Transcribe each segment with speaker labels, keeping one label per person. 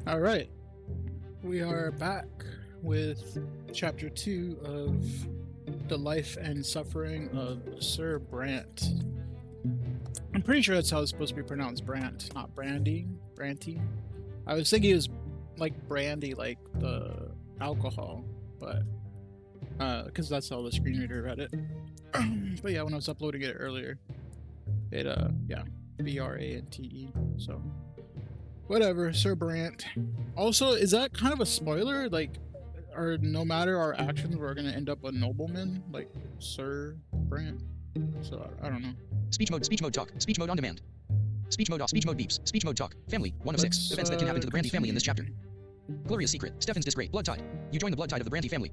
Speaker 1: All right, we are back with chapter 2 of The Life and Suffering of Sir Brant. I'm pretty sure that's how it's supposed to be pronounced, Brant, not Brandy. Branty. I was thinking it was like brandy, like the alcohol, but because that's how the screen reader read it. But yeah, when I was uploading it earlier, it yeah, Brante. So whatever, Sir Brant. Also, is that kind of a spoiler? Like, or no matter our actions, we're gonna end up a nobleman, like Sir Brant. So I don't know.
Speaker 2: Speech mode talk, speech mode on demand. Speech mode off, speech mode beeps, speech mode talk, family, 1 of 6. Events that can happen to the Brante family in this chapter. Gloria's secret, Stefan's disgrace, blood tide. You join the blood tide of the Brante family.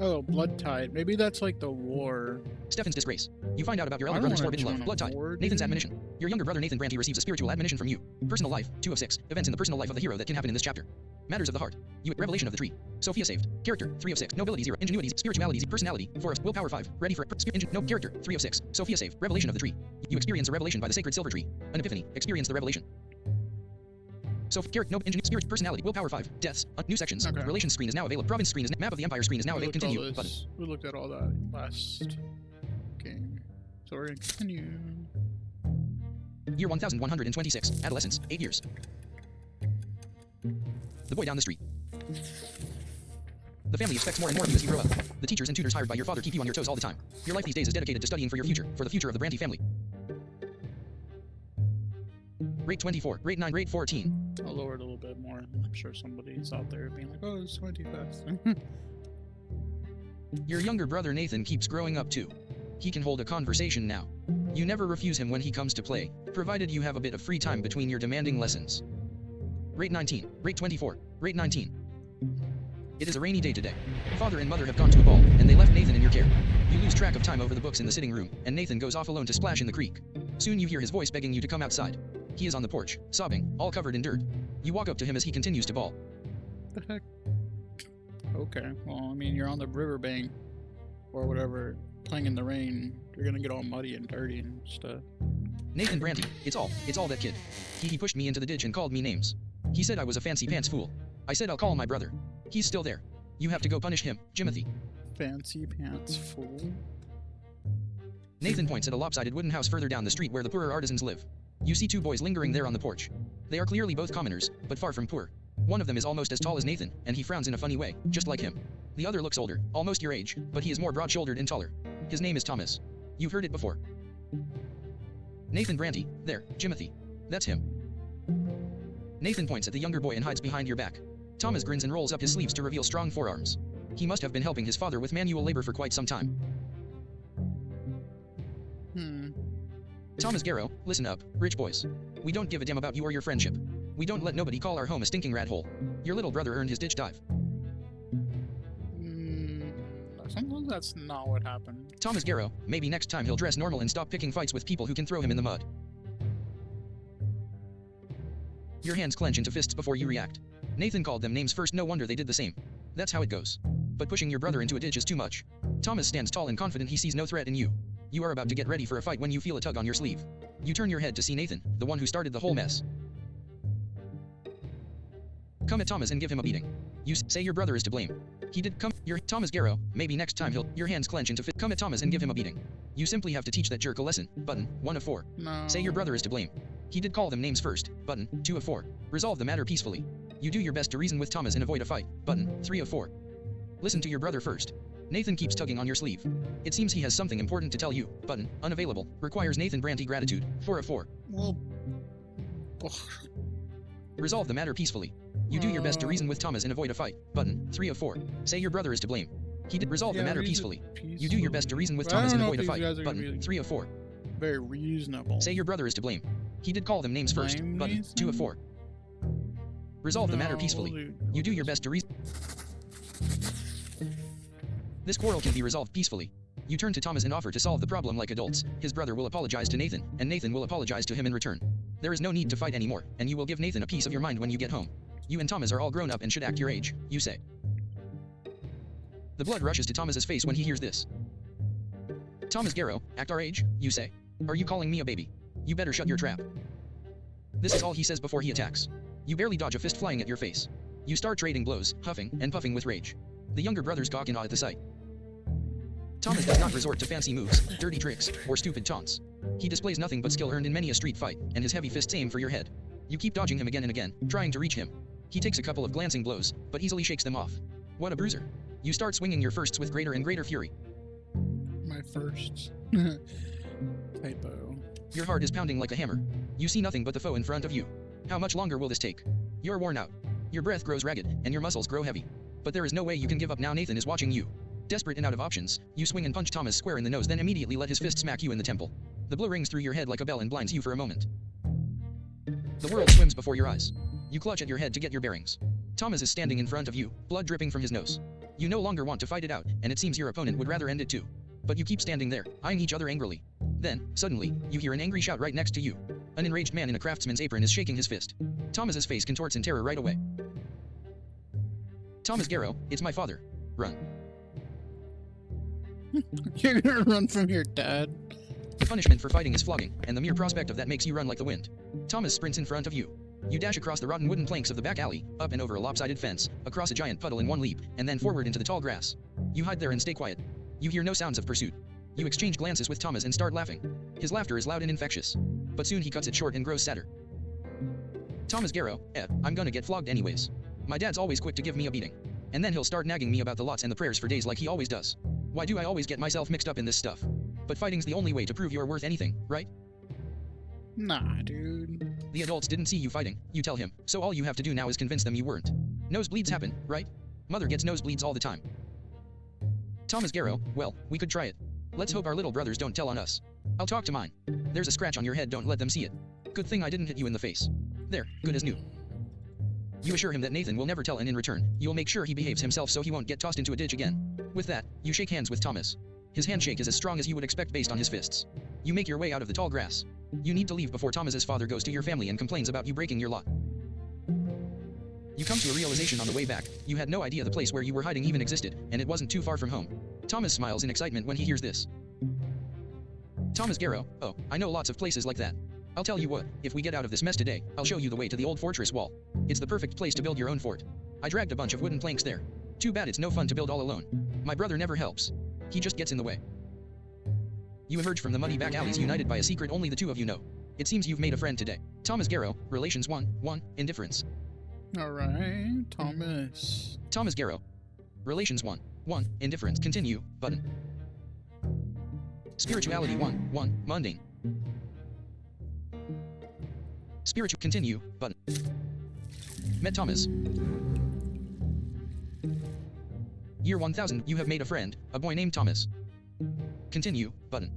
Speaker 1: Oh, blood tide. Maybe that's like the war.
Speaker 2: Stefan's disgrace. You find out about your elder brother's forbidden love, blood tide. Nathan's
Speaker 1: dude.
Speaker 2: admonition. Your younger brother Nathan Brante receives a spiritual admonition from you. Personal life, 2 of 6. Events in the personal life of the hero that can happen in this chapter. Matters of the heart. You revelation of the tree. Sophia saved. Character, 3 of 6. Nobility 0. Ingenuity, spirituality, personality, 4 of willpower 5. Ready for no character, 3 of 6. Sophia saved. Revelation of the tree. You experience a revelation by the sacred silver tree. An epiphany. Experience the revelation. So, character, no, spirit, personality, willpower 5, deaths, new sections,
Speaker 1: Okay.
Speaker 2: relations screen is now available, province screen is, map of the empire screen is now available, continue, button.
Speaker 1: We looked at all that last game. So we're gonna continue.
Speaker 2: Year 1126, adolescence, 8 years. The boy down the street. The family expects more and more of you as you grow up. The teachers and tutors hired by your father keep you on your toes all the time. Your life these days is dedicated to studying for your future, for the future of the Brante family. Rate 24, rate 9, rate 14.
Speaker 1: I'll lower it a little bit more. I'm sure somebody's out there being like, oh, it's 20 fast.
Speaker 2: Your younger brother Nathan keeps growing up too. He can hold a conversation now. You never refuse him when he comes to play, provided you have a bit of free time between your demanding lessons. Rate 19, rate 24, rate 19. It is a rainy day today. Father and mother have gone to a ball, and they left Nathan in your care. You lose track of time over the books in the sitting room, and Nathan goes off alone to splash in the creek. Soon you hear his voice begging you to come outside. He is on the porch, sobbing, all covered in dirt. You walk up to him as he continues to bawl.
Speaker 1: The heck? Okay, well, I mean, you're on the riverbank, or whatever, playing in the rain. You're gonna get all muddy and dirty and stuff.
Speaker 2: Nathan Brante, it's all that kid. He pushed me into the ditch and called me names. He said I was a fancy pants fool. I said I'll call my brother. He's still there. You have to go punish him, Jimothy.
Speaker 1: Fancy pants fool.
Speaker 2: Nathan points at a lopsided wooden house further down the street where the poorer artisans live. You see 2 boys lingering there on the porch. They are clearly both commoners, but far from poor. One of them is almost as tall as Nathan, and he frowns in a funny way, just like him. The other looks older, almost your age, but he is more broad-shouldered and taller. His name is Thomas. You've heard it before. Nathan Brante, there, Jimothy. That's him. Nathan points at the younger boy and hides behind your back. Thomas grins and rolls up his sleeves to reveal strong forearms. He must have been helping his father with manual labor for quite some time. Thomas Garrow, listen up, rich boys. We don't give a damn about you or your friendship. We don't let nobody call our home a stinking rat hole. Your little brother earned his ditch dive.
Speaker 1: Sometimes that's not what happened.
Speaker 2: Thomas Garrow, maybe next time he'll dress normal and stop picking fights with people who can throw him in the mud. Your hands clench into fists before you react. Nathan called them names first, no wonder they did the same. That's how it goes. But pushing your brother into a ditch is too much. Thomas stands tall and confident he sees no threat in you. You are about to get ready for a fight when you feel a tug on your sleeve. You turn your head to see Nathan, the one who started the whole mess. Come at Thomas and give him a beating. You say your brother is to blame. He did come. Your Thomas Garrow, maybe next time he'll. Your hands clench into come at Thomas and give him a beating. You simply have to teach that jerk a lesson. Button, 1 of 4.
Speaker 1: No.
Speaker 2: Say your brother is to blame. He did call them names first. Button, 2 of 4. Resolve the matter peacefully. You do your best to reason with Thomas and avoid a fight. Button, 3 of 4. Listen to your brother first. Nathan keeps tugging on your sleeve. It seems he has something important to tell you. Button, unavailable. Requires Nathan Brante gratitude. 4 of 4.
Speaker 1: Well,
Speaker 2: Resolve the matter peacefully. You do your best to reason with Thomas and avoid a fight. Button, 3 of 4. Say your brother is to blame. He did resolve the matter peacefully. You do your best to reason with Thomas and avoid a fight. Button, 3 of 4.
Speaker 1: Very reasonable.
Speaker 2: Say your brother is to blame. He did call them names first. Button, 2 of 4. Resolve the matter peacefully. You do your best to reason. This quarrel can be resolved peacefully. You turn to Thomas and offer to solve the problem like adults. His brother will apologize to Nathan, and Nathan will apologize to him in return. There is no need to fight anymore, and you will give Nathan a piece of your mind when you get home. You and Thomas are all grown up and should act your age, you say. The blood rushes to Thomas's face when he hears this. Thomas Garrow, act our age, you say. Are you calling me a baby? You better shut your trap. This is all he says before he attacks. You barely dodge a fist flying at your face. You start trading blows, huffing and puffing with rage. The younger brothers gawk in awe at the sight. Thomas does not resort to fancy moves, dirty tricks, or stupid taunts. He displays nothing but skill earned in many a street fight, and his heavy fists aim for your head. You keep dodging him again and again, trying to reach him. He takes a couple of glancing blows, but easily shakes them off. What a bruiser. You start swinging your firsts with greater and greater fury.
Speaker 1: My first. Typo.
Speaker 2: Your heart is pounding like a hammer. You see nothing but the foe in front of you. How much longer will this take? You're worn out. Your breath grows ragged, and your muscles grow heavy. But there is no way you can give up now. Nathan is watching you. Desperate and out of options, you swing and punch Thomas square in the nose, then immediately let his fist smack you in the temple. The blow rings through your head like a bell and blinds you for a moment. The world swims before your eyes. You clutch at your head to get your bearings. Thomas is standing in front of you, blood dripping from his nose. You no longer want to fight it out, and it seems your opponent would rather end it too. But you keep standing there, eyeing each other angrily. Then, suddenly, you hear an angry shout right next to you. An enraged man in a craftsman's apron is shaking his fist. Thomas's face contorts in terror right away. Thomas Garrow, it's my father. Run.
Speaker 1: You're gonna run from your dad?
Speaker 2: The punishment for fighting is flogging, and the mere prospect of that makes you run like the wind. Thomas sprints in front of you. You dash across the rotten wooden planks of the back alley, up and over a lopsided fence, across a giant puddle in one leap, and then forward into the tall grass. You hide there and stay quiet. You hear no sounds of pursuit. You exchange glances with Thomas and start laughing. His laughter is loud and infectious. But soon he cuts it short and grows sadder. Thomas Garrow, I'm gonna get flogged anyways. My dad's always quick to give me a beating. And then he'll start nagging me about the lots and the prayers for days like he always does. Why do I always get myself mixed up in this stuff? But fighting's the only way to prove you're worth anything, right?
Speaker 1: Nah, dude.
Speaker 2: The adults didn't see you fighting, you tell him, so all you have to do now is convince them you weren't. Nosebleeds happen, right? Mother gets nosebleeds all the time. Thomas Garrow, well, we could try it. Let's hope our little brothers don't tell on us. I'll talk to mine. There's a scratch on your head, don't let them see it. Good thing I didn't hit you in the face. There, good as new. You assure him that Nathan will never tell, and in return, you'll make sure he behaves himself so he won't get tossed into a ditch again. With that, you shake hands with Thomas. His handshake is as strong as you would expect based on his fists. You make your way out of the tall grass. You need to leave before Thomas's father goes to your family and complains about you breaking your lot. You come to a realization on the way back. You had no idea the place where you were hiding even existed, and it wasn't too far from home. Thomas smiles in excitement when he hears this. Thomas Garrow, oh, I know lots of places like that. I'll tell you what, if we get out of this mess today, I'll show you the way to the old fortress wall. It's the perfect place to build your own fort. I dragged a bunch of wooden planks there. Too bad it's no fun to build all alone. My brother never helps. He just gets in the way. You emerge from the muddy back alleys united by a secret only the two of you know. It seems you've made a friend today. Thomas Garrow, relations 1, indifference.
Speaker 1: Alright, Thomas.
Speaker 2: Thomas Garrow. Relations 1, indifference. Continue, button. Spirituality 1, mundane. Spiritual, continue, button. Met Thomas. Year 1000, you have made a friend, a boy named Thomas. Continue, button.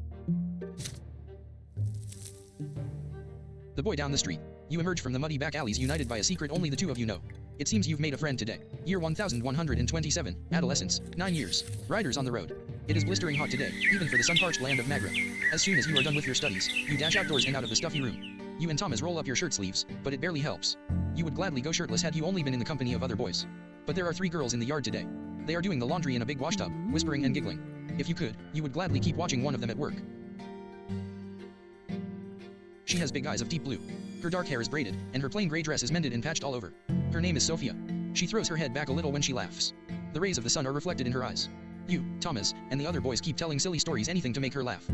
Speaker 2: The boy down the street. You emerge from the muddy back alleys united by a secret only the two of you know. It seems you've made a friend today. Year 1127, adolescence, 9 years, riders on the road. It is blistering hot today, even for the sun-parched land of Magra. As soon as you are done with your studies, you dash outdoors and out of the stuffy room. You and Thomas roll up your shirt sleeves, but it barely helps. You would gladly go shirtless had you only been in the company of other boys. But there are 3 girls in the yard today. They are doing the laundry in a big washtub, whispering and giggling. If you could, you would gladly keep watching one of them at work. She has big eyes of deep blue. Her dark hair is braided, and her plain gray dress is mended and patched all over. Her name is Sophia. She throws her head back a little when she laughs. The rays of the sun are reflected in her eyes. You, Thomas, and the other boys keep telling silly stories, anything to make her laugh.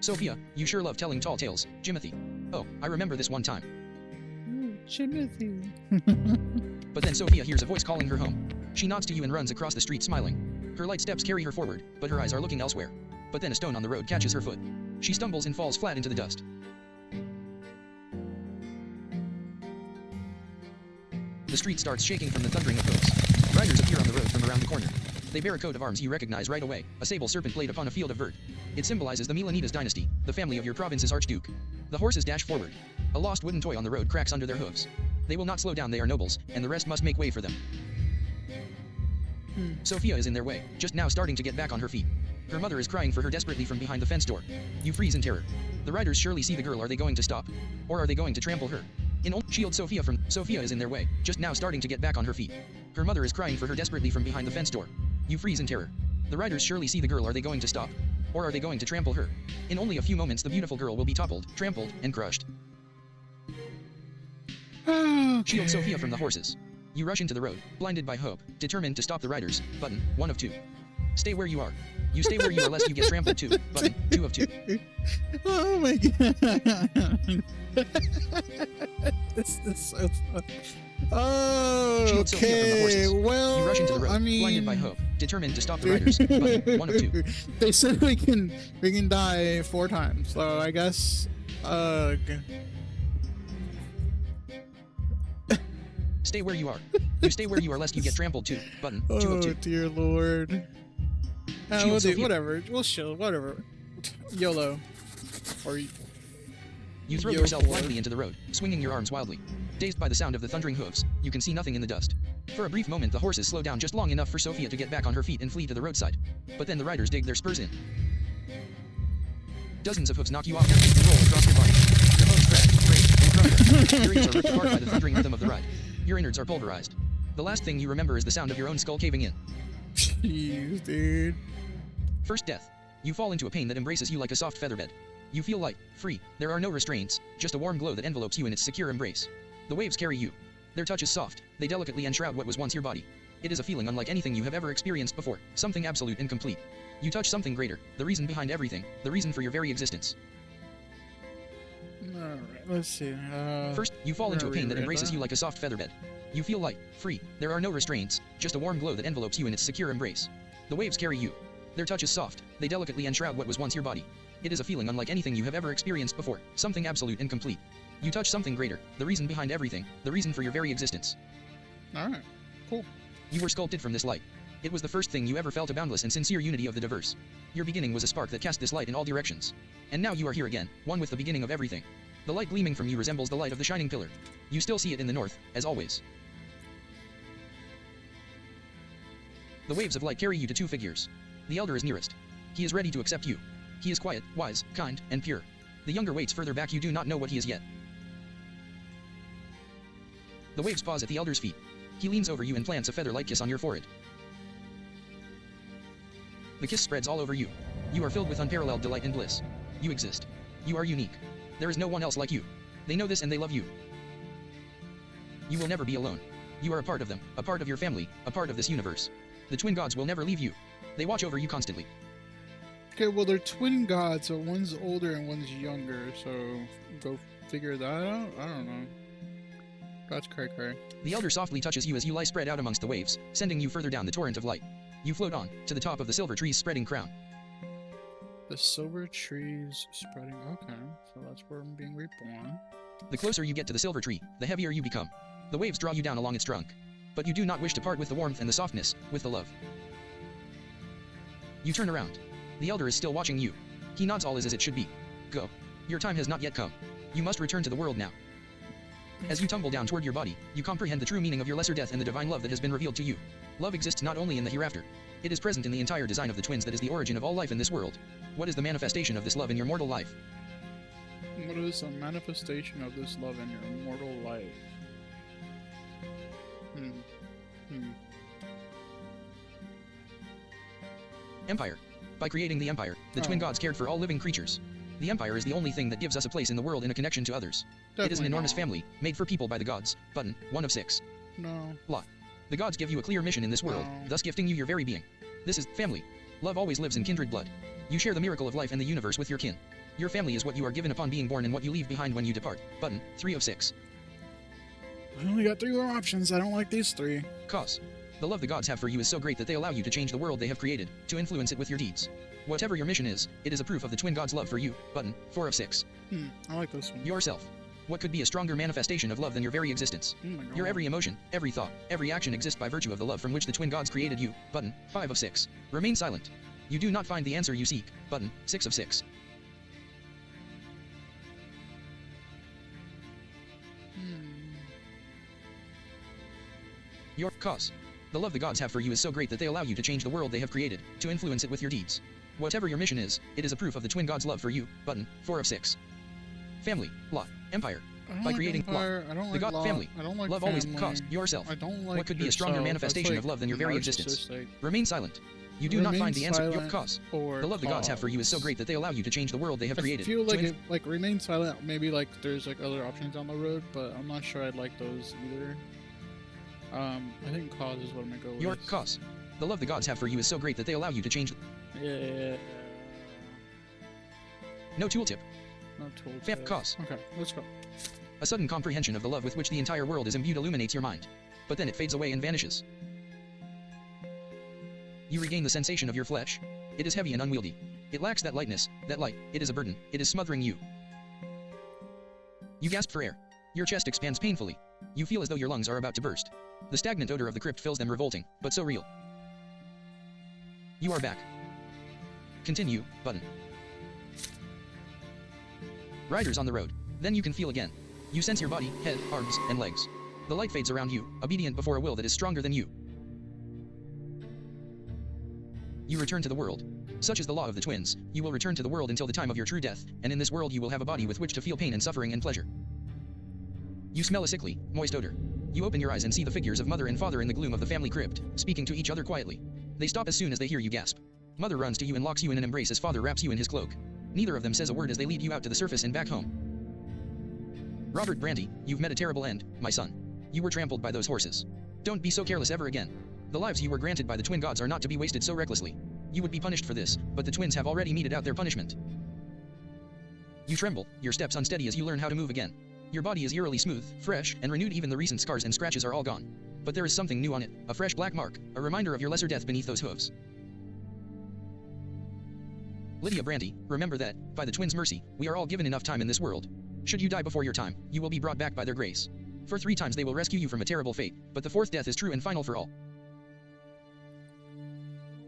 Speaker 2: Sophia, you sure love telling tall tales, Jimothy. Oh, I remember this one time.
Speaker 1: Ooh, Jimothy.
Speaker 2: But then Sophia hears a voice calling her home. She nods to you and runs across the street smiling. Her light steps carry her forward, but her eyes are looking elsewhere. But then a stone on the road catches her foot. She stumbles and falls flat into the dust. The street starts shaking from the thundering of hooves. Riders appear on the road from around the corner. They bear a coat of arms you recognize right away, a sable serpent blade upon a field of verd. It symbolizes the Milanitas dynasty, the family of your province's archduke. The horses dash forward. A lost wooden toy on the road cracks under their hooves. They will not slow down, they are nobles, and the rest must make way for them. Sophia is in their way, just now starting to get back on her feet. Her mother is crying for her desperately from behind the fence door. You freeze in terror. The riders surely see the girl. Are they going to stop? Or are they going to trample her? Shield Sophia from... Sophia is in their way, just now starting to get back on her feet. Her mother is crying for her desperately from behind the fence door. You freeze in terror. The riders surely see the girl. Are they going to stop? Or are they going to trample her? In only a few moments the beautiful girl will be toppled, trampled, and crushed.
Speaker 1: Okay.
Speaker 2: Shield Sophia from the horses. You rush into the road, blinded by hope, determined to stop the riders. Button, 1 of 2. Stay where you are. You stay where you are lest you get trampled too. Button, 2 of 2.
Speaker 1: Oh my god. This is so fun. Oh,
Speaker 2: Shield Sophia from the
Speaker 1: okay.
Speaker 2: horses.
Speaker 1: Well,
Speaker 2: You rush into the road,
Speaker 1: I mean,
Speaker 2: blinded by hope, determined to stop the riders. Button, 1 of 2.
Speaker 1: They said we can die 4 times, so I guess.
Speaker 2: Stay where you are. You stay where you are lest you get trampled too. Button, 2 of 2.
Speaker 1: Oh dear lord.
Speaker 2: Shield
Speaker 1: We'll do
Speaker 2: Sophia.
Speaker 1: whatever. We'll chill. Whatever. YOLO. Or
Speaker 2: You throw
Speaker 1: Yo,
Speaker 2: yourself
Speaker 1: boy.
Speaker 2: blindly into the road, swinging your arms wildly. Dazed by the sound of the thundering hooves, you can see nothing in the dust. For a brief moment the horses slow down just long enough for Sophia to get back on her feet and flee to the roadside. But then the riders dig their spurs in. Dozens of hooves knock you off your feet and roll across your body. Your bones crack, break, and crumble. Your ears are ripped apart by the thundering rhythm of the ride. Your innards are pulverized. The last thing you remember is the sound of your own skull caving in.
Speaker 1: jeez, dude.
Speaker 2: First death. You fall into a pain that embraces you like a soft featherbed. You feel light, free, there are no restraints, just a warm glow that envelopes you in its secure embrace. The waves carry you. Their touch is soft, they delicately enshroud what was once your body. It is a feeling unlike anything you have ever experienced before, something absolute and complete. You touch something greater, the reason behind everything, the reason for your very existence.
Speaker 1: Alright, let's see.
Speaker 2: First, you fall into a pain that
Speaker 1: reread
Speaker 2: embraces
Speaker 1: that.
Speaker 2: you like a soft featherbed. You feel light, free, there are no restraints, just a warm glow that envelopes you in its secure embrace. The waves carry you. Their touch is soft, they delicately enshroud what was once your body. It is a feeling unlike anything you have ever experienced before, something absolute and complete. You touch something greater, the reason behind everything, the reason for your very existence.
Speaker 1: Alright, cool.
Speaker 2: You were sculpted from this light. It was the first thing you ever felt, a boundless and sincere unity of the diverse. Your beginning was a spark that cast this light in all directions. And now you are here again, one with the beginning of everything. The light gleaming from you resembles the light of the shining pillar. You still see it in the north, as always. The waves of light carry you to 2 figures. The elder is nearest. He is ready to accept you. He is quiet, wise, kind, and pure. The younger waits further back, you do not know what he is yet. The waves pause at the elder's feet. He leans over you and plants a feather-like kiss on your forehead. The kiss spreads all over you. You are filled with unparalleled delight and bliss. You exist. You are unique. There is no one else like you. They know this and they love you. You will never be alone. You are a part of them, a part of your family, a part of this universe. The twin gods will never leave you. They watch over you constantly.
Speaker 1: Okay, well they're twin gods, so one's older and one's younger, so go figure that out? I don't know. That's cray.
Speaker 2: The elder softly touches you as you lie spread out amongst the waves, sending you further down the torrent of light. You float on, to the top of the silver tree's spreading crown.
Speaker 1: The silver trees spreading. Okay, so that's where I'm being reborn.
Speaker 2: The closer you get to the silver tree, the heavier you become. The waves draw you down along its trunk. But you do not wish to part with the warmth and the softness, with the love. You turn around. The elder is still watching you. He nods. All is as it should be. Go. Your time has not yet come. You must return to the world now. As you tumble down toward your body, you comprehend the true meaning of your lesser death and the divine love that has been revealed to you. Love exists not only in the hereafter. It is present in the entire design of the twins that is the origin of all life in this world. What is the manifestation of this love in your mortal life?
Speaker 1: What is a manifestation of this love in your mortal life?
Speaker 2: Empire. By creating the Empire, the twin
Speaker 1: Oh.
Speaker 2: gods cared for all living creatures. The Empire is the only thing that gives us a place in the world and a connection to others. It is an
Speaker 1: Definitely
Speaker 2: enormous
Speaker 1: not.
Speaker 2: family, made for people by the gods. Button, 1 of 6.
Speaker 1: No.
Speaker 2: Lot. The gods give you a clear mission in this world,
Speaker 1: No.
Speaker 2: thus gifting you your very being. This is family. Love always lives in kindred blood. You share the miracle of life and the universe with your kin. Your family is what you are given upon being born and what you leave behind when you depart. Button, 3 of 6.
Speaker 1: I only got 3 more options. I don't like these 3.
Speaker 2: Cause. The love the gods have for you is so great that they allow you to change the world they have created, to influence it with your deeds. Whatever your mission is, it is a proof of the twin gods' love for you. Button, 4 of 6.
Speaker 1: I like this one.
Speaker 2: Yourself. What could be a stronger manifestation of love than your very existence?
Speaker 1: Oh my God.
Speaker 2: Your every emotion, every thought, every action exists by virtue of the love from which the twin gods created you. Button, 5 of 6. Remain silent. You do not find the answer you seek. Button, 6 of 6. Your cause. The love the gods have for you is so great that they allow you to change the world they have created, to influence it with your deeds. Whatever your mission is, it is a proof of the twin gods' love for you. Button, 4 of 6. Family, law, empire.
Speaker 1: I don't
Speaker 2: By
Speaker 1: like
Speaker 2: creating
Speaker 1: Empire. I don't
Speaker 2: the
Speaker 1: like
Speaker 2: god
Speaker 1: law.
Speaker 2: family.
Speaker 1: I don't like
Speaker 2: Love
Speaker 1: family.
Speaker 2: always cost yourself.
Speaker 1: I don't like
Speaker 2: What could be a stronger
Speaker 1: yourself.
Speaker 2: manifestation
Speaker 1: That's,
Speaker 2: of love than your very existence?
Speaker 1: narcissistic.
Speaker 2: Remain silent. You do not find the answer. Your
Speaker 1: silent
Speaker 2: cause.
Speaker 1: or
Speaker 2: The love the gods have for you is so
Speaker 1: pause.
Speaker 2: great that they allow you to change the world they have created.
Speaker 1: I feel like
Speaker 2: To
Speaker 1: it, like remain silent. Maybe like there's like other options down the road, but I'm not sure I'd like those either. I think cause is what I'm gonna go with.
Speaker 2: Your cause. The love the gods have for you is so great that they allow you to change.
Speaker 1: Yeah.
Speaker 2: No tooltip.
Speaker 1: Not told.
Speaker 2: Fap cause.
Speaker 1: Okay, let's go.
Speaker 2: A sudden comprehension of the love with which the entire world is imbued illuminates your mind. But then it fades away and vanishes. You regain the sensation of your flesh. It is heavy and unwieldy. It lacks that lightness, that light. It is a burden. It is smothering you. You gasp for air. Your chest expands painfully. You feel as though your lungs are about to burst. The stagnant odor of the crypt fills them, revolting, but so real. You are back. Continue, button. Riders on the road. Then you can feel again. You sense your body, head, arms, and legs. The light fades around you, obedient before a will that is stronger than you. You return to the world. Such is the law of the twins. You will return to the world until the time of your true death, and in this world you will have a body with which to feel pain and suffering and pleasure. You smell a sickly, moist odor. You open your eyes and see the figures of mother and father in the gloom of the family crypt, speaking to each other quietly. They stop as soon as they hear you gasp. Mother runs to you and locks you in an embrace as father wraps you in his cloak. Neither of them says a word as they lead you out to the surface and back home. Robert Brante, you've met a terrible end, my son. You were trampled by those horses. Don't be so careless ever again. The lives you were granted by the twin gods are not to be wasted so recklessly. You would be punished for this, but the twins have already meted out their punishment. You tremble, your steps unsteady as you learn how to move again. Your body is eerily smooth, fresh, and renewed. Even the recent scars and scratches are all gone. But there is something new on it, a fresh black mark, a reminder of your lesser death beneath those hooves. Lydia Brante, remember that, by the twins' mercy, we are all given enough time in this world. Should you die before your time, you will be brought back by their grace. For 3 times they will rescue you from a terrible fate, but the 4th death is true and final for all.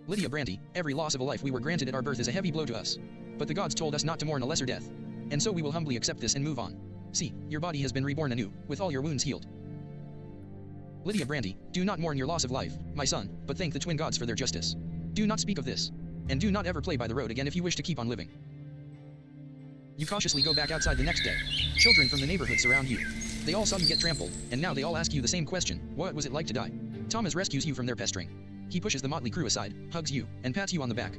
Speaker 2: Lydia Brante, every loss of a life we were granted at our birth is a heavy blow to us. But the gods told us not to mourn a lesser death. And so we will humbly accept this and move on. See, your body has been reborn anew, with all your wounds healed. Lydia Brante, do not mourn your loss of life, my son, but thank the twin gods for their justice. Do not speak of this. And do not ever play by the road again if you wish to keep on living. You cautiously go back outside the next day. Children from the neighborhood surround you. They all saw you get trampled, and now they all ask you the same question: what was it like to die? Thomas rescues you from their pestering. He pushes the motley crew aside, hugs you, and pats you on the back.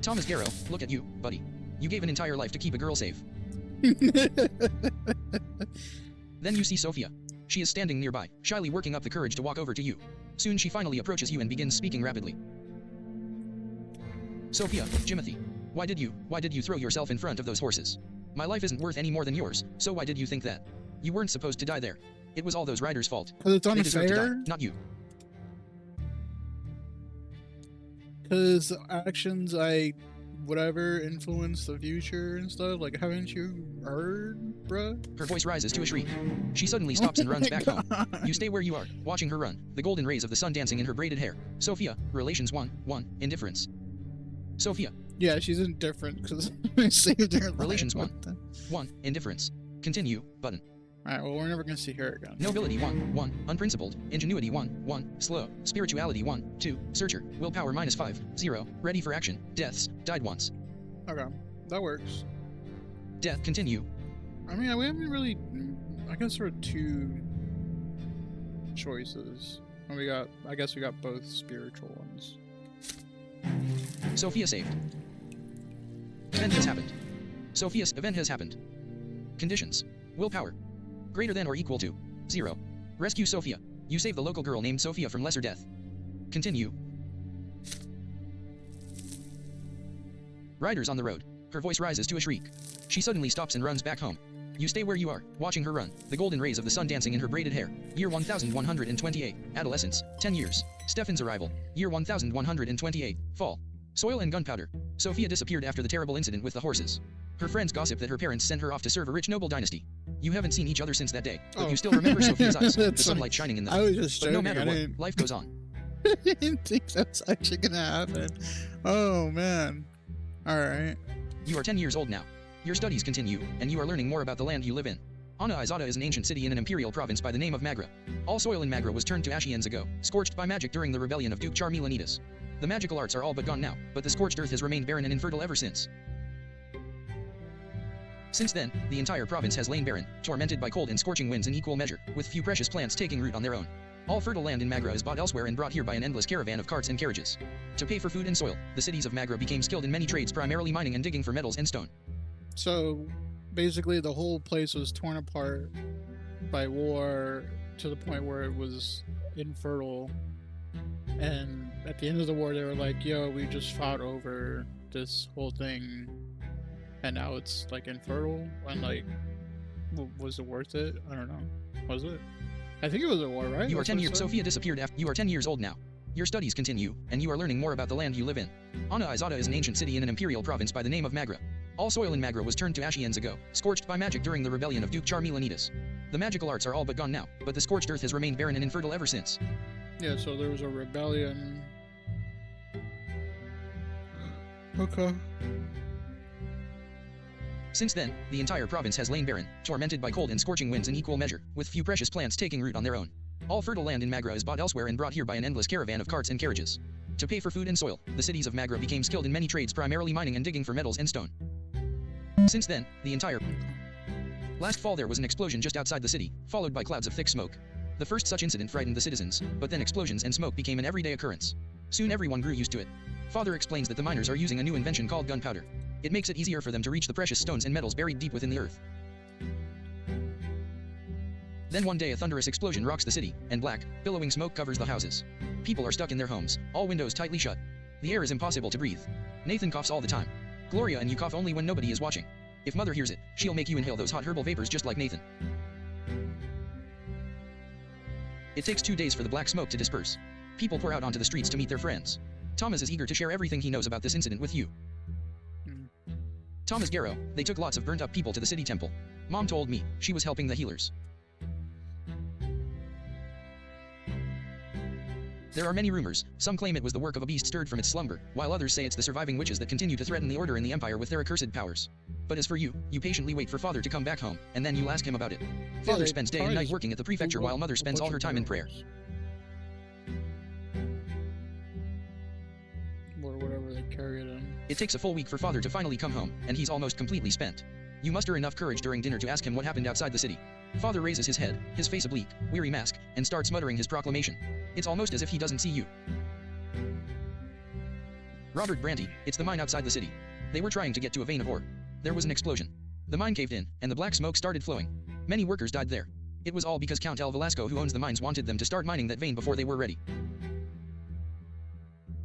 Speaker 2: Thomas Garrow, look at you, buddy. You gave an entire life to keep a girl safe. Then you see Sophia. She is standing nearby, shyly working up the courage to walk over to you. Soon she finally approaches you and begins speaking rapidly. Sophia, Jimothy, why did you throw yourself in front of those horses? My life isn't worth any more than yours, so why did you think that? You weren't supposed to die there. It was all those riders' fault.
Speaker 1: Because it's
Speaker 2: They deserved to die,
Speaker 1: unfair?
Speaker 2: not you.
Speaker 1: Because actions whatever influence the future and stuff. Like, haven't you heard, bruh?
Speaker 2: Her voice rises to a shriek. She suddenly stops and runs
Speaker 1: my
Speaker 2: back home.
Speaker 1: God.
Speaker 2: You stay where you are, watching her run, the golden rays of the sun dancing in her braided hair. Sophia, relations 1, indifference. Sophia,
Speaker 1: Yeah, she's indifferent because I saved her life.
Speaker 2: Relations
Speaker 1: What
Speaker 2: 1, indifference. Continue, button.
Speaker 1: Alright, well, we're never gonna see her again.
Speaker 2: Nobility 1, unprincipled. Ingenuity 1, slow. Spirituality 1, 2, searcher. Willpower -5, 0. Ready for action. Deaths, died once.
Speaker 1: Okay, that works.
Speaker 2: Death, continue.
Speaker 1: I mean, we haven't really. I guess there are 2 choices. And I guess we got both spiritual ones.
Speaker 2: Sophia saved. Event has happened. Sophia's event has happened. Conditions. Willpower. Greater than or equal to 0. Rescue Sophia. You save the local girl named Sophia from lesser death. Continue. Riders on the road. Her voice rises to a shriek. She suddenly stops and runs back home. You stay where you are, watching her run, the golden rays of the sun dancing in her braided hair. Year 1128. Adolescence. 10 years. Stefan's arrival. Year 1128. Fall. Soil and gunpowder. Sophia disappeared after the terrible incident with the horses. Her friends gossip that her parents sent her off to serve a rich noble dynasty. You haven't seen each other since that day, but you still remember Sophia's eyes, the sunlight shining in them.
Speaker 1: I was just
Speaker 2: But
Speaker 1: joking.
Speaker 2: no matter
Speaker 1: I
Speaker 2: what,
Speaker 1: didn't,
Speaker 2: life goes on.
Speaker 1: I didn't think that was actually gonna happen. Oh man. Alright.
Speaker 2: You are 10 years old now. Your studies continue, and you are learning more about the land you live in. Ana Izada is an ancient city in an imperial province by the name of Magra. All soil in Magra was turned to ash eons ago, scorched by magic during the rebellion of Duke Charmilanides. The magical arts are all but gone now, but the scorched earth has remained barren and infertile ever since. Since then, the entire province has lain barren, tormented by cold and scorching winds in equal measure, with few precious plants taking root on their own. All fertile land in Magra is bought elsewhere and brought here by an endless caravan of carts and carriages. To pay for food and soil, the cities of Magra became skilled in many trades, primarily mining and digging for metals and stone.
Speaker 1: So basically the whole place was torn apart by war to the point where it was infertile, and at the end of the war they were like, yo, we just fought over this whole thing and now it's like infertile, and like, was it worth it? I don't know. Was it? I think it was a war, right?
Speaker 2: You are 10 years. Sophia disappeared after. You are 10 years old now. Your studies continue, and you are learning more about the land you live in. Ana Izada is an ancient city in an imperial province by the name of Magra. All soil in Magra was turned to ash eons ago, scorched by magic during the rebellion of Duke Charmilanides. The magical arts are all but gone now, but the scorched earth has remained barren and infertile ever since.
Speaker 1: Yeah, so there was a rebellion. Okay.
Speaker 2: Since then, the entire province has lain barren, tormented by cold and scorching winds in equal measure, with few precious plants taking root on their own. All fertile land in Magra is bought elsewhere and brought here by an endless caravan of carts and carriages. To pay for food and soil, the cities of Magra became skilled in many trades, primarily mining and digging for metals and stone. Since then, the entire... Last fall there was an explosion just outside the city, followed by clouds of thick smoke. The first such incident frightened the citizens, but then explosions and smoke became an everyday occurrence. Soon everyone grew used to it. Father explains that the miners are using a new invention called gunpowder. It makes it easier for them to reach the precious stones and metals buried deep within the earth. Then one day a thunderous explosion rocks the city, and black, billowing smoke covers the houses. People are stuck in their homes, all windows tightly shut. The air is impossible to breathe. Nathan coughs all the time. Gloria and you cough only when nobody is watching. If Mother hears it, she'll make you inhale those hot herbal vapors just like Nathan. It takes 2 days for the black smoke to disperse. People pour out onto the streets to meet their friends. Thomas is eager to share everything he knows about this incident with you. Thomas Garrow, they took lots of burnt up people to the city temple. Mom told me, she was helping the healers. There are many rumors. Some claim it was the work of a beast stirred from its slumber, while others say it's the surviving witches that continue to threaten the order in the empire with their accursed powers. But as for you, you patiently wait for Father to come back home, and then you'll ask him about it. Father spends day and night working at the prefecture while Mother spends all her time in prayer.
Speaker 1: Or whatever they carry it in.
Speaker 2: It takes a full week for Father to finally come home, and he's almost completely spent. You muster enough courage during dinner to ask him what happened outside the city. Father raises his head, his face a bleak, weary mask, and starts muttering his proclamation. It's almost as if he doesn't see you. Robert Brante, it's the mine outside the city. They were trying to get to a vein of ore. There was an explosion. The mine caved in, and the black smoke started flowing. Many workers died there. It was all because Count El Velasco, who owns the mines, wanted them to start mining that vein before they were ready.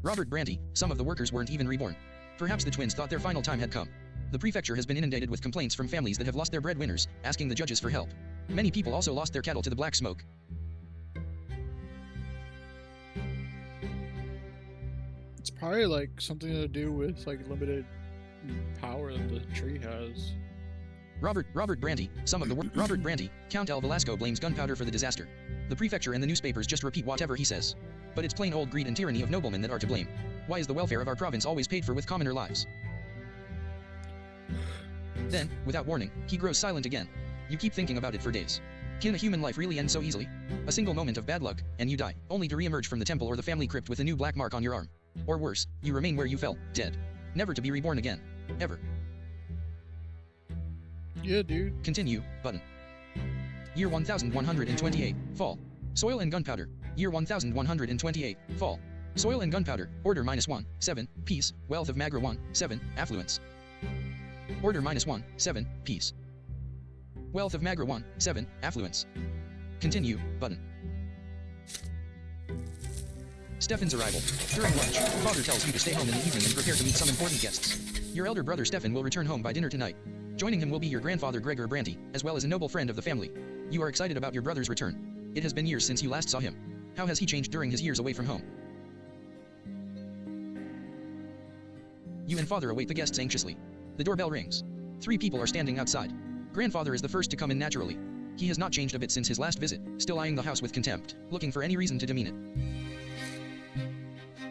Speaker 2: Robert Brante, some of the workers weren't even reborn. Perhaps the twins thought their final time had come. The prefecture has been inundated with complaints from families that have lost their breadwinners, asking the judges for help. Many people also lost their cattle to the black smoke.
Speaker 1: It's probably like something to do with like limited power that the tree has.
Speaker 2: Robert Brante, Robert Brante, Count El Velasco blames gunpowder for the disaster. The prefecture and the newspapers just repeat whatever he says. But it's plain old greed and tyranny of noblemen that are to blame. Why is the welfare of our province always paid for with commoner lives? Then, without warning, he grows silent again. You keep thinking about it for days. Can a human life really end so easily? A single moment of bad luck, and you die, only to re-emerge from the temple or the family crypt with a new black mark on your arm. Or worse, you remain where you fell, dead. Never to be reborn again. Ever.
Speaker 1: Yeah, dude.
Speaker 2: Continue, button. Year 1128, fall. Soil and gunpowder. Year 1128, fall. Soil and gunpowder, order -1, 7, peace, wealth of Magra 1, 7, affluence. Order -1, 7, peace. Wealth of Magra 1, 7, affluence. Continue, button. Stefan's arrival. During lunch, Father tells you to stay home in the evening and prepare to meet some important guests. Your elder brother Stefan will return home by dinner tonight. Joining him will be your grandfather Gregor Brante, as well as a noble friend of the family. You are excited about your brother's return. It has been years since you last saw him. How has he changed during his years away from home? You and Father await the guests anxiously. The doorbell rings. 3 people are standing outside. Grandfather is the first to come in naturally. He has not changed a bit since his last visit, still eyeing the house with contempt, looking for any reason to demean it.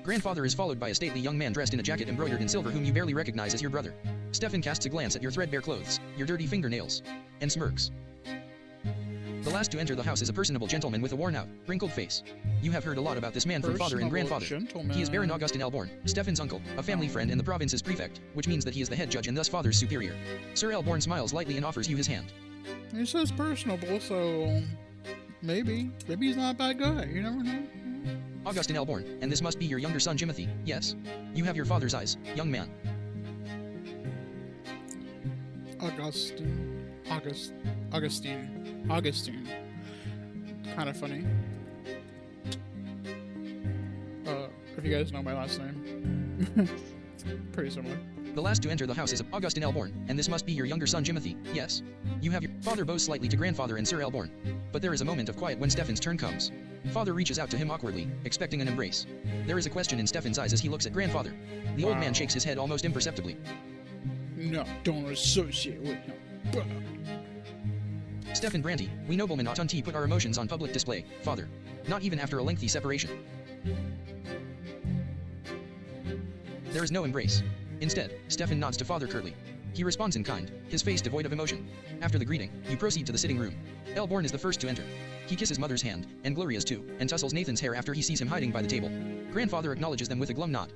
Speaker 2: Grandfather is followed by a stately young man dressed in a jacket embroidered in silver whom you barely recognize as your brother. Stefan casts a glance at your threadbare clothes, your dirty fingernails, and smirks. The last to enter the house is a personable gentleman with a worn-out, wrinkled face. You have heard a lot about this man from Father and Grandfather. He is Baron Augustin Elborn, Stefan's uncle, a family friend and the province's prefect, which means that he is the head judge and thus Father's superior. Sir Elborn smiles lightly and offers you his hand.
Speaker 1: He says personable, so Maybe he's not a bad guy. You never know.
Speaker 2: Augustin Elborn, and this must be your younger son Jimothy. Yes. You have your father's eyes, young man.
Speaker 1: Augustine. Kind of funny. If you guys know my last name. Pretty similar.
Speaker 2: The last to enter the house is Augustin Elborn, and this must be your younger son Jimothy. Yes. You have your father bows slightly to grandfather and Sir Elborn. But there is a moment of quiet when Stefan's turn comes. Father reaches out to him awkwardly, expecting an embrace. There is a question in Stefan's eyes as he looks at grandfather. The old man shakes his head almost imperceptibly.
Speaker 1: No, don't associate with him.
Speaker 2: Stefan Brante, we noblemen ought not put our emotions on public display, father. Not even after a lengthy separation. There is no embrace. Instead, Stefan nods to father curtly. He responds in kind, his face devoid of emotion. After the greeting, you proceed to the sitting room. Elborn is the first to enter. He kisses mother's hand, and Gloria's too, and tussles Nathan's hair after he sees him hiding by the table. Grandfather acknowledges them with a glum nod.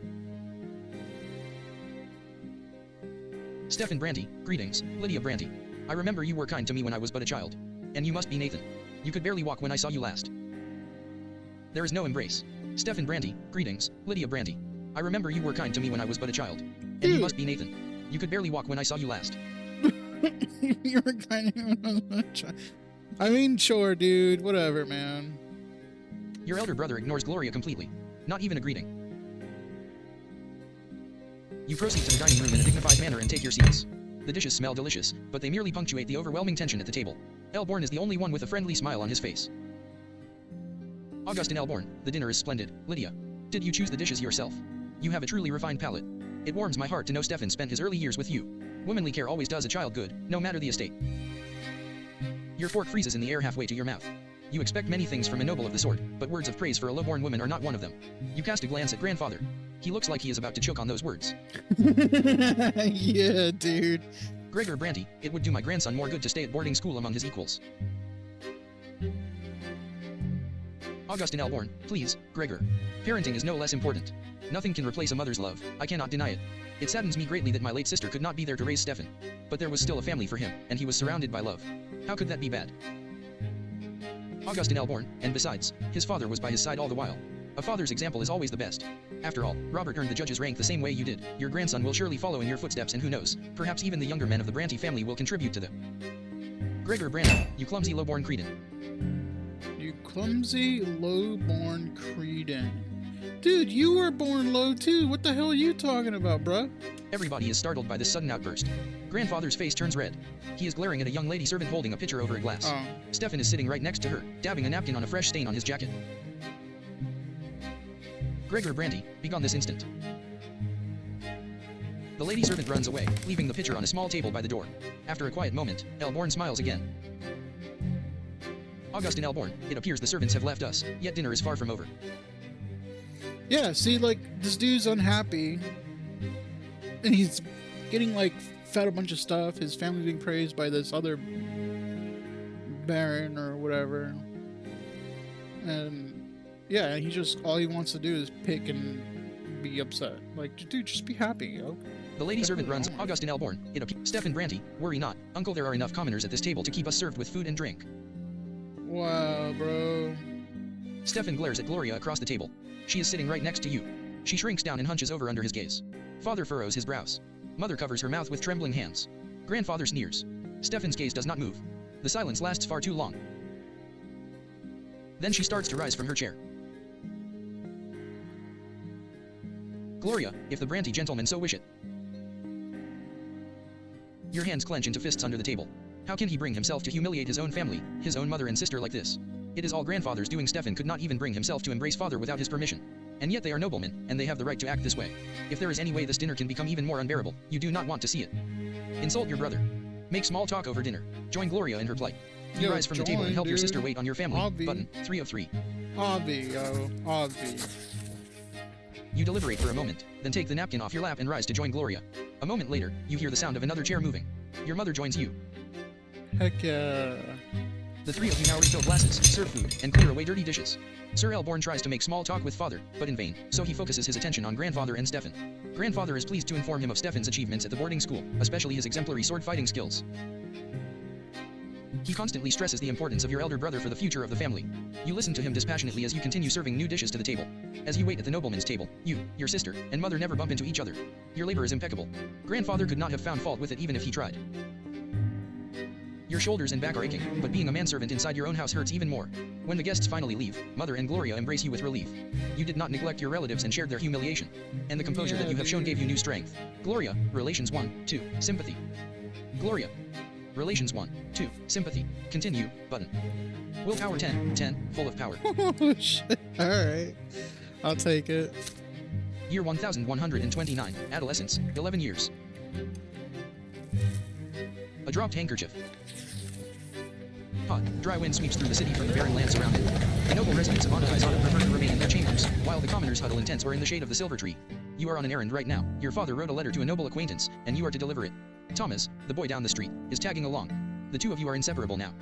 Speaker 2: Stefan Brante, greetings, Lydia Brante. I remember you were kind to me when I was but a child. And you must be Nathan. You could barely walk when I saw you last. There is no embrace. Stefan Brante, greetings, Lydia Brante. I remember you were kind to me when I was but a child. And you must be Nathan. You could barely walk when I saw you last.
Speaker 1: You were kind of when I was but a child. I mean, sure, dude. Whatever, man.
Speaker 2: Your elder brother ignores Gloria completely. Not even a greeting. You proceed to the dining room in a dignified manner and take your seats. The dishes smell delicious, but they merely punctuate the overwhelming tension at the table. Elborn is the only one with a friendly smile on his face. Augustin Elborn, the dinner is splendid. Lydia, did you choose the dishes yourself? You have a truly refined palate. It warms my heart to know Stefan spent his early years with you. Womanly care always does a child good, no matter the estate. Your fork freezes in the air halfway to your mouth. You expect many things from a noble of the sort, but words of praise for a low-born woman are not one of them. You cast a glance at grandfather. He looks like he is about to choke on those words.
Speaker 1: Yeah, dude.
Speaker 2: Gregor Brante, it would do my grandson more good to stay at boarding school among his equals. Augustin Elborn, please, Gregor. Parenting is no less important. Nothing can replace a mother's love, I cannot deny it. It saddens me greatly that my late sister could not be there to raise Stefan. But there was still a family for him, and he was surrounded by love. How could that be bad? Augustin Elborn, and besides, his father was by his side all the while. A father's example is always the best. After all, Robert earned the judge's rank the same way you did. Your grandson will surely follow in your footsteps, and who knows, perhaps even the younger men of the Brante family will contribute to the... Gregor Brante, you clumsy low-born cretin.
Speaker 1: You clumsy, low-born cretin. Dude, you were born low too. What the hell are you talking about, bruh?
Speaker 2: Everybody is startled by this sudden outburst. Grandfather's face turns red. He is glaring at a young lady servant holding a pitcher over a glass.
Speaker 1: Oh.
Speaker 2: Stefan is sitting right next to her, dabbing a napkin on a fresh stain on his jacket. Gregor Brante, begone this instant. The lady servant runs away, leaving the pitcher on a small table by the door. After a quiet moment, Elborn smiles again. Augustin Elborn, it appears the servants have left us, yet dinner is far from over.
Speaker 1: Yeah, see, like, this dude's unhappy. And he's getting, like, fed a bunch of stuff. His family's being praised by this other baron or whatever. And, yeah, he just, all he wants to do is pick and be upset. Like, dude, just be happy, yo.
Speaker 2: The lady servant runs. Augustin Elborn, it appears. Stefan Brante, worry not, uncle, there are enough commoners at this table to keep us served with food and drink.
Speaker 1: Wow, bro.
Speaker 2: Stefan glares at Gloria across the table. She is sitting right next to you. She shrinks down and hunches over under his gaze. Father furrows his brows. Mother covers her mouth with trembling hands. Grandfather sneers. Stefan's gaze does not move. The silence lasts far too long. Then she starts to rise from her chair. Gloria, if the Brante gentleman so wish it. Your hands clench into fists under the table. How can he bring himself to humiliate his own family, his own mother and sister like this? It is all grandfather's doing. Stefan could not even bring himself to embrace father without his permission. And yet they are noblemen, and they have the right to act this way. If there is any way this dinner can become even more unbearable, you do not want to see it. Insult your brother. Make small talk over dinner. Join Gloria in her plight. You rise from the table and help your sister wait on your family.
Speaker 1: Obvi.
Speaker 2: Button, 3 of 3.
Speaker 1: Obvi, yo. Obvi.
Speaker 2: You deliberate for a moment, then take the napkin off your lap and rise to join Gloria. A moment later, you hear the sound of another chair moving. Your mother joins you.
Speaker 1: Heck yeah.
Speaker 2: The three of you now refill glasses, serve food, and clear away dirty dishes. Sir Elborn tries to make small talk with father, but in vain, so he focuses his attention on grandfather and Stefan. Grandfather is pleased to inform him of Stefan's achievements at the boarding school, especially his exemplary sword fighting skills. He constantly stresses the importance of your elder brother for the future of the family. You listen to him dispassionately as you continue serving new dishes to the table. As you wait at the nobleman's table, you, your sister, and mother never bump into each other. Your labor is impeccable. Grandfather could not have found fault with it even if he tried. Your shoulders and back are aching, but being a manservant inside your own house hurts even more. When the guests finally leave, Mother and Gloria embrace you with relief. You did not neglect your relatives and shared their humiliation. And the composure that you have shown gave you new strength. Gloria, Relations 1, 2, Sympathy. Gloria. Relations 1, 2, Sympathy. Continue, button. Willpower 10, 10, full of power.
Speaker 1: Oh, shit. Alright. I'll take it.
Speaker 2: Year 1129, adolescence, 11 years. A dropped handkerchief. Hot, dry wind sweeps through the city from the barren land surrounding. The noble residents of Anahizada prefer to remain in their chambers, while the commoners huddle in tents or in the shade of the silver tree. You are on an errand right now. Your father wrote a letter to a noble acquaintance, and you are to deliver it. Thomas, the boy down the street, is tagging along. The two of you are inseparable now.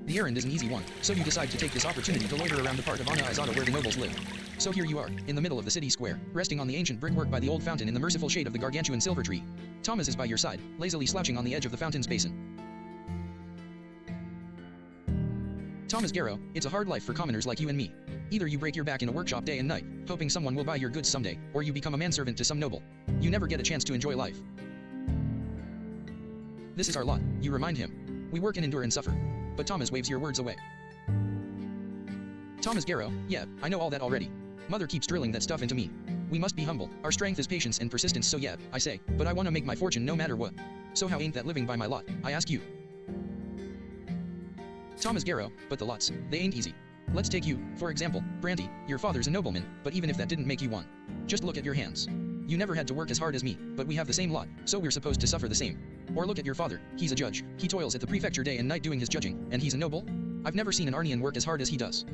Speaker 2: The errand is an easy one, so you decide to take this opportunity to loiter around the part of Anahizada where the nobles live. So here you are, in the middle of the city square, resting on the ancient brickwork by the old fountain in the merciful shade of the gargantuan silver tree. Thomas is by your side, lazily slouching on the edge of the fountain's basin. Thomas Garrow, it's a hard life for commoners like you and me. Either you break your back in a workshop day and night, hoping someone will buy your goods someday, or you become a manservant to some noble. You never get a chance to enjoy life. This is our lot, you remind him. We work and endure and suffer. But Thomas waves your words away. Thomas Garrow, yeah, I know all that already. Mother keeps drilling that stuff into me. We must be humble, our strength is patience and persistence, so yeah, I say, but I want to make my fortune no matter what. So how ain't that living by my lot, I ask you? Thomas Garrow, but the lots, they ain't easy. Let's take you, for example, Brante, your father's a nobleman, but even if that didn't make you one. Just look at your hands. You never had to work as hard as me, but we have the same lot, so we're supposed to suffer the same. Or look at your father, he's a judge, he toils at the prefecture day and night doing his judging, and he's a noble? I've never seen an Arnian work as hard as he does.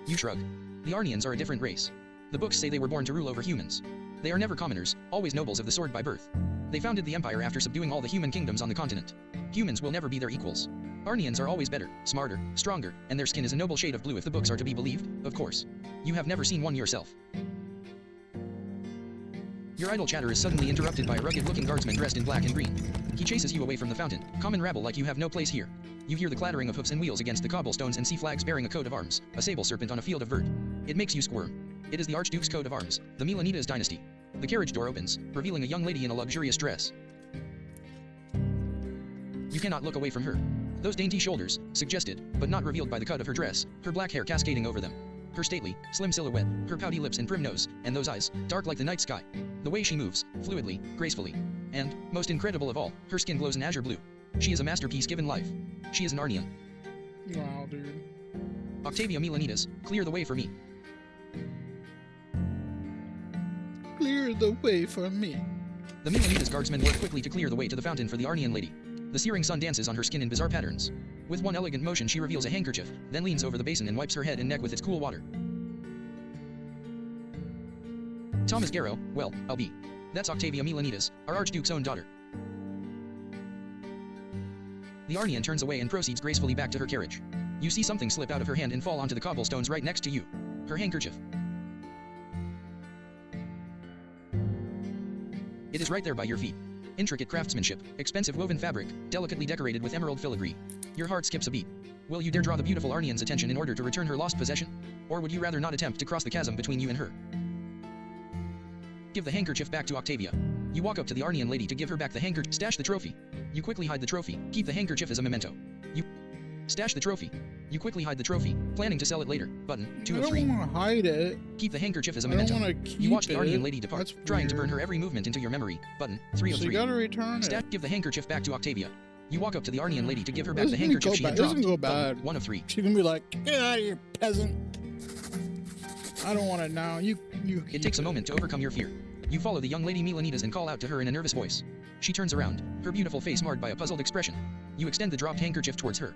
Speaker 2: You shrug. The Arnians are a different race. The books say they were born to rule over humans. They are never commoners, always nobles of the sword by birth. They founded the empire after subduing all the human kingdoms on the continent. Humans will never be their equals. Arnians are always better, smarter, stronger, and their skin is a noble shade of blue if the books are to be believed, of course. You have never seen one yourself. Your idle chatter is suddenly interrupted by a rugged-looking guardsman dressed in black and green. He chases you away from the fountain, common rabble like you have no place here. You hear the clattering of hoofs and wheels against the cobblestones and see flags bearing a coat of arms, a sable serpent on a field of vert. It makes you squirm. It is the Archduke's coat of arms, the Milanitas dynasty. The carriage door opens, revealing a young lady in a luxurious dress. You cannot look away from her. Those dainty shoulders, suggested, but not revealed by the cut of her dress, her black hair cascading over them. Her stately, slim silhouette, her pouty lips and prim nose, and those eyes, dark like the night sky. The way she moves, fluidly, gracefully. And, most incredible of all, her skin glows an azure blue. She is a masterpiece given life. She is an Arnian.
Speaker 1: Wow, dude.
Speaker 2: Octavia Milanitas, clear the way for me.
Speaker 1: Clear the way for me.
Speaker 2: The Milanitas guardsmen work quickly to clear the way to the fountain for the Arnian lady. The searing sun dances on her skin in bizarre patterns. With one elegant motion she reveals a handkerchief, then leans over the basin and wipes her head and neck with its cool water. Thomas Garrow, well, I'll be. That's Octavia Milanitas, our Archduke's own daughter. The Arnian turns away and proceeds gracefully back to her carriage. You see something slip out of her hand and fall onto the cobblestones right next to you. Her handkerchief. It is right there by your feet. Intricate craftsmanship, expensive woven fabric, delicately decorated with emerald filigree. Your heart skips a beat. Will you dare draw the beautiful Arnian's attention in order to return her lost possession? Or would you rather not attempt to cross the chasm between you and her? Give the handkerchief back to Octavia. You walk up to the Arnian lady to give her back the handkerchief. Stash the trophy. You quickly hide the trophy. Keep the handkerchief as a memento. You stash the trophy. You quickly hide the trophy, planning to sell it later. Button 2 of 3.
Speaker 1: I don't want to hide it.
Speaker 2: Keep the handkerchief as a
Speaker 1: I don't
Speaker 2: memento.
Speaker 1: want to keep
Speaker 2: You watch the
Speaker 1: it.
Speaker 2: Arnian lady depart,
Speaker 1: That's
Speaker 2: trying to burn
Speaker 1: weird.
Speaker 2: her every movement into your memory. Button 3 of
Speaker 1: So
Speaker 2: 3.
Speaker 1: you gotta return it.
Speaker 2: Give the handkerchief back to Octavia. You walk up to the Arnian lady to give her back
Speaker 1: This
Speaker 2: the
Speaker 1: is gonna
Speaker 2: handkerchief
Speaker 1: go
Speaker 2: she
Speaker 1: bad.
Speaker 2: had
Speaker 1: This is
Speaker 2: dropped.
Speaker 1: gonna go
Speaker 2: Button
Speaker 1: bad.
Speaker 2: 1 of 3.
Speaker 1: She's gonna be like, get out of here, peasant. I don't want it now. You.
Speaker 2: It takes a moment to overcome your fear. You follow the young lady Milanitas and call out to her in a nervous voice. She turns around, her beautiful face marred by a puzzled expression. You extend the dropped handkerchief towards her.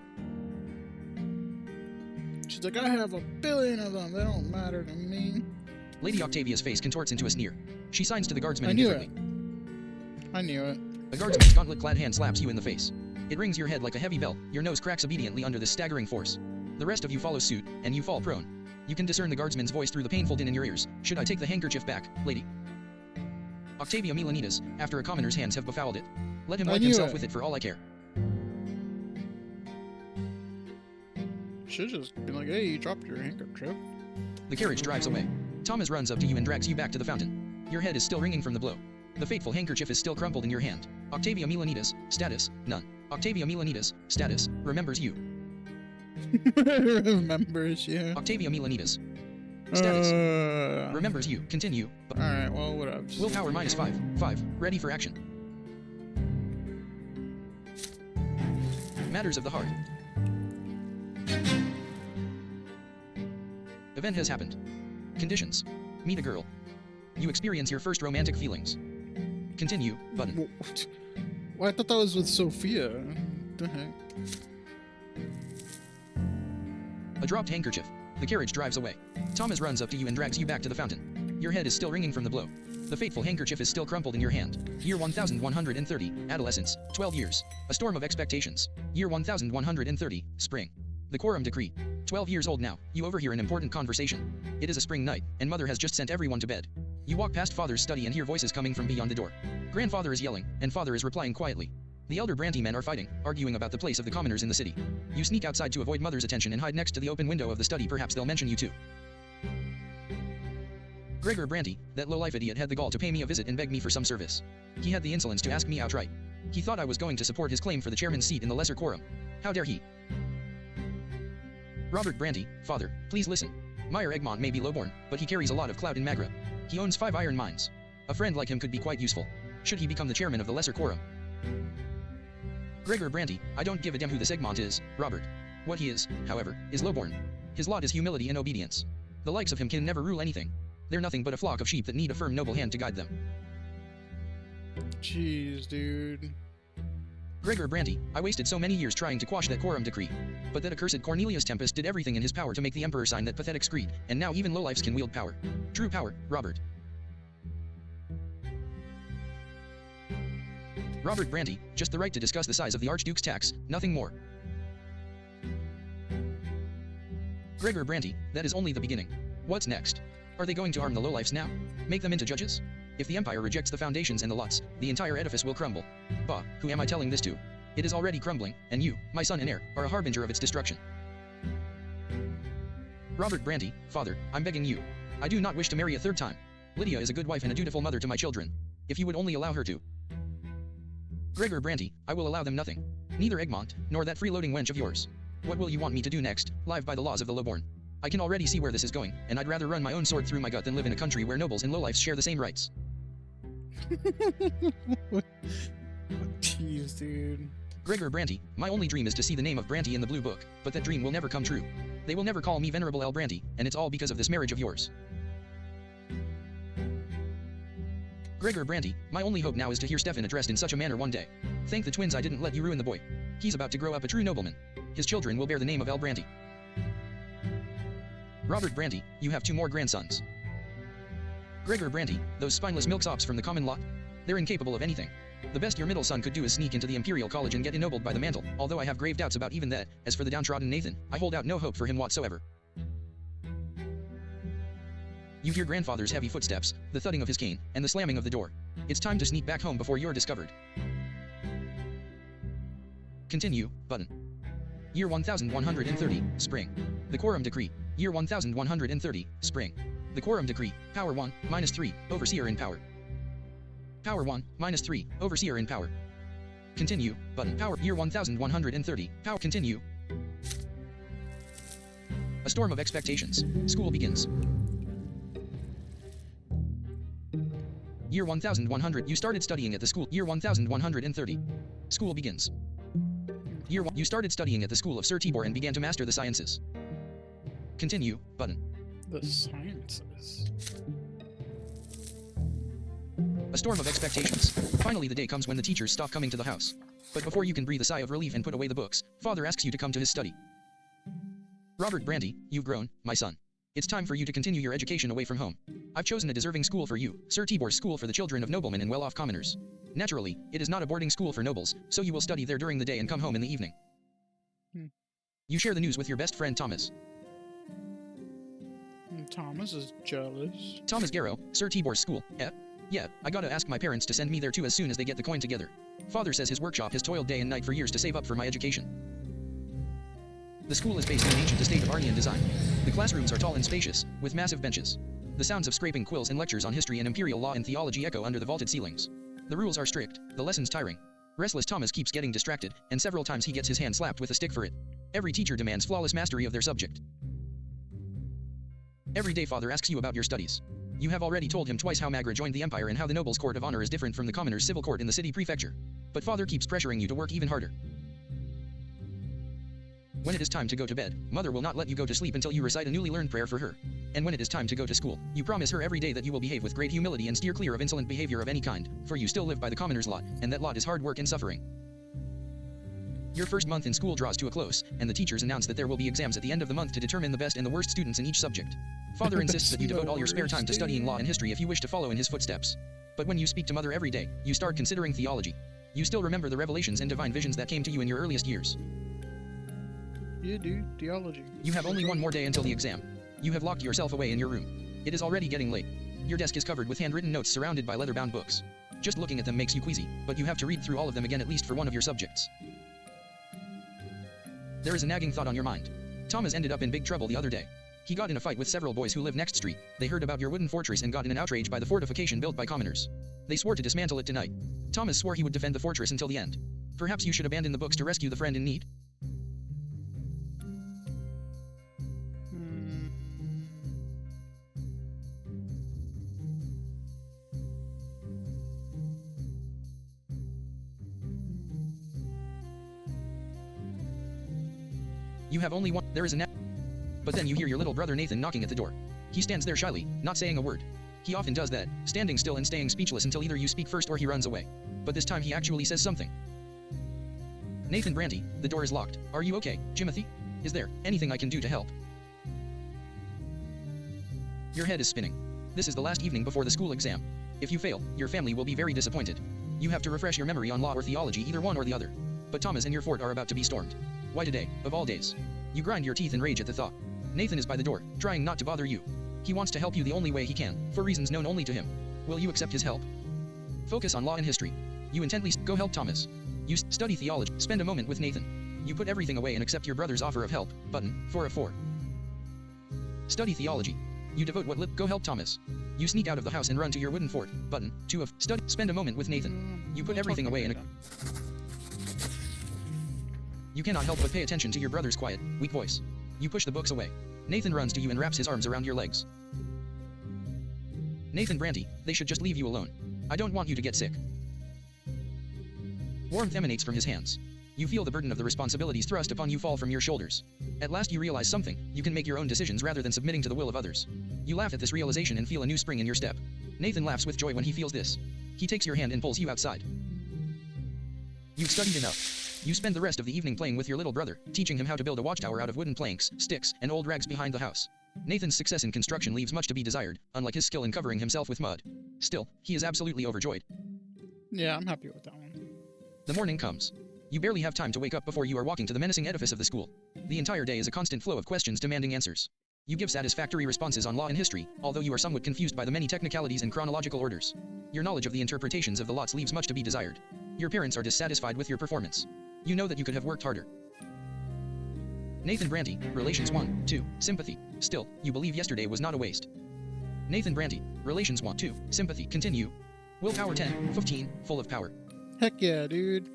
Speaker 1: She's like, I have 1 billion of them. They don't matter to me.
Speaker 2: Lady Octavia's face contorts into a sneer. She signs to the guardsman
Speaker 1: I knew
Speaker 2: indifferently.
Speaker 1: I knew it.
Speaker 2: A guardsman's gauntlet-clad hand slaps you in the face. It rings your head like a heavy bell. Your nose cracks obediently under this staggering force. The rest of you follow suit, and you fall prone. You can discern the guardsman's voice through the painful din in your ears. Should I take the handkerchief back, lady? Octavia Milanitas, after a commoner's hands have befouled it. Let him
Speaker 1: I
Speaker 2: wipe
Speaker 1: knew
Speaker 2: himself
Speaker 1: it.
Speaker 2: with it for all I care.
Speaker 1: Should just been like, hey, you dropped your handkerchief.
Speaker 2: The carriage drives away. Thomas runs up to you and drags you back to the fountain. Your head is still ringing from the blow. The fateful handkerchief is still crumpled in your hand. Octavia Milanitas, status, none. Octavia Milanitas, status, remembers you.
Speaker 1: Remembers you.
Speaker 2: Octavia Milanitas. Status.
Speaker 1: Uh,
Speaker 2: Remembers you. Continue.
Speaker 1: Alright, well, whatever.
Speaker 2: Willpower -5. 5. Ready for action. Matters of the heart. Event has happened. Conditions. Meet a girl. You experience your first romantic feelings. Continue. Button.
Speaker 1: What? Well, I thought that was with Sophia. The heck?
Speaker 2: A dropped handkerchief. The carriage drives away. Thomas runs up to you and drags you back to the fountain. Your head is still ringing from the blow. The fateful handkerchief is still crumpled in your hand. Year 1130. Adolescence. 12 years. A storm of expectations. Year 1130. Spring. The quorum decree. 12 years old now, you overhear an important conversation. It is a spring night, and mother has just sent everyone to bed. You walk past father's study and hear voices coming from beyond the door. Grandfather is yelling, and father is replying quietly. The elder Brante men are fighting, arguing about the place of the commoners in the city. You sneak outside to avoid mother's attention and hide next to the open window of the study. Perhaps they'll mention you too. Gregor Brante, that low-life idiot, had the gall to pay me a visit and beg me for some service. He had the insolence to ask me outright. He thought I was going to support his claim for the chairman's seat in the lesser quorum. How dare he? Robert Brante, father, please listen. Meyer Egmont may be lowborn, but he carries a lot of clout in Magra. He owns 5 iron mines. A friend like him could be quite useful. Should he become the chairman of the lesser quorum? Gregor Brante, I don't give a damn who this Egmont is, Robert. What he is, however, is lowborn. His lot is humility and obedience. The likes of him can never rule anything. They're nothing but a flock of sheep that need a firm noble hand to guide them.
Speaker 1: Jeez, dude.
Speaker 2: Gregor Brante, I wasted so many years trying to quash that quorum decree. But that accursed Cornelius Tempest did everything in his power to make the emperor sign that pathetic screed, and now even lowlifes can wield power. True power, Robert. Robert Brante, just the right to discuss the size of the Archduke's tax, nothing more. Gregor Brante, that is only the beginning. What's next? Are they going to arm the lowlifes now? Make them into judges? If the empire rejects the foundations and the lots, the entire edifice will crumble. Bah, who am I telling this to? It is already crumbling, and you, my son and heir, are a harbinger of its destruction. Robert Brante, father, I'm begging you. I do not wish to marry a third time. Lydia is a good wife and a dutiful mother to my children. If you would only allow her to. Gregor Brante, I will allow them nothing. Neither Egmont, nor that freeloading wench of yours. What will you want me to do next, live by the laws of the lowborn? I can already see where this is going, and I'd rather run my own sword through my gut than live in a country where nobles and lowlifes share the same rights.
Speaker 1: What tease, dude.
Speaker 2: Gregor Brante, my only dream is to see the name of Brante in the blue book, but that dream will never come true. They will never call me Venerable L. Brante, and it's all because of this marriage of yours. Gregor Brante, my only hope now is to hear Stefan addressed in such a manner one day. Thank the twins I didn't let you ruin the boy. He's about to grow up a true nobleman. His children will bear the name of L. Brante. Robert Brante, you have 2 more grandsons. Gregor Brante, those spineless milksops from the common lot? They're incapable of anything. The best your middle son could do is sneak into the Imperial College and get ennobled by the mantle, although I have grave doubts about even that. As for the downtrodden Nathan, I hold out no hope for him whatsoever. You hear grandfather's heavy footsteps, the thudding of his cane, and the slamming of the door. It's time to sneak back home before you're discovered. Continue, button. Year 1130, spring. The quorum decree. Year 1130, spring. The quorum decree. Power 1, -3, overseer in power. Power 1, -3, overseer in power. Continue, button. Power. Year 1130, power. Continue. A storm of expectations. School begins. Year 1100. You started studying at the school. Year 1130. School begins. Year 1. You started studying at the school of Sir Tibor and began to master the sciences. Continue, button.
Speaker 1: The sciences.
Speaker 2: A storm of expectations. Finally the day comes when the teachers stop coming to the house. But before you can breathe a sigh of relief and put away the books, father asks you to come to his study. Robert Brante, you've grown, my son. It's time for you to continue your education away from home. I've chosen a deserving school for you, Sir Tibor's school for the children of noblemen and well-off commoners. Naturally, it is not a boarding school for nobles, so you will study there during the day and come home in the evening. You share the news with your best friend Thomas.
Speaker 1: Thomas is jealous.
Speaker 2: Thomas Garrow, Sir Tibor's school, Yeah, I gotta ask my parents to send me there too as soon as they get the coin together. Father says his workshop has toiled day and night for years to save up for my education. The school is based in an ancient estate of Arnian design. The classrooms are tall and spacious, with massive benches. The sounds of scraping quills and lectures on history and imperial law and theology echo under the vaulted ceilings. The rules are strict, the lessons tiring. Restless Thomas keeps getting distracted, and several times he gets his hand slapped with a stick for it. Every teacher demands flawless mastery of their subject. Every day Father asks you about your studies. You have already told him twice how Magra joined the Empire and how the Nobles' Court of Honor is different from the Commoners' Civil Court in the city prefecture. But Father keeps pressuring you to work even harder. When it is time to go to bed, Mother will not let you go to sleep until you recite a newly learned prayer for her. And when it is time to go to school, you promise her every day that you will behave with great humility and steer clear of insolent behavior of any kind, for you still live by the commoner's lot, and that lot is hard work and suffering. Your first month in school draws to a close, and the teachers announce that there will be exams at the end of the month to determine the best and the worst students in each subject. Father insists that you devote all your spare time to studying law and history if you wish to follow in his footsteps. But when you speak to Mother every day, you start considering theology. You still remember the revelations and divine visions that came to you in your earliest years.
Speaker 1: Yeah, dude, theology.
Speaker 2: You have only one more day until the exam. You have locked yourself away in your room. It is already getting late. Your desk is covered with handwritten notes surrounded by leather-bound books. Just looking at them makes you queasy, but you have to read through all of them again at least for one of your subjects. There is a nagging thought on your mind. Thomas ended up in big trouble the other day. He got in a fight with several boys who live next street. They heard about your wooden fortress and got in an outrage by the fortification built by commoners. They swore to dismantle it tonight. Thomas swore he would defend the fortress until the end. Perhaps you should abandon the books to rescue the friend in need? You have only one. There is a But then you hear your little brother Nathan knocking at the door. He stands there shyly, not saying a word. He often does that, standing still and staying speechless until either you speak first or he runs away. But this time he actually says something. Nathan Brante, the door is locked. Are you okay, Jimothy? Is there anything I can do to help? Your head is spinning. This is the last evening before the school exam. If you fail, your family will be very disappointed. You have to refresh your memory on law or theology, either one or the other. But Thomas and your fort are about to be stormed. Why today, of all days? You grind your teeth in rage at the thought. Nathan is by the door, trying not to bother you. He wants to help you the only way he can, for reasons known only to him. Will you accept his help? Focus on law and history. You intently go help Thomas. You study theology, spend a moment with Nathan. You put everything away and accept your brother's offer of help, button, 4 of 4. Study theology. You devote what go help Thomas. You sneak out of the house and run to your wooden fort, button, 2 of spend a moment with Nathan. You put everything away and you cannot help but pay attention to your brother's quiet, weak voice. You push the books away. Nathan runs to you and wraps his arms around your legs. Nathan Brante, they should just leave you alone. I don't want you to get sick. Warmth emanates from his hands. You feel the burden of the responsibilities thrust upon you fall from your shoulders. At last you realize something, you can make your own decisions rather than submitting to the will of others. You laugh at this realization and feel a new spring in your step. Nathan laughs with joy when he feels this. He takes your hand and pulls you outside. You've studied enough. You spend the rest of the evening playing with your little brother, teaching him how to build a watchtower out of wooden planks, sticks, and old rags behind the house. Nathan's success in construction leaves much to be desired, unlike his skill in covering himself with mud. Still, he is absolutely overjoyed.
Speaker 1: Yeah, I'm happy with that one.
Speaker 2: The morning comes. You barely have time to wake up before you are walking to the menacing edifice of the school. The entire day is a constant flow of questions demanding answers. You give satisfactory responses on law and history, although you are somewhat confused by the many technicalities and chronological orders. Your knowledge of the interpretations of the lots leaves much to be desired. Your parents are dissatisfied with your performance. You know that you could have worked harder. Nathan Brante, Relations 1, 2, Sympathy. Still, you believe yesterday was not a waste. Nathan Brante, Relations 1, 2, Sympathy. Continue. Willpower 10, 15, full of power.
Speaker 1: Heck yeah, dude.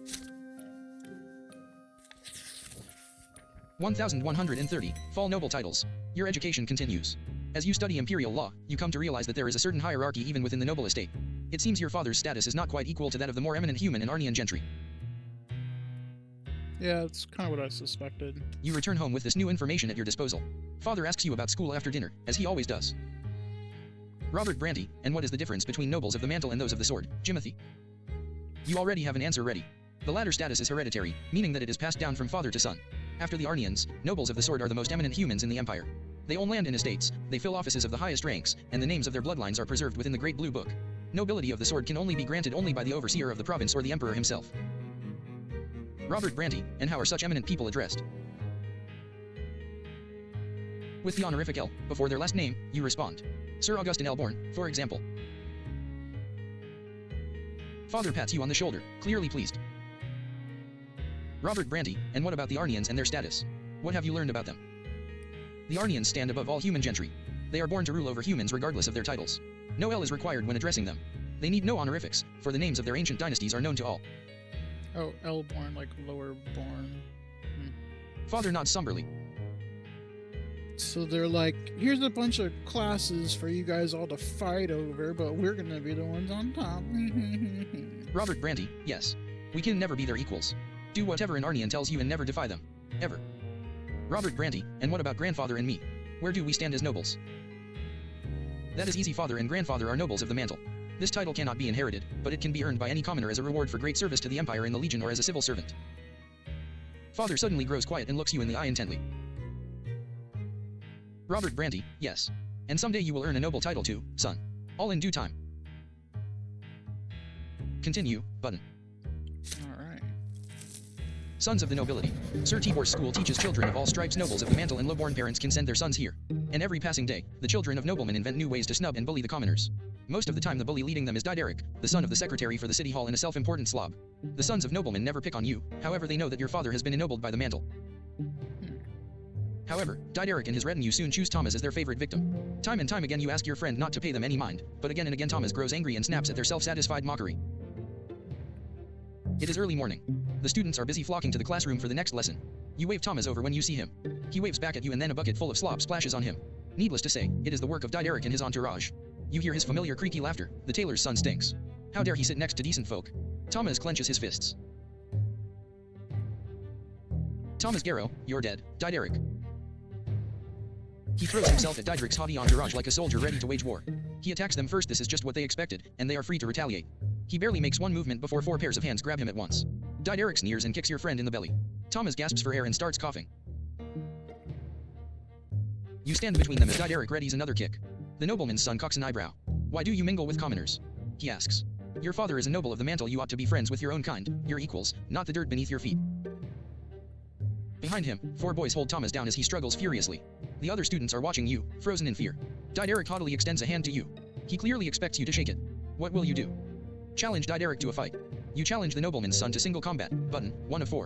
Speaker 2: 1130, Fall Noble Titles. Your education continues. As you study imperial law, you come to realize that there is a certain hierarchy even within the noble estate. It seems your father's status is not quite equal to that of the more eminent human and Arnian gentry.
Speaker 1: Yeah, that's kind of what I suspected.
Speaker 2: You return home with this new information at your disposal. Father asks you about school after dinner, as he always does. Robert Brante, and what is the difference between nobles of the mantle and those of the sword, Jimothy? You already have an answer ready. The latter status is hereditary, meaning that it is passed down from father to son. After the Arnians, nobles of the sword are the most eminent humans in the empire. They own land and estates, they fill offices of the highest ranks, and the names of their bloodlines are preserved within the Great Blue Book. Nobility of the sword can only be granted only by the overseer of the province or the emperor himself. Robert Brante, and how are such eminent people addressed? With the honorific L, before their last name, you respond. Sir Augustine Elborn, for example. Father pats you on the shoulder, clearly pleased. Robert Brante, and what about the Arnians and their status? What have you learned about them? The Arnians stand above all human gentry. They are born to rule over humans regardless of their titles. No L is required when addressing them. They need no honorifics, for the names of their ancient dynasties are known to all.
Speaker 1: Oh, L-born, like lower born.
Speaker 2: Father nods somberly.
Speaker 1: So they're like, here's a bunch of classes for you guys all to fight over, but we're gonna be the ones on top.
Speaker 2: Robert Brante, yes. We can never be their equals. Do whatever an Arnian tells you and never defy them. Ever. Robert Brante, and what about grandfather and me? Where do we stand as nobles? That is easy. Father and grandfather are nobles of the mantle. This title cannot be inherited, but it can be earned by any commoner as a reward for great service to the Empire in the Legion or as a civil servant. Father suddenly grows quiet and looks you in the eye intently. Robert Brante, yes. And someday you will earn a noble title too, son. All in due time. Continue, button.
Speaker 1: Alright.
Speaker 2: Sons of the nobility. Sir Tibor's school teaches children of all stripes. Nobles of the mantle and low-born parents can send their sons here. And every passing day, the children of noblemen invent new ways to snub and bully the commoners. Most of the time the bully leading them is Diderek, the son of the secretary for the city hall and a self-important slob. The sons of noblemen never pick on you, however they know that your father has been ennobled by the mantle. However, Diderek and his retinue soon choose Thomas as their favorite victim. Time and time again you ask your friend not to pay them any mind, but again and again Thomas grows angry and snaps at their self-satisfied mockery. It is early morning. The students are busy flocking to the classroom for the next lesson. You wave Thomas over when you see him. He waves back at you and then a bucket full of slop splashes on him. Needless to say, it is the work of Diderek and his entourage. You hear his familiar creaky laughter. The tailor's son stinks. How dare he sit next to decent folk? Thomas clenches his fists. Thomas Garrow, you're dead, Diderek. He throws himself at Diderek's haughty entourage like a soldier ready to wage war. He attacks them first. This is just what they expected, and they are free to retaliate. He barely makes one movement before 4 pairs of hands grab him at once. Diderek sneers and kicks your friend in the belly. Thomas gasps for air and starts coughing. You stand between them as Diderek readies another kick. The nobleman's son cocks an eyebrow. Why do you mingle with commoners? He asks. Your father is a noble of the mantle. You ought to be friends with your own kind, your equals, not the dirt beneath your feet. Behind him, 4 boys hold Thomas down as he struggles furiously. The other students are watching you, frozen in fear. Diderek haughtily extends a hand to you. He clearly expects you to shake it. What will you do? Challenge Diderek to a fight. You challenge the nobleman's son to single combat. Button, 1 of 4.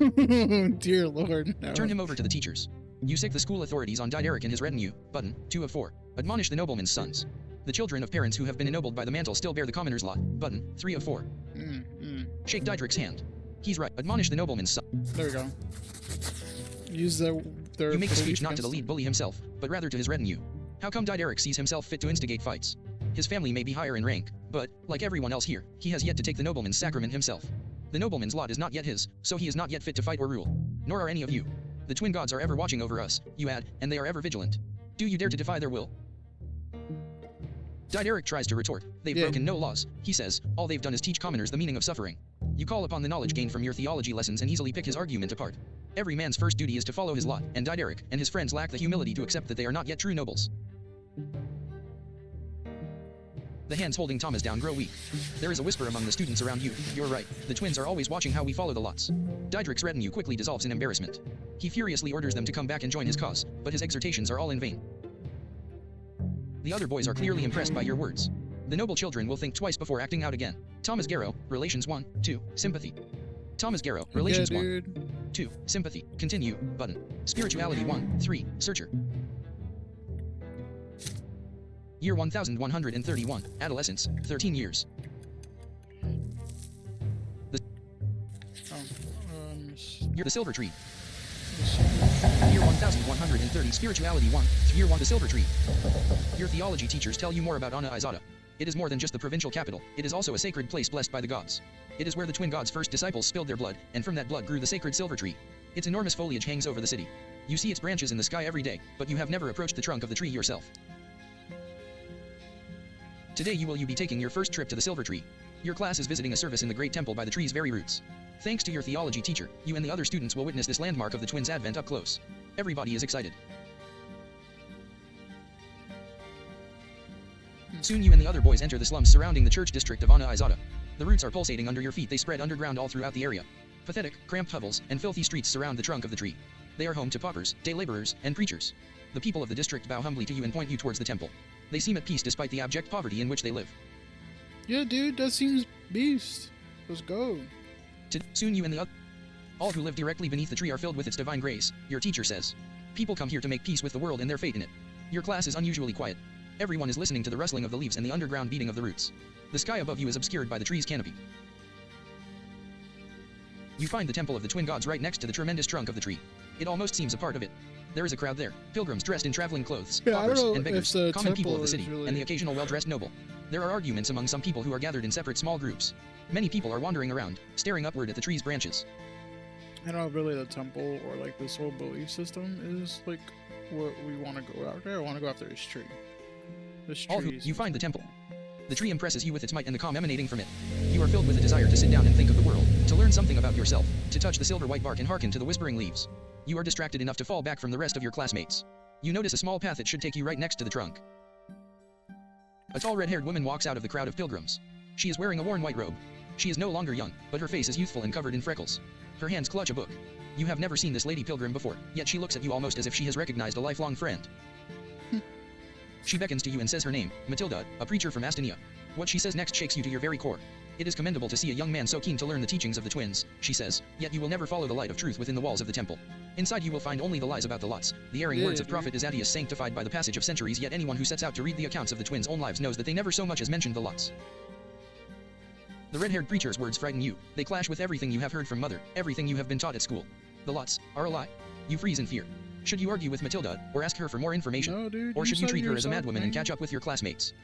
Speaker 1: Dear Lord, no.
Speaker 2: Turn him over to the teachers. You sick the school authorities on Diderek and his retinue. Button, 2 of 4. Admonish the nobleman's sons. The children of parents who have been ennobled by the mantle still bear the commoner's lot. Button, 3 of 4. Shake Diderek's hand. He's right. Admonish the nobleman's son.
Speaker 1: There we go. Use their
Speaker 2: You make a speech not to the
Speaker 1: against
Speaker 2: lead bully himself, but rather to his retinue. How come Diderek sees himself fit to instigate fights? His family may be higher in rank, but, like everyone else here, he has yet to take the nobleman's sacrament himself. The nobleman's lot is not yet his, so he is not yet fit to fight or rule. Nor are any of you. The twin gods are ever watching over us, you add, and they are ever vigilant. Do you dare to defy their will? Diderek tries to retort. They've broken no laws, he says. All they've done is teach commoners the meaning of suffering. You call upon the knowledge gained from your theology lessons and easily pick his argument apart. Every man's first duty is to follow his lot, and Diderek and his friends lack the humility to accept that they are not yet true nobles. The hands holding Thomas down grow weak. There is a whisper among the students around you. You're right. The twins are always watching how we follow the lots. Diderek's retinue quickly dissolves in embarrassment. He furiously orders them to come back and join his cause, but his exhortations are all in vain. The other boys are clearly impressed by your words. The noble children will think twice before acting out again. Thomas Garrow, Relations 1, 2, Sympathy. Thomas Garrow, Relations 1, 2, Sympathy. Continue, button. Spirituality 1, 3, Searcher. Year 1131, Adolescence, 13 years. You're the Silver Tree. Year 1130, Spirituality 1, Year 1, the Silver Tree. Your theology teachers tell you more about Ana Izada. It is more than just the provincial capital, it is also a sacred place blessed by the gods. It is where the twin gods' first disciples spilled their blood, and from that blood grew the sacred silver tree. Its enormous foliage hangs over the city. You see its branches in the sky every day, but you have never approached the trunk of the tree yourself. Today you will be taking your first trip to the silver tree. Your class is visiting a service in the great temple by the tree's very roots. Thanks to your theology teacher, you and the other students will witness this landmark of the twins' advent up close. Everybody is excited. Soon you and the other boys enter the slums surrounding the church district of Ana Izada. The roots are pulsating under your feet. They spread underground all throughout the area. Pathetic, cramped hovels, and filthy streets surround the trunk of the tree. They are home to paupers, day laborers, and preachers. The people of the district bow humbly to you and point you towards the temple. They seem at peace despite the abject poverty in which they live.
Speaker 1: Yeah, dude, that seems beast. Let's go.
Speaker 2: Soon you and the all who live directly beneath the tree are filled with its divine grace, your teacher says. People come here to make peace with the world and their fate in it. Your class is unusually quiet. Everyone is listening to the rustling of the leaves and the underground beating of the roots. The sky above you is obscured by the tree's canopy. You find the temple of the twin gods right next to the tremendous trunk of the tree. It almost seems a part of it. There is a crowd there, pilgrims dressed in traveling clothes, paupers and beggars, common people of the city, and the occasional well-dressed noble. There are arguments among some people who are gathered in separate small groups. Many people are wandering around, staring upward at the tree's branches.
Speaker 1: I don't know if really the temple or like this whole belief system is like what we want to go after. I want to go after this tree. This tree.
Speaker 2: You find the temple. The tree impresses you with its might and the calm emanating from it. You are filled with a desire to sit down and think of the world, to learn something about yourself, to touch the silver white bark and hearken to the whispering leaves. You are distracted enough to fall back from the rest of your classmates. You notice a small path that should take you right next to the trunk. A tall red-haired woman walks out of the crowd of pilgrims. She is wearing a worn white robe. She is no longer young, but her face is youthful and covered in freckles. Her hands clutch a book. You have never seen this lady pilgrim before, yet she looks at you almost as if she has recognized a lifelong friend. She beckons to you and says her name, Matilda, a preacher from Astonia. What she says next shakes you to your very core. It is commendable to see a young man so keen to learn the teachings of the twins, she says, yet you will never follow the light of truth within the walls of the temple. Inside you will find only the lies about the lots, the erring words of Prophet Isaiah sanctified by the passage of centuries, yet anyone who sets out to read the accounts of the twins' own lives knows that they never so much as mentioned the lots. The red-haired preacher's words frighten you. They clash with everything you have heard from mother, everything you have been taught at school. The lots are a lie. You freeze in fear. Should you argue with Matilda, or ask her for more information?
Speaker 1: No, dude,
Speaker 2: or should you treat her as a madwoman and catch up with your classmates?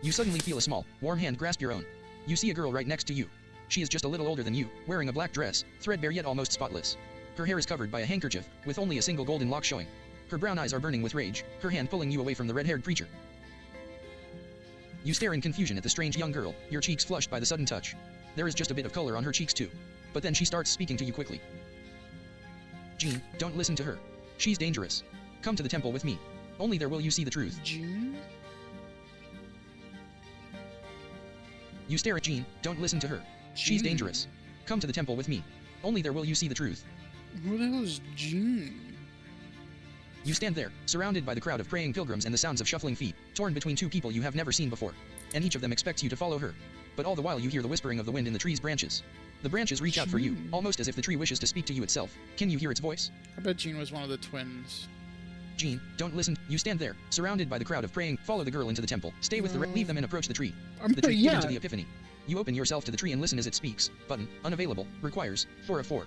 Speaker 2: You suddenly feel a small, warm hand grasp your own. You see a girl right next to you. She is just a little older than you, wearing a black dress, threadbare yet almost spotless. Her hair is covered by a handkerchief, with only a single golden lock showing. Her brown eyes are burning with rage, her hand pulling you away from the red-haired preacher. You stare in confusion at the strange young girl, your cheeks flushed by the sudden touch. There is just a bit of color on her cheeks too. But then she starts speaking to you quickly. Jean, don't listen to her. She's dangerous. Come to the temple with me. Only there will you see the truth.
Speaker 1: Jean?
Speaker 2: You stare at Jean, don't listen to her. She's dangerous. Come to the temple with me. Only there will you see the truth.
Speaker 1: Who the hell is Jean?
Speaker 2: You stand there, surrounded by the crowd of praying pilgrims and the sounds of shuffling feet, torn between two people you have never seen before. And each of them expects you to follow her. But all the while you hear the whispering of the wind in the tree's branches. The branches reach out for you, almost as if the tree wishes to speak to you itself. Can you hear its voice?
Speaker 1: I bet Jean was one of the twins.
Speaker 2: Jean, don't listen. You stand there, surrounded by the crowd of praying. Follow the girl into the temple. Stay with leave them and approach the tree. The tree gives into the epiphany. You open yourself to the tree and listen as it speaks. Button, unavailable, requires, 4 of 4.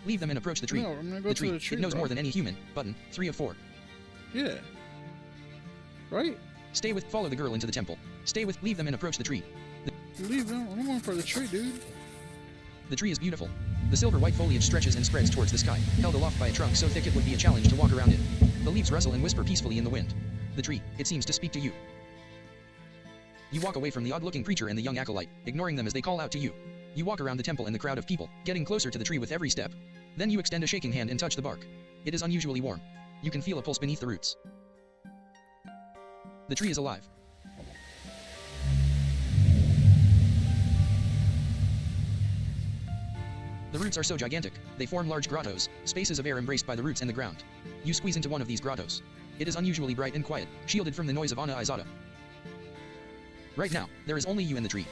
Speaker 2: Leave them and approach the tree.
Speaker 1: No, I'm gonna go
Speaker 2: the
Speaker 1: to
Speaker 2: tree.
Speaker 1: the tree,
Speaker 2: It knows
Speaker 1: bro.
Speaker 2: more than any human. Button, 3 of 4.
Speaker 1: Yeah. Right?
Speaker 2: Follow the girl into the temple. Leave them and approach the tree.
Speaker 1: Leave them. I'm going for the tree, dude.
Speaker 2: The tree is beautiful. The silver white foliage stretches and spreads towards the sky, held aloft by a trunk so thick it would be a challenge to walk around it. The leaves rustle and whisper peacefully in the wind. The tree, it seems to speak to you. You walk away from the odd-looking preacher and the young acolyte, ignoring them as they call out to you. You walk around the temple and the crowd of people, getting closer to the tree with every step. Then you extend a shaking hand and touch the bark. It is unusually warm. You can feel a pulse beneath the roots. The tree is alive. The roots are so gigantic, they form large grottos, spaces of air embraced by the roots and the ground. You squeeze into one of these grottos. It is unusually bright and quiet, shielded from the noise of Ana Izada. Right now, there is only you and the tree.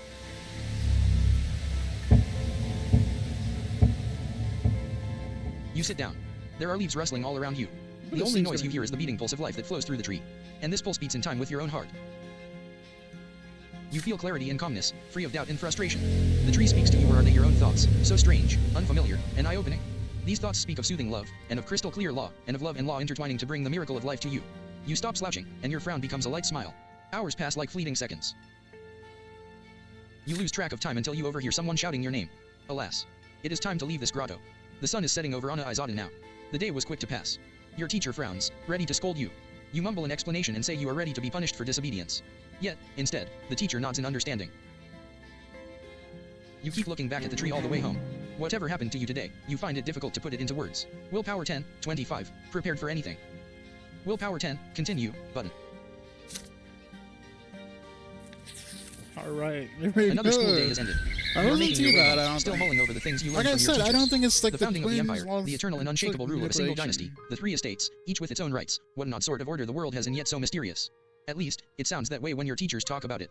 Speaker 2: You sit down. There are leaves rustling all around you. The only noise you hear is the beating pulse of life that flows through the tree. And this pulse beats in time with your own heart. You feel clarity and calmness, free of doubt and frustration. The tree speaks to you, or are they your own thoughts, so strange, unfamiliar, and eye-opening? These thoughts speak of soothing love, and of crystal clear law, and of love and law intertwining to bring the miracle of life to you. You stop slouching, and your frown becomes a light smile. Hours pass like fleeting seconds. You lose track of time until you overhear someone shouting your name. Alas. It is time to leave this grotto. The sun is setting over Ana Izada now. The day was quick to pass. Your teacher frowns, ready to scold you. You mumble an explanation and say you are ready to be punished for disobedience. Yet, instead, the teacher nods in understanding. You keep looking back at the tree all the way home. Whatever happened to you today, you find it difficult to put it into words. Willpower 10, 25, prepared for anything. Willpower 10, continue, button.
Speaker 1: Alright.
Speaker 2: Another school day has ended.
Speaker 1: I wasn't too bad, I don't
Speaker 2: Still
Speaker 1: think.
Speaker 2: mulling over the things you
Speaker 1: Like
Speaker 2: learned
Speaker 1: I
Speaker 2: from your
Speaker 1: said, I
Speaker 2: teachers.
Speaker 1: don't think it's like
Speaker 2: The founding of the empire,
Speaker 1: twins'
Speaker 2: the eternal and unshakable rule of a single dynasty,
Speaker 1: manipulation.
Speaker 2: the 3 estates, each with its own rights. What an odd sort of order the world has, and yet so mysterious. At least, it sounds that way when your teachers talk about it.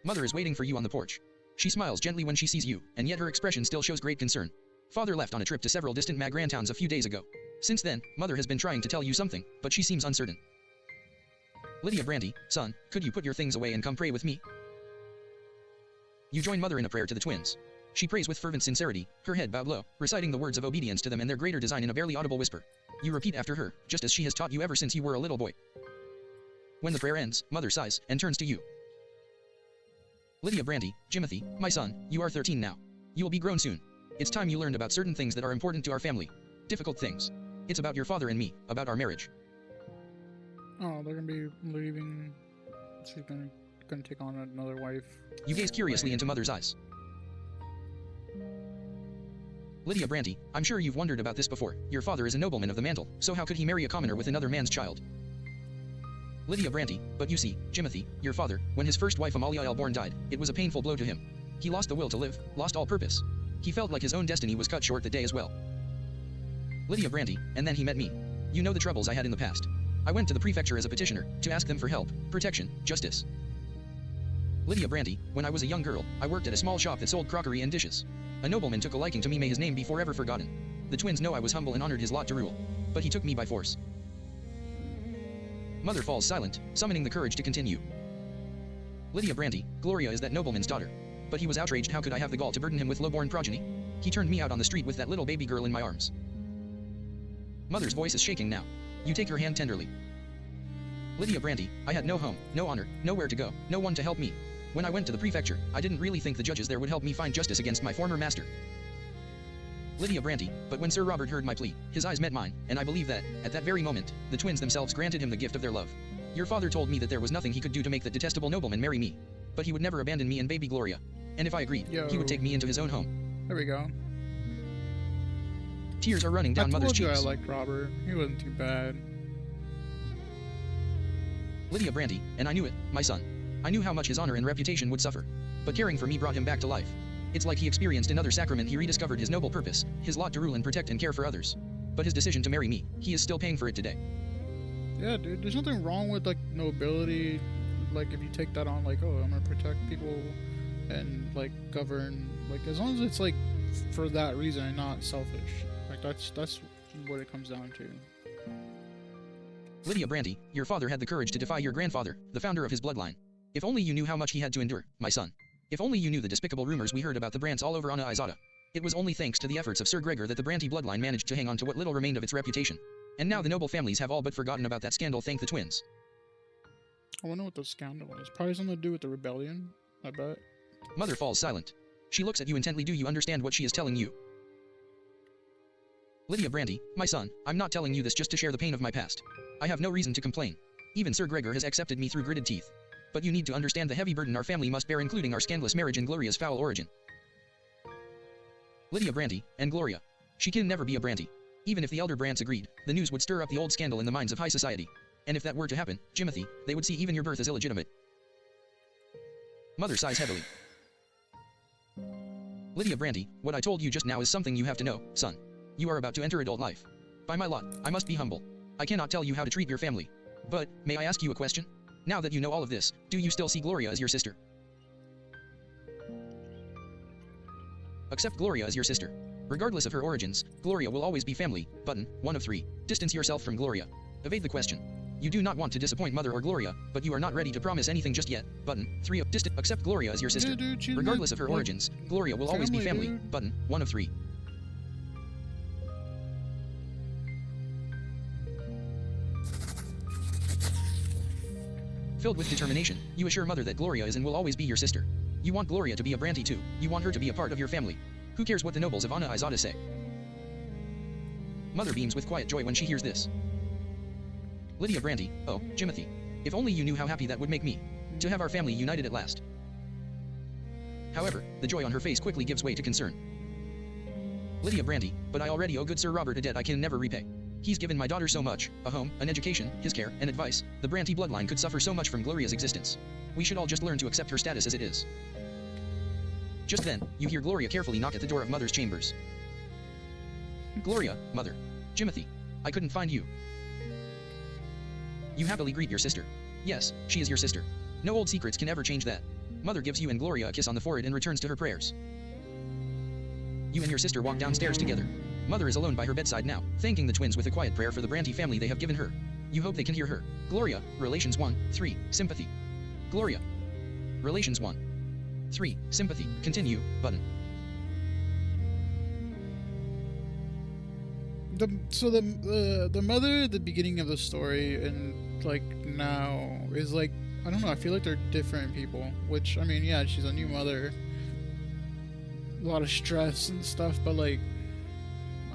Speaker 2: Mother is waiting for you on the porch. She smiles gently when she sees you, and yet her expression still shows great concern. Father left on a trip to several distant Magran towns a few days ago. Since then, Mother has been trying to tell you something, but she seems uncertain. Lydia Brante, son, could you put your things away and come pray with me? You join Mother in a prayer to the twins. She prays with fervent sincerity, her head bowed low, reciting the words of obedience to them and their greater design in a barely audible whisper. You repeat after her, just as she has taught you ever since you were a little boy. When the prayer ends, Mother sighs and turns to you. Lydia Brante, Jimothy, my son, you are 13 now. You will be grown soon. It's time you learned about certain things that are important to our family. Difficult things. It's about your father and me, about our marriage.
Speaker 1: Oh, they're gonna be leaving. She's gonna take on another wife.
Speaker 2: You gaze curiously into Mother's eyes. Lydia Brante, I'm sure you've wondered about this before. Your father is a nobleman of the mantle, so how could he marry a commoner with another man's child? Lydia Brante, but you see, Jimothy, your father, when his first wife Amalia Elborn died, it was a painful blow to him. He lost the will to live, lost all purpose. He felt like his own destiny was cut short that day as well. Lydia Brante, and then he met me. You know the troubles I had in the past. I went to the prefecture as a petitioner, to ask them for help, protection, justice. Lydia Brante, when I was a young girl, I worked at a small shop that sold crockery and dishes. A nobleman took a liking to me, may his name be forever forgotten. The twins know I was humble and honored his lot to rule. But he took me by force. Mother falls silent, summoning the courage to continue. Lydia Brante, Gloria is that nobleman's daughter. But he was outraged. How could I have the gall to burden him with low-born progeny? He turned me out on the street with that little baby girl in my arms. Mother's voice is shaking now. You take her hand tenderly. Lydia Brante, I had no home, no honor, nowhere to go, no one to help me. When I went to the prefecture, I didn't really think the judges there would help me find justice against my former master. Lydia Brante, but when Sir Robert heard my plea, his eyes met mine, and I believe that, at that very moment, the twins themselves granted him the gift of their love. Your father told me that there was nothing he could do to make that detestable nobleman marry me. But he would never abandon me and baby Gloria. And if I agreed, he would take me into his own home.
Speaker 1: There we go.
Speaker 2: Tears are running down Mother's cheeks.
Speaker 1: I liked Robert. He wasn't too bad.
Speaker 2: Lydia Brante, and I knew it, my son. I knew how much his honor and reputation would suffer. But caring for me brought him back to life. It's like he experienced another sacrament. He rediscovered his noble purpose, his lot to rule and protect and care for others. But his decision to marry me, he is still paying for it today.
Speaker 1: Yeah, dude, there's nothing wrong with, like, nobility. Like, if you take that on, like, oh, I'm gonna protect people and, like, govern. Like, as long as it's, like, for that reason and not selfish. Like, that's what it comes down to.
Speaker 2: Lydia Brante, your father had the courage to defy your grandfather, the founder of his bloodline. If only you knew how much he had to endure, my son. If only you knew the despicable rumors we heard about the Brants all over Anna Izada. It was only thanks to the efforts of Sir Gregor that the Brante bloodline managed to hang on to what little remained of its reputation. And now the noble families have all but forgotten about that scandal, thank the twins.
Speaker 1: I wonder what the scandal is. Probably something to do with the rebellion, I bet.
Speaker 2: Mother falls silent. She looks at you intently. Do you understand what she is telling you? Lydia Brante, my son, I'm not telling you this just to share the pain of my past. I have no reason to complain. Even Sir Gregor has accepted me through gritted teeth. But you need to understand the heavy burden our family must bear, including our scandalous marriage and Gloria's foul origin. Lydia Brante, and Gloria. She can never be a Brante. Even if the elder Brants agreed, the news would stir up the old scandal in the minds of high society. And if that were to happen, Jimothy, they would see even your birth as illegitimate. Mother sighs heavily. Lydia Brante, what I told you just now is something you have to know, son. You are about to enter adult life. By my lot, I must be humble. I cannot tell you how to treat your family. But, may I ask you a question? Now that you know all of this, do you still see Gloria as your sister? Accept Gloria as your sister. Regardless of her origins, Gloria will always be family. Button, 1 of 3. Distance yourself from Gloria. Evade the question. You do not want to disappoint Mother or Gloria, but you are not ready to promise anything just yet. Button, 3 of distant. Accept Gloria as your sister.
Speaker 1: Yeah, dude,
Speaker 2: regardless of her origins, Gloria will always be family.
Speaker 1: Dude.
Speaker 2: Button, 1 of 3. Filled with determination, you assure Mother that Gloria is and will always be your sister. You want Gloria to be a Brante too. You want her to be a part of your family. Who cares what the nobles of Anna Izada say? Mother beams with quiet joy when she hears this. Lydia Brante, oh, Jimothy. If only you knew how happy that would make me. To have our family united at last. However, the joy on her face quickly gives way to concern. Lydia Brante, but I already owe good Sir Robert a debt I can never repay. He's given my daughter so much, a home, an education, his care, and advice. The Brante bloodline could suffer so much from Gloria's existence. We should all just learn to accept her status as it is. Just then, you hear Gloria carefully knock at the door of Mother's chambers. Gloria, Mother. Jimothy. I couldn't find you. You happily greet your sister. Yes, she is your sister. No old secrets can ever change that. Mother gives you and Gloria a kiss on the forehead and returns to her prayers. You and your sister walk downstairs together. Mother is alone by her bedside now, thanking the twins with a quiet prayer for the Brante family they have given her. You hope they can hear her. Gloria, Relations 1:3, Sympathy. Gloria. Relations 1:3, Sympathy. Continue, button.
Speaker 1: The mother at the beginning of the story and like now is like, I don't know, I feel like they're different people, which I mean, yeah, she's a new mother, a lot of stress and stuff, but like,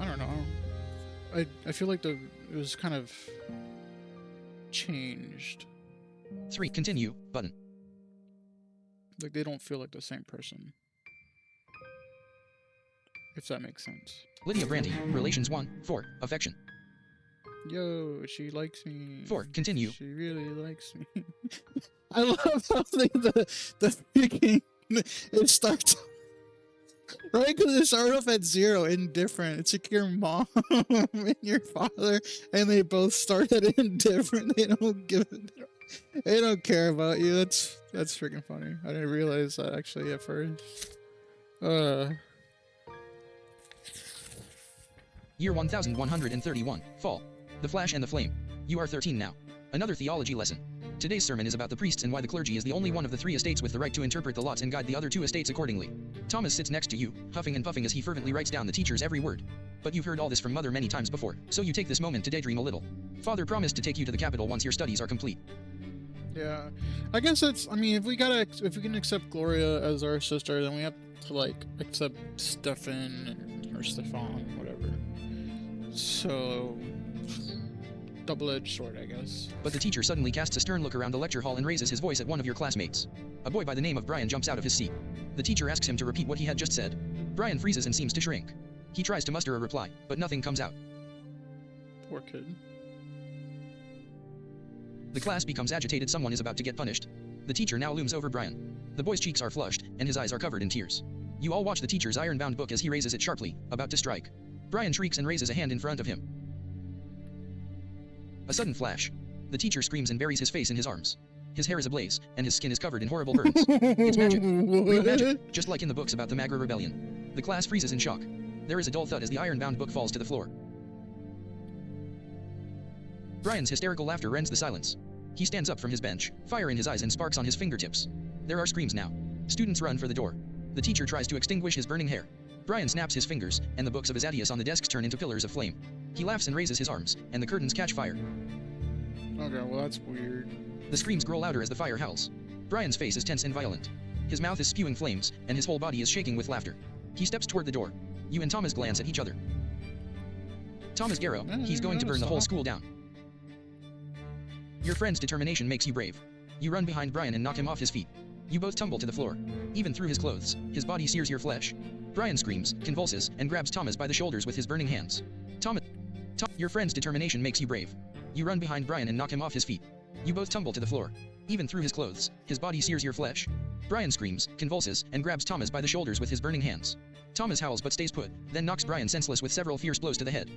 Speaker 1: I don't know, I feel like it was kind of changed.
Speaker 2: 3, continue, button.
Speaker 1: Like they don't feel like the same person, if that makes sense.
Speaker 2: Lydia Brante, Relations 1:4, Affection.
Speaker 1: Yo, she likes me.
Speaker 2: 4, continue.
Speaker 1: She really likes me. I love how the freaking it starts right, because it started off at 0, indifferent. It's like your mom and your father, and they both start at indifferent. They don't give it. They don't care about you. That's freaking funny. I didn't realize that actually at first.
Speaker 2: Year 1131, Fall. The Flash and the Flame. You are 13 now. Another theology lesson. Today's sermon is about the priests and why the clergy is the only one of the 3 estates with the right to interpret the lots and guide the other 2 estates accordingly. Thomas sits next to you, huffing and puffing as he fervently writes down the teacher's every word. But you've heard all this from Mother many times before, so you take this moment to daydream a little. Father promised to take you to the capital once your studies are complete.
Speaker 1: Yeah, I guess that's. I mean, if we can accept Gloria as our sister, then we have to like accept Stefan or Stefan, whatever. So, double-edged sword, I guess.
Speaker 2: But the teacher suddenly casts a stern look around the lecture hall and raises his voice at one of your classmates. A boy by the name of Brian jumps out of his seat. The teacher asks him to repeat what he had just said. Brian freezes and seems to shrink. He tries to muster a reply, but nothing comes out.
Speaker 1: Poor kid.
Speaker 2: The class becomes agitated. Someone is about to get punished. The teacher now looms over Brian. The boy's cheeks are flushed, and his eyes are covered in tears. You all watch the teacher's iron-bound book as he raises it sharply, about to strike. Brian shrieks and raises a hand in front of him. A sudden flash. The teacher screams and buries his face in his arms. His hair is ablaze, and his skin is covered in horrible burns. It's magic. Real magic, just like in the books about the Magra Rebellion. The class freezes in shock. There is a dull thud as the iron-bound book falls to the floor. Brian's hysterical laughter rends the silence. He stands up from his bench, fire in his eyes and sparks on his fingertips. There are screams now. Students run for the door. The teacher tries to extinguish his burning hair. Brian snaps his fingers, and the books of Azadius on the desks turn into pillars of flame. He laughs and raises his arms, and the curtains catch fire.
Speaker 1: Okay, well that's weird.
Speaker 2: The screams grow louder as the fire howls. Brian's face is tense and violent. His mouth is spewing flames, and his whole body is shaking with laughter. He steps toward the door. You and Thomas glance at each other. Thomas Garrow, he's going to burn the whole school down. Your friend's determination makes you brave. You run behind Brian and knock him off his feet. You both tumble to the floor. Even through his clothes, his body sears your flesh. Brian screams, convulses, and grabs Thomas by the shoulders with his burning hands. Your friend's determination makes you brave. You run behind Brian and knock him off his feet. You both tumble to the floor. Even through his clothes, his body sears your flesh. Brian screams, convulses, and grabs Thomas by the shoulders with his burning hands. Thomas howls but stays put, then knocks Brian senseless with several fierce blows to the head.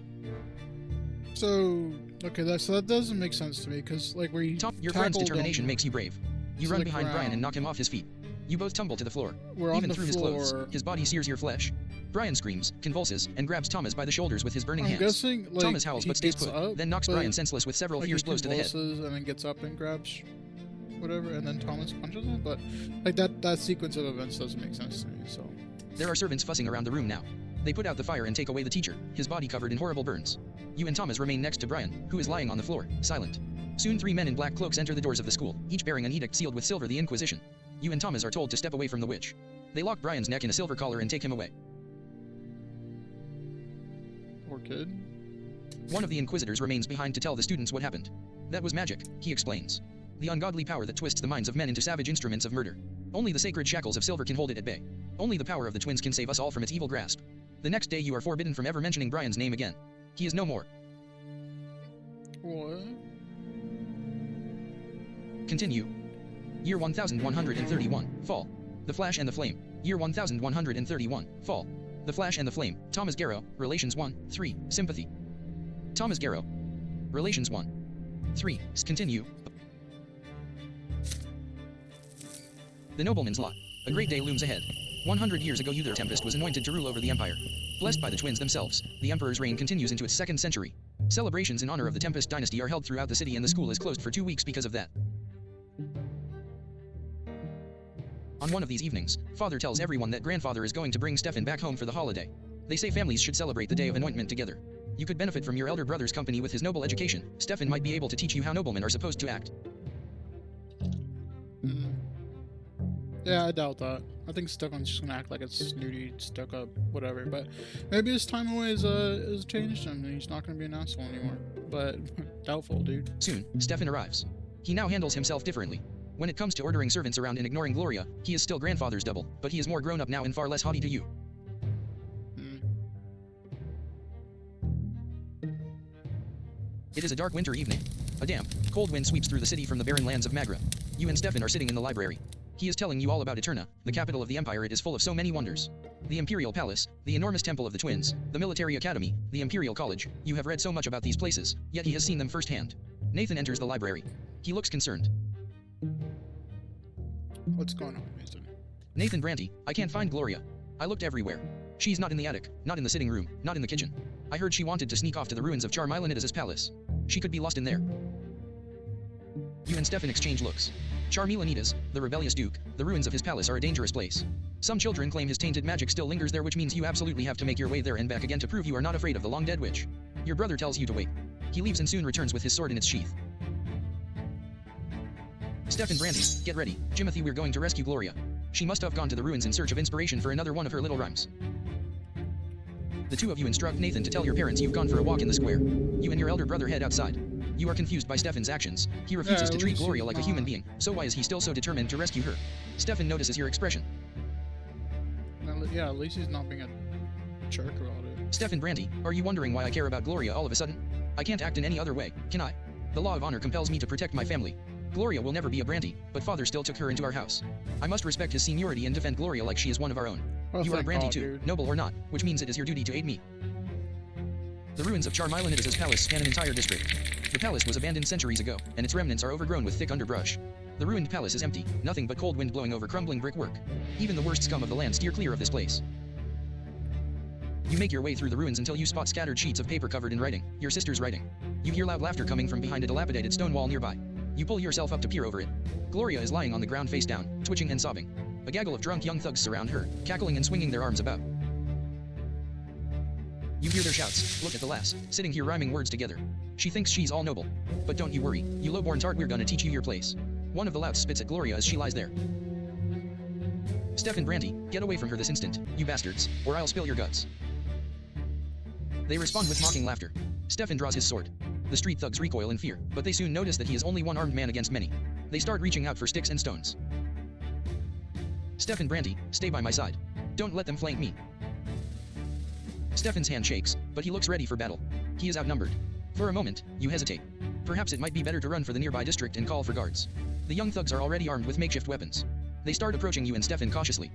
Speaker 1: So, okay, that doesn't make sense to me, because, like,
Speaker 2: your friend's determination makes you brave. You run behind Brian and knock him off his feet. You both tumble to the floor. Even through his clothes, his body sears your flesh. Brian screams, convulses, and grabs Thomas by the shoulders with his burning hands.
Speaker 1: Guessing, like,
Speaker 2: Thomas howls but stays put, then knocks Brian senseless with several fierce blows to the head.
Speaker 1: And then gets up and grabs whatever, and then Thomas punches him, but, like, that sequence of events doesn't make sense to me, so...
Speaker 2: There are servants fussing around the room now. They put out the fire and take away the teacher, his body covered in horrible burns. You and Thomas remain next to Brian, who is lying on the floor, silent. Soon 3 men in black cloaks enter the doors of the school, each bearing an edict sealed with silver, the Inquisition. You and Thomas are told to step away from the witch. They lock Brian's neck in a silver collar and take him away.
Speaker 1: Poor kid.
Speaker 2: One of the Inquisitors remains behind to tell the students what happened. That was magic, he explains. The ungodly power that twists the minds of men into savage instruments of murder. Only the sacred shackles of silver can hold it at bay. Only the power of the twins can save us all from its evil grasp. The next day you are forbidden from ever mentioning Brian's name again. He is no more.
Speaker 1: What?
Speaker 2: Continue. Year 1131, Fall. The Flash and the Flame. Year 1131, Fall. The Flash and the Flame. Thomas Garrow, Relations 1:3, Sympathy. Thomas Garrow. Relations 1:3, Continue. The nobleman's lot. A great day looms ahead. 100 years ago Uther Tempest was anointed to rule over the empire. Blessed by the twins themselves, the emperor's reign continues into its second century. Celebrations in honor of the Tempest dynasty are held throughout the city and the school is closed for 2 weeks because of that. On one of these evenings, father tells everyone that grandfather is going to bring Stefan back home for the holiday. They say families should celebrate the day of anointment together. You could benefit from your elder brother's company with his noble education. Stefan might be able to teach you how noblemen are supposed to act.
Speaker 1: Yeah, I doubt that. I think Stefan's just gonna act like it's snooty, stuck up, whatever. But maybe his time away is changed and he's not gonna be an asshole anymore. But doubtful, dude.
Speaker 2: Soon, Stefan arrives. He now handles himself differently. When it comes to ordering servants around and ignoring Gloria, he is still grandfather's double, but he is more grown up now and far less haughty to you. It is a dark winter evening. A damp, cold wind sweeps through the city from the barren lands of Magra. You and Stefan are sitting in the library. He is telling you all about Eterna, the capital of the empire. It is full of so many wonders. The Imperial Palace, the enormous Temple of the Twins, the Military Academy, the Imperial College. You have read so much about these places, yet he has seen them firsthand. Nathan enters the library. He looks concerned.
Speaker 1: What's going on, Nathan?
Speaker 2: Nathan Brante, I can't find Gloria. I looked everywhere. She's not in the attic, not in the sitting room, not in the kitchen. I heard she wanted to sneak off to the ruins of Charmilonidas's palace. She could be lost in there. You and Stefan exchange looks. Charmilonidas, the rebellious duke, the ruins of his palace are a dangerous place. Some children claim his tainted magic still lingers there, which means you absolutely have to make your way there and back again to prove you are not afraid of the long-dead witch. Your brother tells you to wait. He leaves and soon returns with his sword in its sheath. Stefan Brante, get ready. Jimothy, we're going to rescue Gloria. She must have gone to the ruins in search of inspiration for another one of her little rhymes. The two of you instruct Nathan to tell your parents you've gone for a walk in the square. You and your elder brother head outside. You are confused by Stefan's actions. He refuses to treat Gloria like a human being, so why is he still so determined to rescue her? Stefan notices your expression.
Speaker 1: Yeah, at least he's not being a jerk about it.
Speaker 2: Stefan Brante, are you wondering why I care about Gloria all of a sudden? I can't act in any other way, can I? The law of honor compels me to protect my family. Gloria will never be a Brante, but father still took her into our house. I must respect his seniority and defend Gloria like she is one of our own.
Speaker 1: Well,
Speaker 2: you are a Brante
Speaker 1: God,
Speaker 2: too,
Speaker 1: dude.
Speaker 2: noble or not, which means it is your duty to aid me. The ruins of Charmilonidas's palace span an entire district. The palace was abandoned centuries ago, and its remnants are overgrown with thick underbrush. The ruined palace is empty, nothing but cold wind blowing over crumbling brickwork. Even the worst scum of the land steer clear of this place. You make your way through the ruins until you spot scattered sheets of paper covered in writing, your sister's writing. You hear loud laughter coming from behind a dilapidated stone wall nearby. You pull yourself up to peer over it. Gloria is lying on the ground face down, twitching and sobbing. A gaggle of drunk young thugs surround her, cackling and swinging their arms about. You hear their shouts. Look at the lass, sitting here rhyming words together. She thinks she's all noble. But don't you worry, you lowborn tart, we're gonna teach you your place. One of the louts spits at Gloria as she lies there. Stefan Brante, get away from her this instant, you bastards, or I'll spill your guts. They respond with mocking laughter. Stefan draws his sword. The street thugs recoil in fear, but they soon notice that he is only one armed man against many. They start reaching out for sticks and stones. Stefan Brante, stay by my side. Don't let them flank me. Stefan's hand shakes, but he looks ready for battle. He is outnumbered. For a moment, you hesitate. Perhaps it might be better to run for the nearby district and call for guards. The young thugs are already armed with makeshift weapons. They start approaching you and Stefan cautiously.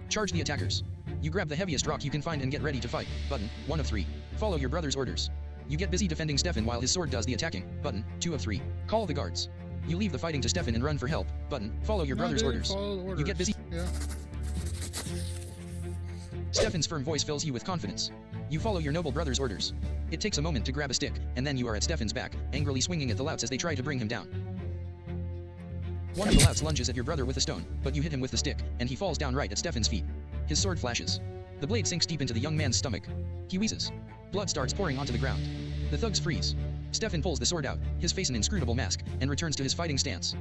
Speaker 2: Charge the attackers. You grab the heaviest rock you can find and get ready to fight. Button, 1 of 3. Follow your brother's orders. You get busy defending Stefan while his sword does the attacking. Button, 2 of 3. Call the guards. You leave the fighting to Stefan and run for help. Button, follow your brother's orders. You get busy.
Speaker 1: Yeah.
Speaker 2: Stefan's firm voice fills you with confidence. You follow your noble brother's orders. It takes a moment to grab a stick, and then you are at Stefan's back, angrily swinging at the louts as they try to bring him down. One of the louts lunges at your brother with a stone, but you hit him with the stick, and he falls down right at Stefan's feet. His sword flashes. The blade sinks deep into the young man's stomach. He wheezes. Blood starts pouring onto the ground. The thugs freeze. Stefan pulls the sword out, his face an inscrutable mask, and returns to his fighting stance.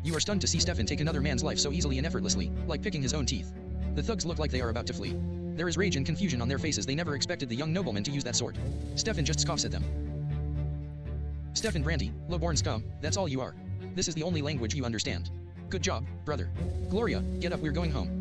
Speaker 2: You are stunned to see Stefan take another man's life so easily and effortlessly, like picking his own teeth. The thugs look like they are about to flee. There is rage and confusion on their faces. They never expected the young nobleman to use that sword. Stefan just scoffs at them. Stefan Brante, low-born scum, that's all you are. This is the only language you understand. Good job, brother. Gloria, get up, we're going home.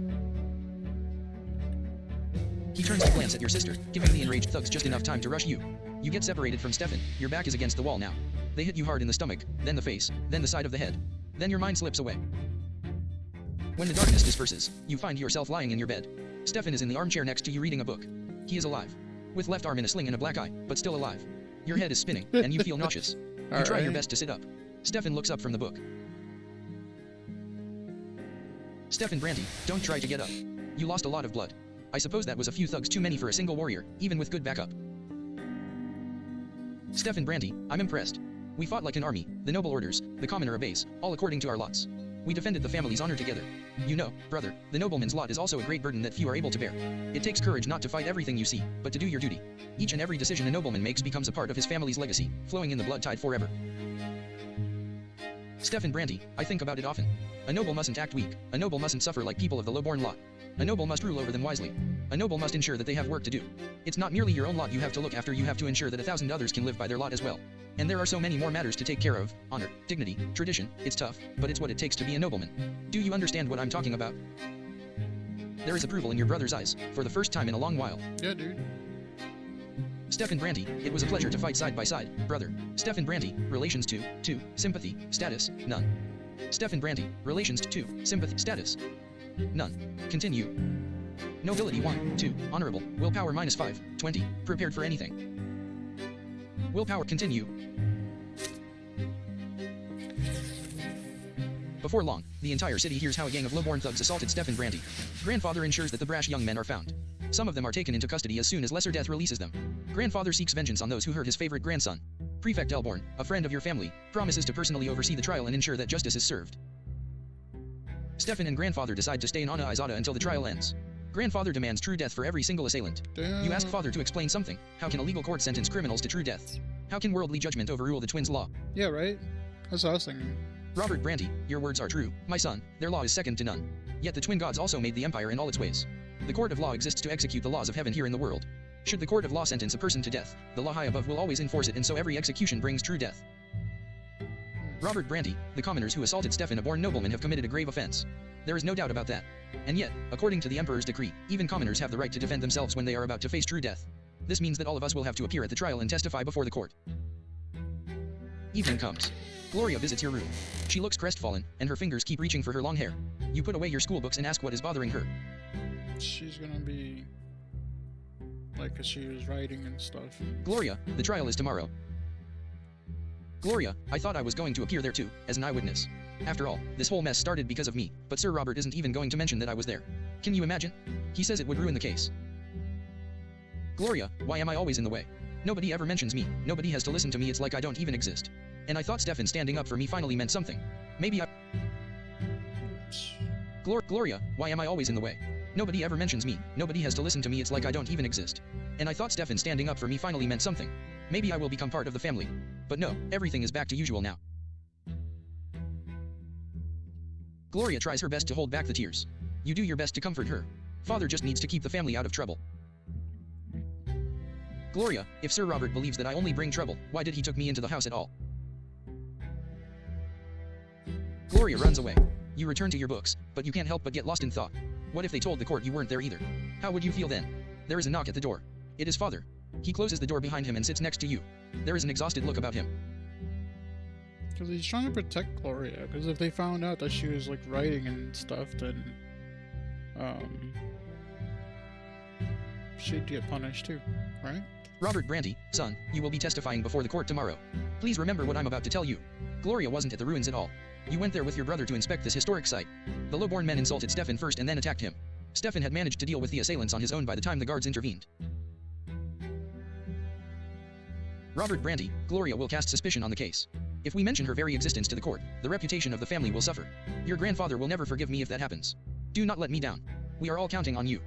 Speaker 2: He turns to glance at your sister, giving the enraged thugs just enough time to rush you. You get separated from Stefan, your back is against the wall now. They hit you hard in the stomach, then the face, then the side of the head. Then your mind slips away. When the darkness disperses, you find yourself lying in your bed. Stefan is in the armchair next to you reading a book. He is alive. With left arm in a sling and a black eye, but still alive. Your head is spinning, and you feel nauseous. You try your best to sit up. Stefan looks up from the book. Stefan Brante, don't try to get up. You lost a lot of blood. I suppose that was a few thugs too many for a single warrior, even with good backup. Stefan Brante, I'm impressed. We fought like an army, the noble orders, the commoner obeys, all according to our lots. We defended the family's honor together. You know, brother, the nobleman's lot is also a great burden that few are able to bear. It takes courage not to fight everything you see, but to do your duty. Each and every decision a nobleman makes becomes a part of his family's legacy, flowing in the blood tide forever. Stefan Brante, I think about it often. A noble mustn't act weak, a noble mustn't suffer like people of the low-born lot. A noble must rule over them wisely. A noble must ensure that they have work to do. It's not merely your own lot you have to look after, you have to ensure that 1,000 others can live by their lot as well. And there are so many more matters to take care of: honor, dignity, tradition. It's tough, but it's what it takes to be a nobleman. Do you understand what I'm talking about? There is approval in your brother's eyes, for the first time in a long while.
Speaker 1: Yeah, dude.
Speaker 2: Stefan Brante, it was a pleasure to fight side by side, brother. Stefan Brante, relations to, sympathy, status, none. Stefan Brante, relations to, sympathy, status, none. Continue. Nobility 1, 2, honorable, willpower -5, 20, prepared for anything. Willpower, continue. Before long, the entire city hears how a gang of low-born thugs assaulted Stefan Brante. Grandfather ensures that the brash young men are found. Some of them are taken into custody as soon as lesser death releases them. Grandfather seeks vengeance on those who hurt his favorite grandson. Prefect Elborn, a friend of your family, promises to personally oversee the trial and ensure that justice is served. Stefan and grandfather decide to stay in Ana Izada until the trial ends. Grandfather demands true death for every single assailant.
Speaker 1: Damn.
Speaker 2: You ask father to explain something. How can a legal court sentence criminals to true death? How can worldly judgment overrule the twins' law?
Speaker 1: Yeah, right? That's what I was thinking.
Speaker 2: Robert Brante, your words are true, my son. Their law is second to none. Yet the twin gods also made the empire in all its ways. The court of law exists to execute the laws of heaven here in the world. Should the court of law sentence a person to death, the law high above will always enforce it, and so every execution brings true death. Robert Brante, the commoners who assaulted Stefan, a born nobleman, have committed a grave offense. There is no doubt about that. And yet, according to the emperor's decree, even commoners have the right to defend themselves when they are about to face true death. This means that all of us will have to appear at the trial and testify before the court. Evening comes. Gloria visits your room. She looks crestfallen, and her fingers keep reaching for her long hair. You put away your school books and ask what is bothering her.
Speaker 1: She's gonna be... like, 'cause she was writing and stuff.
Speaker 2: Gloria, the trial is tomorrow. Gloria, I thought I was going to appear there too, as an eyewitness. After all, this whole mess started because of me, but Sir Robert isn't even going to mention that I was there. Can you imagine? He says it would ruin the case. Gloria, why am I always in the way? Nobody ever mentions me, nobody has to listen to me, it's like I don't even exist. And I thought Stefan standing up for me finally meant something. Maybe I... Gloria, why am I always in the way? Nobody ever mentions me, nobody has to listen to me, it's like I don't even exist. And I thought Stefan standing up for me finally meant something. Maybe I will become part of the family. But no, everything is back to usual now. Gloria tries her best to hold back the tears. You do your best to comfort her. Father just needs to keep the family out of trouble. Gloria, if Sir Robert believes that I only bring trouble, why did he took me into the house at all? Gloria runs away. You return to your books, but you can't help but get lost in thought. What if they told the court you weren't there either? How would you feel then? There is a knock at the door. It is father. He closes the door behind him and sits next to you. There is an exhausted look about him.
Speaker 1: Because he's trying to protect Gloria. Because if they found out that she was, like, writing and stuff, then... she'd get punished too, right?
Speaker 2: Robert Brante, son, you will be testifying before the court tomorrow. Please remember what I'm about to tell you. Gloria wasn't at the ruins at all. You went there with your brother to inspect this historic site. The low-born men insulted Stefan first and then attacked him. Stefan had managed to deal with the assailants on his own by the time the guards intervened. Robert Brante, Gloria will cast suspicion on the case. If we mention her very existence to the court, the reputation of the family will suffer. Your grandfather will never forgive me if that happens. Do not let me down. We are all counting on you.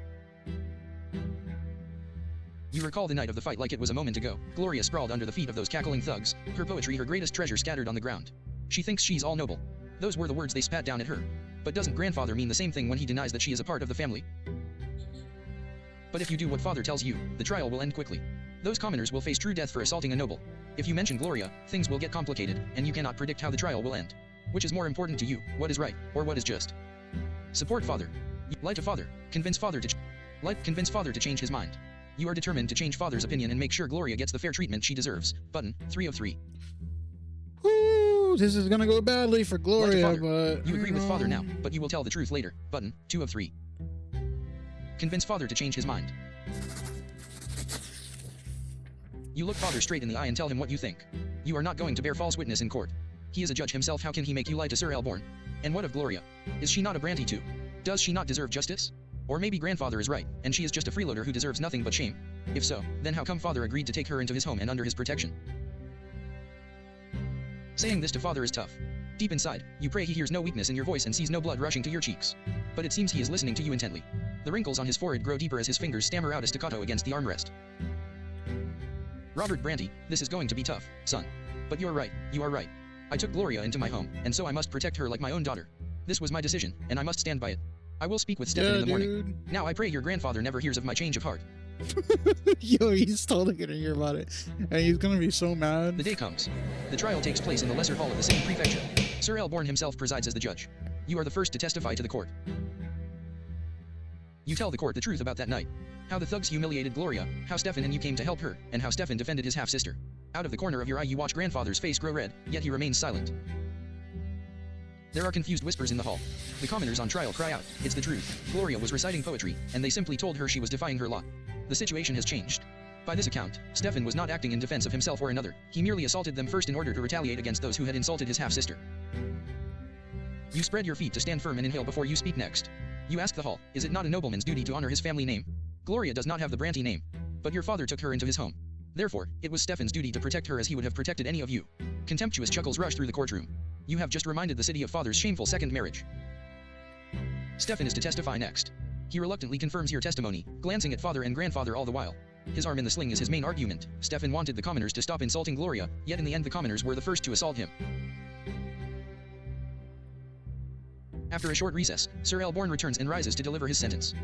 Speaker 2: You recall the night of the fight like it was a moment ago. Gloria sprawled under the feet of those cackling thugs, her poetry her greatest treasure scattered on the ground. She thinks she's all noble. Those were the words they spat down at her. But doesn't grandfather mean the same thing when he denies that she is a part of the family? But if you do what father tells you, the trial will end quickly. Those commoners will face true death for assaulting a noble. If you mention Gloria, things will get complicated, and you cannot predict how the trial will end. Which is more important to you, what is right, or what is just? Support father. Lie to father. Convince father to change his mind. You are determined to change father's opinion and make sure Gloria gets the fair treatment she deserves. Button 303.
Speaker 1: Woo! This is gonna go badly for Gloria, but...
Speaker 2: You agree with father now, but you will tell the truth later. Button 2 of 3. Convince father to change his mind. You look father straight in the eye and tell him what you think. You are not going to bear false witness in court. He is a judge himself, how can he make you lie to Sir Elborn? And what of Gloria? Is she not a Brante too? Does she not deserve justice? Or maybe grandfather is right, and she is just a freeloader who deserves nothing but shame. If so, then how come father agreed to take her into his home and under his protection? Saying this to father is tough. Deep inside, you pray he hears no weakness in your voice and sees no blood rushing to your cheeks. But it seems he is listening to you intently. The wrinkles on his forehead grow deeper as his fingers stammer out a staccato against the armrest. Robert Brante, this is going to be tough, son. But you're right, you are right. I took Gloria into my home, and so I must protect her like my own daughter. This was my decision, and I must stand by it. I will speak with Stefan in the morning. Now I pray your grandfather never hears of my change of heart.
Speaker 1: Yo, he's totally gonna hear about it, and he's gonna be so mad.
Speaker 2: The day comes. The trial takes place in the lesser hall of the city prefecture. Sir Elborn himself presides as the judge. You are the first to testify to the court. You tell the court the truth about that night. How the thugs humiliated Gloria, how Stefan and you came to help her, and how Stefan defended his half-sister. Out of the corner of your eye you watch grandfather's face grow red, yet he remains silent. There are confused whispers in the hall. The commoners on trial cry out, it's the truth. Gloria was reciting poetry, and they simply told her she was defying her lot. The situation has changed. By this account, Stefan was not acting in defense of himself or another. He merely assaulted them first in order to retaliate against those who had insulted his half-sister. You spread your feet to stand firm and inhale before you speak next. You ask the hall, is it not a nobleman's duty to honor his family name? Gloria does not have the Brante name. But your father took her into his home. Therefore, it was Stefan's duty to protect her as he would have protected any of you. Contemptuous chuckles rush through the courtroom. You have just reminded the city of father's shameful second marriage. Stefan is to testify next. He reluctantly confirms your testimony, glancing at father and grandfather all the while. His arm in the sling is his main argument. Stefan wanted the commoners to stop insulting Gloria, yet in the end the commoners were the first to assault him. After a short recess, Sir Elborn returns and rises to deliver his sentence.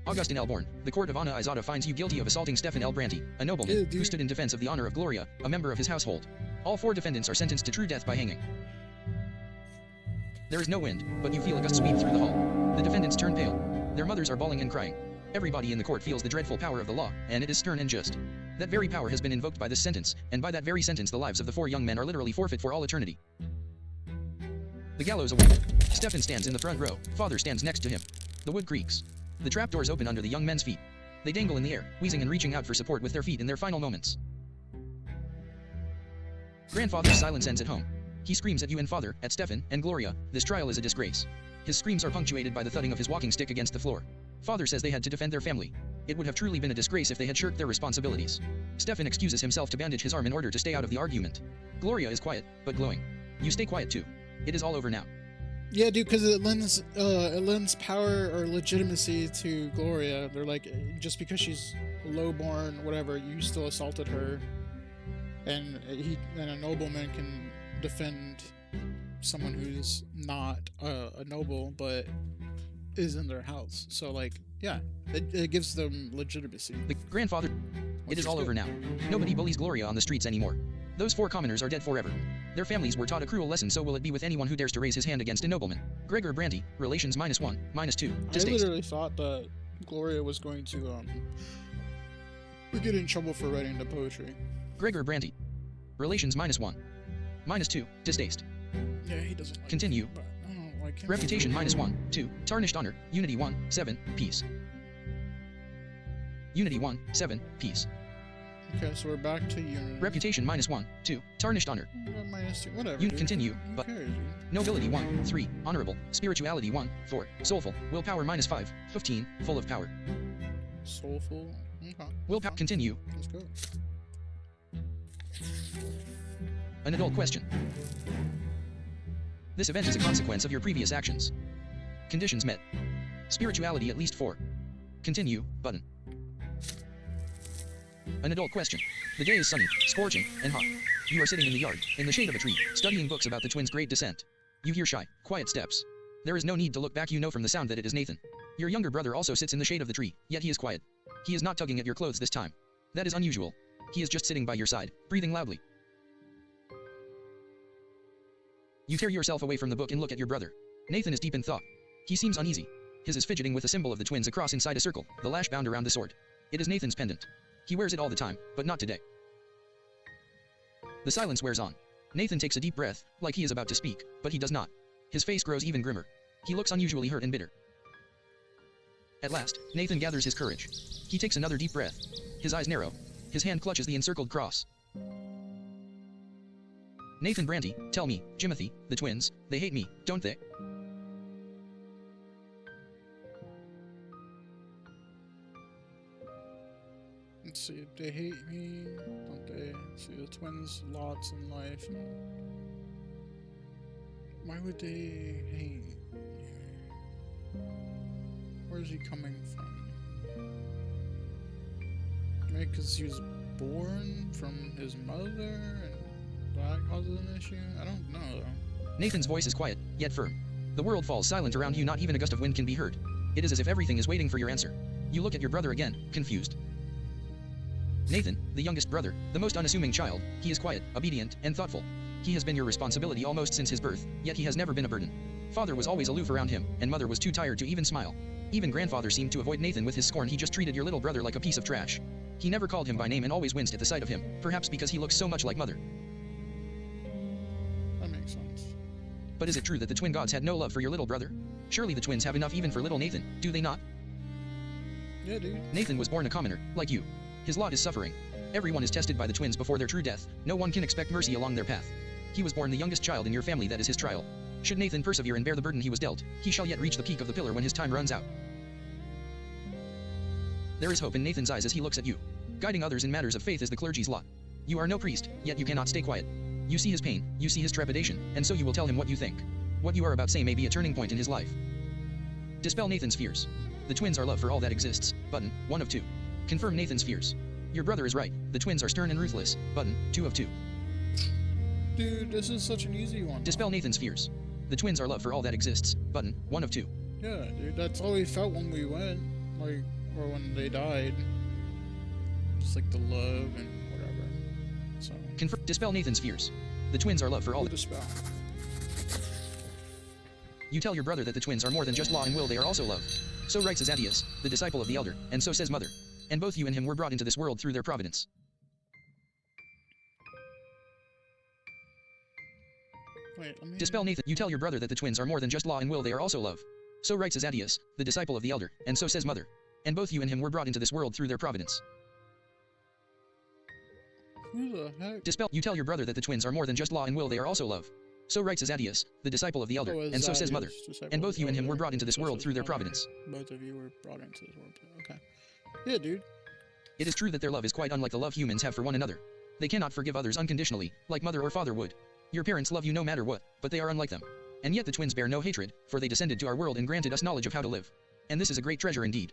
Speaker 2: Augustin Elborn, the court of Ana Izada finds you guilty of assaulting Stefan L. Brante, a nobleman who stood in defense of the honor of Gloria, a member of his household. All 4 defendants are sentenced to true death by hanging. There is no wind, but you feel a gust sweep through the hall. The defendants turn pale. Their mothers are bawling and crying. Everybody in the court feels the dreadful power of the law, and it is stern and just. That very power has been invoked by this sentence, and by that very sentence the lives of the 4 young men are literally forfeit for all eternity. The gallows await. Stefan stands in the front row. Father stands next to him. The wood creaks. The trapdoors open under the young men's feet. They dangle in the air, wheezing and reaching out for support with their feet in their final moments. Grandfather's silence ends at home. He screams at you and father, at Stefan, and Gloria, this trial is a disgrace. His screams are punctuated by the thudding of his walking stick against the floor. Father says they had to defend their family. It would have truly been a disgrace if they had shirked their responsibilities. Stefan excuses himself to bandage his arm in order to stay out of the argument. Gloria is quiet, but glowing. You stay quiet too. It is all over now.
Speaker 1: Yeah, dude, because it lends power or legitimacy to Gloria. They're like, just because she's lowborn, whatever, you still assaulted her, and a nobleman can defend someone who's not a noble but is in their house. So like, yeah, it gives them legitimacy.
Speaker 2: The grandfather. It is all over now. Nobody bullies Gloria on the streets anymore. Those 4 commoners are dead forever. Their families were taught a cruel lesson, so will it be with anyone who dares to raise his hand against a nobleman. Gregor Brante, relations -1, -2.
Speaker 1: I literally thought that Gloria was going to get in trouble for writing the poetry.
Speaker 2: Gregor Brante, relations -1, -2. Distaste.
Speaker 1: Yeah, he doesn't like
Speaker 2: Continue.
Speaker 1: him, but I don't like him.
Speaker 2: Reputation -1, 2. Tarnished honor. Unity 1, 7. Peace. Unity 1, 7. Peace.
Speaker 1: Okay, so we're back to unity.
Speaker 2: Reputation -1, 2. Tarnished honor.
Speaker 1: -2, whatever.
Speaker 2: You
Speaker 1: dude.
Speaker 2: continue,
Speaker 1: Who
Speaker 2: but
Speaker 1: cares, dude?
Speaker 2: nobility 1, 3. Honorable. Spirituality 1, 4. Soulful. Willpower -5, 15. Full of power.
Speaker 1: Soulful. Okay.
Speaker 2: Willpower. Continue.
Speaker 1: Let's go.
Speaker 2: An adult question. This event is a consequence of your previous actions. Conditions met. Spirituality at least 4. Continue, button. An adult question. The day is sunny, scorching, and hot. You are sitting in the yard, in the shade of a tree, studying books about the twins' great descent. You hear shy, quiet steps. There is no need to look back, you know from the sound that it is Nathan. Your younger brother also sits in the shade of the tree, yet he is quiet. He is not tugging at your clothes this time. That is unusual. He is just sitting by your side, breathing loudly. You tear yourself away from the book and look at your brother. Nathan is deep in thought. He seems uneasy. His is fidgeting with the symbol of the twins across inside a circle, the lash bound around the sword. It is Nathan's pendant. He wears it all the time, but not today. The silence wears on. Nathan takes a deep breath, like he is about to speak, but he does not. His face grows even grimmer. He looks unusually hurt and bitter. At last, Nathan gathers his courage. He takes another deep breath. His eyes narrow. His hand clutches the encircled cross. Nathan Brante, tell me, Jimothy, the twins, they hate me, don't they?
Speaker 1: let's see. They hate me, don't they? See the twins lots in life. And why would they hate you? Where's he coming from? Maybe because he was born from his mother and that causes an issue? I don't know though.
Speaker 2: Nathan's voice is quiet, yet firm. The world falls silent around you, not even a gust of wind can be heard. It is as if everything is waiting for your answer. You look at your brother again, confused. Nathan, the youngest brother, the most unassuming child, he is quiet, obedient, and thoughtful. He has been your responsibility almost since his birth, yet he has never been a burden. Father was always aloof around him, and mother was too tired to even smile. Even grandfather seemed to avoid Nathan with his scorn. He just treated your little brother like a piece of trash. He never called him by name and always winced at the sight of him, perhaps because he looks so much like mother.
Speaker 1: That makes sense.
Speaker 2: But is it true that the twin gods had no love for your little brother? Surely the twins have enough even for little Nathan, do they not?
Speaker 1: Yeah, dude.
Speaker 2: Nathan was born a commoner, like you. His lot is suffering. Everyone is tested by the twins before their true death. No one can expect mercy along their path. He was born the youngest child in your family, that is his trial. Should Nathan persevere and bear the burden he was dealt, he shall yet reach the peak of the pillar when his time runs out. There is hope in Nathan's eyes as he looks at you. Guiding others in matters of faith is the clergy's lot. You are no priest, yet you cannot stay quiet. You see his pain, you see his trepidation, and so you will tell him what you think. What you are about to say may be a turning point in his life. Dispel Nathan's fears. The twins are love for all that exists. Button, 1 of 2. Confirm Nathan's fears. Your brother is right. The twins are stern and ruthless. Button, 2 of 2.
Speaker 1: Dude, this is such an easy one.
Speaker 2: Dispel Nathan's fears. The twins are love for all that exists. Button, 1 of 2.
Speaker 1: Yeah, dude, that's all we felt when we went. Like, or when they died. Just like the love and whatever. So.
Speaker 2: Dispel Nathan's fears. The twins are love for all.
Speaker 1: Dispel.
Speaker 2: You tell your brother that the twins are more than just law and will, they are also love. So writes Azadius, the disciple of the elder, and so says mother. And both you and him were brought into this world through their providence.
Speaker 1: Wait, let me...
Speaker 2: Dispel Nathan. You tell your brother that the twins are more than just law and will, they are also love. So writes Azadius, the disciple of the elder, and so says mother. And both you and him were brought into this world through their providence.
Speaker 1: Who the heck?
Speaker 2: Dispel. You tell your brother that the twins are more than just law and will, they are also love. So writes Azadius, the disciple of the elder, and so says mother. And both you and him were brought into this world through their providence.
Speaker 1: Both of you were brought into this world. Okay. Yeah, dude.
Speaker 2: It is true that their love is quite unlike the love humans have for one another. They cannot forgive others unconditionally, like mother or father would. Your parents love you no matter what, but they are unlike them. And yet the twins bear no hatred, for they descended to our world and granted us knowledge of how to live. And this is a great treasure indeed.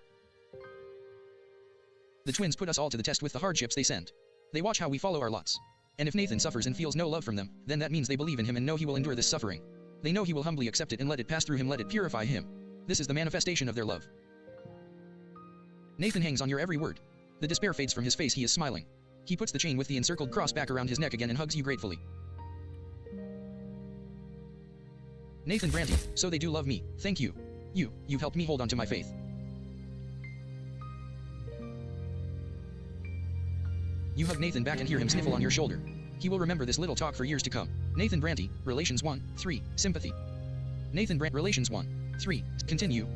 Speaker 2: The twins put us all to the test with the hardships they send. They watch how we follow our lots. And if Nathan suffers and feels no love from them, then that means they believe in him and know he will endure this suffering. They know he will humbly accept it and let it pass through him, let it purify him. This is the manifestation of their love. Nathan hangs on your every word. The despair fades from his face, he is smiling. He puts the chain with the encircled cross back around his neck again and hugs you gratefully. Nathan Brante, so they do love me, thank you. You've helped me hold on to my faith. You hug Nathan back and hear him sniffle on your shoulder. He will remember this little talk for years to come. Nathan Brante, Relations 1:3, Sympathy. Nathan Brante, Relations 1:3, Continue.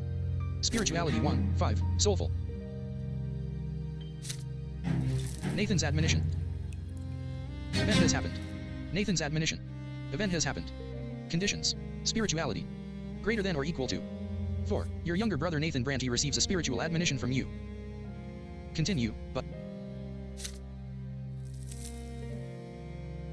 Speaker 2: Spirituality 1:5, Soulful. Nathan's admonition. Event has happened. Nathan's admonition. Event has happened. Conditions. Spirituality. Greater than or equal to. 4. Your younger brother Nathan Brante receives a spiritual admonition from you. Continue, but...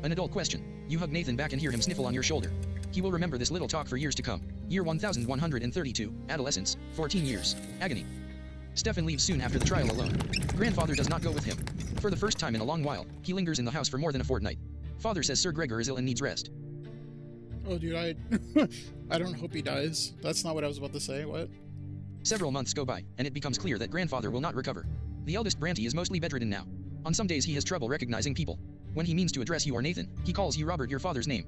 Speaker 2: An adult question. You hug Nathan back and hear him sniffle on your shoulder. He will remember this little talk for years to come. Year 1132, adolescence, 14 years, agony. Stefan leaves soon after the trial alone. Grandfather does not go with him. For the first time in a long while, he lingers in the house for more than a fortnight. Father says Sir Gregor is ill and needs rest.
Speaker 1: Oh, dude, I don't hope he dies. That's not what I was about to say. What?
Speaker 2: Several months go by, and it becomes clear that grandfather will not recover. The eldest Brante is mostly bedridden now. On some days he has trouble recognizing people. When he means to address you or Nathan, he calls you Robert, your father's name.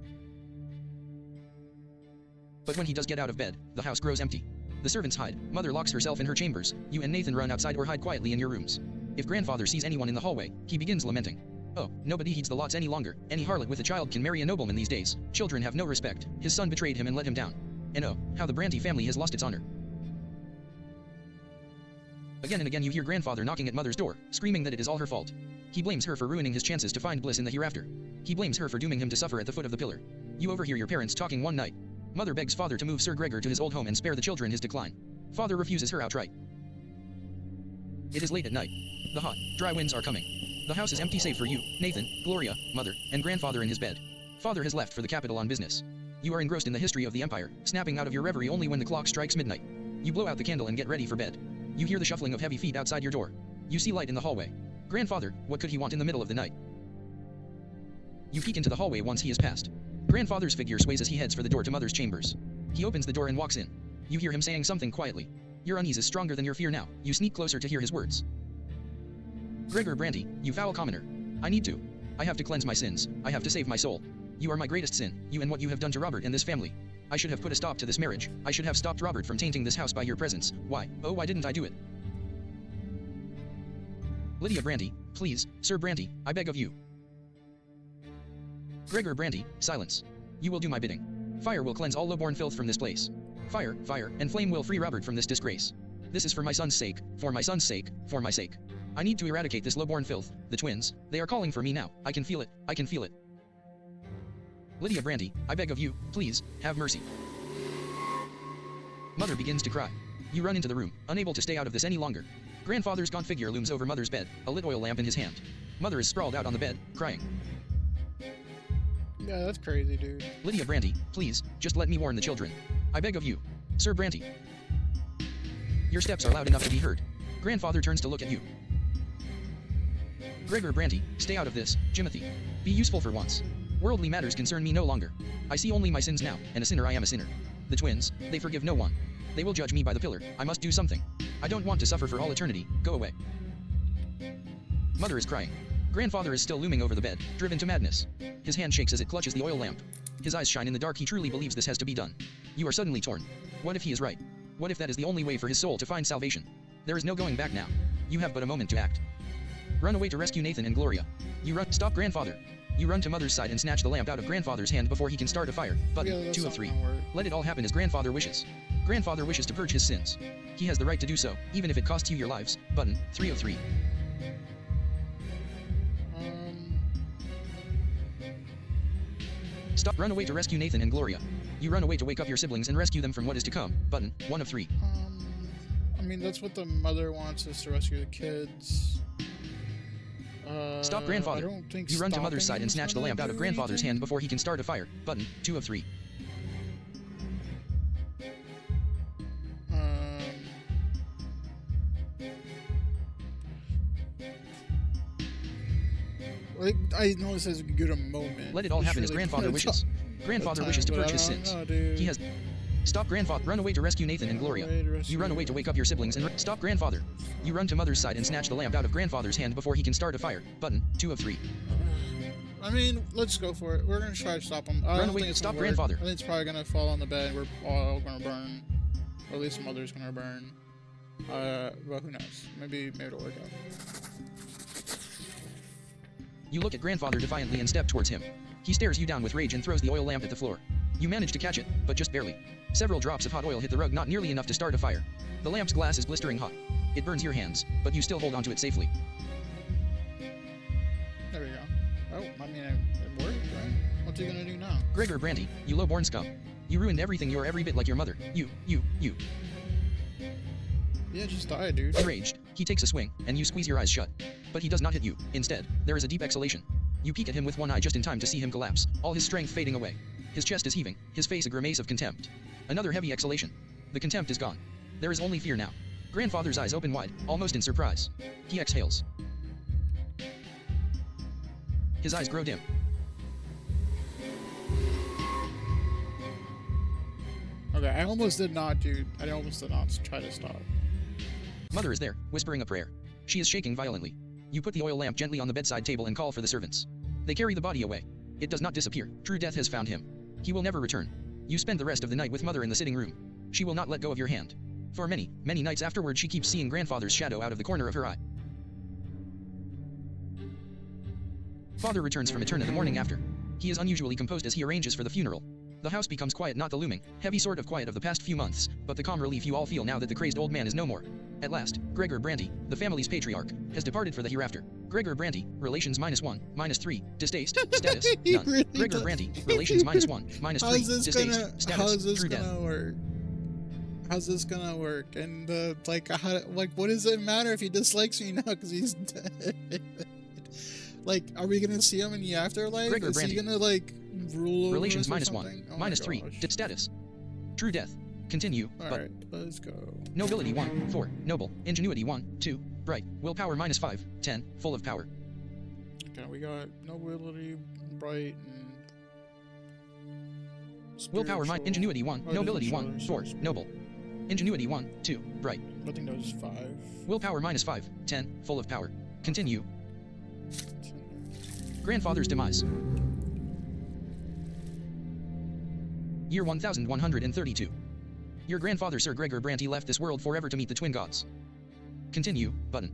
Speaker 2: But when he does get out of bed, the house grows empty. The servants hide, mother locks herself in her chambers, you and Nathan run outside or hide quietly in your rooms. If grandfather sees anyone in the hallway, he begins lamenting. Oh, nobody heeds the lots any longer. Any harlot with a child can marry a nobleman these days. Children have no respect. His son betrayed him and let him down. And oh, how the Brante family has lost its honor. Again and again you hear grandfather knocking at mother's door, screaming that it is all her fault. He blames her for ruining his chances to find bliss in the hereafter. He blames her for dooming him to suffer at the foot of the pillar. You overhear your parents talking one night. Mother begs father to move Sir Gregor to his old home and spare the children his decline. Father refuses her outright. It is late at night. The hot, dry winds are coming. The house is empty save for you, Nathan, Gloria, mother, and grandfather in his bed. Father has left for the capital on business. You are engrossed in the history of the empire, snapping out of your reverie only when the clock strikes midnight. You blow out the candle and get ready for bed. You hear the shuffling of heavy feet outside your door. You see light in the hallway. Grandfather, what could he want in the middle of the night? You peek into the hallway once he is past. Grandfather's figure sways as he heads for the door to mother's chambers. He opens the door and walks in. You hear him saying something quietly. Your unease is stronger than your fear now. You sneak closer to hear his words. Gregor Brante, you foul commoner. I need to. I have to cleanse my sins. I have to save my soul. You are my greatest sin, you and what you have done to Robert and this family. I should have put a stop to this marriage. I should have stopped Robert from tainting this house by your presence. Why? Oh, why didn't I do it? Lydia Brante, please, Sir Brante, I beg of you. Gregor Brante, silence. You will do my bidding. Fire will cleanse all low-born filth from this place. Fire, fire, and flame will free Robert from this disgrace. This is for my son's sake, for my son's sake, for my sake. I need to eradicate this low-born filth. The twins, they are calling for me now. I can feel it, I can feel it. Lydia Brante, I beg of you, please, have mercy. Mother begins to cry. You run into the room, unable to stay out of this any longer. Grandfather's gaunt figure looms over mother's bed, a lit oil lamp in his hand. Mother is sprawled out on the bed, crying.
Speaker 1: Yeah, that's crazy, dude.
Speaker 2: Lydia Brante, please, just let me warn the children. I beg of you. Sir Brante. Your steps are loud enough to be heard. Grandfather turns to look at you. Gregor Brante, stay out of this, Jimothy. Be useful for once. Worldly matters concern me no longer. I see only my sins now, and a sinner I am a sinner. The twins, they forgive no one. They will judge me by the pillar. I must do something. I don't want to suffer for all eternity. Go away. Mother is crying. Grandfather is still looming over the bed, driven to madness. His hand shakes as it clutches the oil lamp. His eyes shine in the dark. He truly believes this has to be done. You are suddenly torn. What if he is right? What if that is the only way for his soul to find salvation? There is no going back now. You have but a moment to act. Run away to rescue Nathan and Gloria. You run. Stop, grandfather. You run to mother's side and snatch the lamp out of grandfather's hand before he can start a fire. Button 2 of 3. Let it all happen as grandfather wishes. Grandfather wishes to purge his sins. He has the right to do so, even if it costs you your lives. Button 3 of 3. Stop. Run away to rescue Nathan and Gloria. You run away to wake up your siblings and rescue them from what is to come. Button 1 of 3.
Speaker 1: I mean, that's what the mother wants, us to rescue the kids.
Speaker 2: Stop, grandfather.
Speaker 1: I don't think
Speaker 2: you run to mother's
Speaker 1: stopping
Speaker 2: side and snatch the lamp out of grandfather's hand before he can start a fire. Button 2 of 3.
Speaker 1: Like, I know it says give it a moment.
Speaker 2: Let it all happen as grandfather wishes. Grandfather wishes to purge his sins. He has. Stop, grandfather. Run away to rescue Nathan and Gloria. You run away to wake up your siblings and stop, grandfather. You run to mother's side and snatch the lamp out of grandfather's hand before he can start a fire. Button 2 of 3.
Speaker 1: I mean, let's go for it. We're gonna try to stop him. I
Speaker 2: Run
Speaker 1: don't
Speaker 2: away.
Speaker 1: think it's
Speaker 2: Stop,
Speaker 1: gonna work.
Speaker 2: grandfather.
Speaker 1: I think it's probably gonna fall on the bed. We're all gonna burn. Or at least mother's gonna burn. But who knows? Maybe it'll work out.
Speaker 2: You look at grandfather defiantly and step towards him. He stares you down with rage and throws the oil lamp at the floor. You manage to catch it, but just barely. Several drops of hot oil hit the rug, not nearly enough to start a fire. The lamp's glass is blistering hot. It burns your hands, but you still hold onto it safely.
Speaker 1: There we go. Oh, I mean, it worked, right? What's he gonna do now?
Speaker 2: Gregor Brante, you low-born scum. You ruined everything. You're every bit like your mother. You.
Speaker 1: Yeah, just die, dude.
Speaker 2: Enraged, he takes a swing, and you squeeze your eyes shut. But he does not hit you. Instead, there is a deep exhalation. You peek at him with one eye just in time to see him collapse, all his strength fading away. His chest is heaving, his face a grimace of contempt. Another heavy exhalation. The contempt is gone. There is only fear now. Grandfather's eyes open wide, almost in surprise. He exhales. His eyes grow dim.
Speaker 1: Okay, I almost did not try to stop.
Speaker 2: Mother is there, whispering a prayer. She is shaking violently. You put the oil lamp gently on the bedside table and call for the servants. They carry the body away. It does not disappear. True death has found him. He will never return. You spend the rest of the night with mother in the sitting room. She will not let go of your hand. For many, many nights afterward, she keeps seeing grandfather's shadow out of the corner of her eye. Father returns from Eterna the morning after. He is unusually composed as he arranges for the funeral. The house becomes quiet, not the looming, heavy sort of quiet of the past few months, but the calm relief you all feel now that the crazed old man is no more. At last, Gregor Brante, the family's patriarch, has departed for the hereafter. Gregor Brante, relations -1, -3, distaste, status, none.
Speaker 1: Really
Speaker 2: Gregor
Speaker 1: does.
Speaker 2: Brante, relations -1, -3, distaste,
Speaker 1: How's
Speaker 2: status,
Speaker 1: this
Speaker 2: through death.
Speaker 1: gonna work? how's this gonna work? And like, what does it matter if he dislikes me now because he's dead? Like, are we gonna see him in the afterlife?
Speaker 2: Gregor
Speaker 1: Is
Speaker 2: Brante.
Speaker 1: he gonna like rule over
Speaker 2: Relations
Speaker 1: us or
Speaker 2: -1.
Speaker 1: something? Oh
Speaker 2: -3.
Speaker 1: my gosh.
Speaker 2: Did status. True death. Continue.
Speaker 1: All
Speaker 2: but
Speaker 1: right, let's go.
Speaker 2: Nobility 1, 4, noble. Ingenuity 1, 2, bright. Willpower -5, 10, full of power.
Speaker 1: Okay, we got nobility, bright, and
Speaker 2: Willpower
Speaker 1: spiritual.
Speaker 2: ingenuity 1,
Speaker 1: Oh, it
Speaker 2: nobility
Speaker 1: doesn't
Speaker 2: 1,
Speaker 1: show
Speaker 2: 4,
Speaker 1: us.
Speaker 2: noble. Ingenuity 1, 2, bright.
Speaker 1: I think that was 5.
Speaker 2: Willpower -5, 10, full of power. Continue. Grandfather's demise. Year 1132. Your grandfather Sir Gregor Brante left this world forever to meet the twin gods. Continue, button.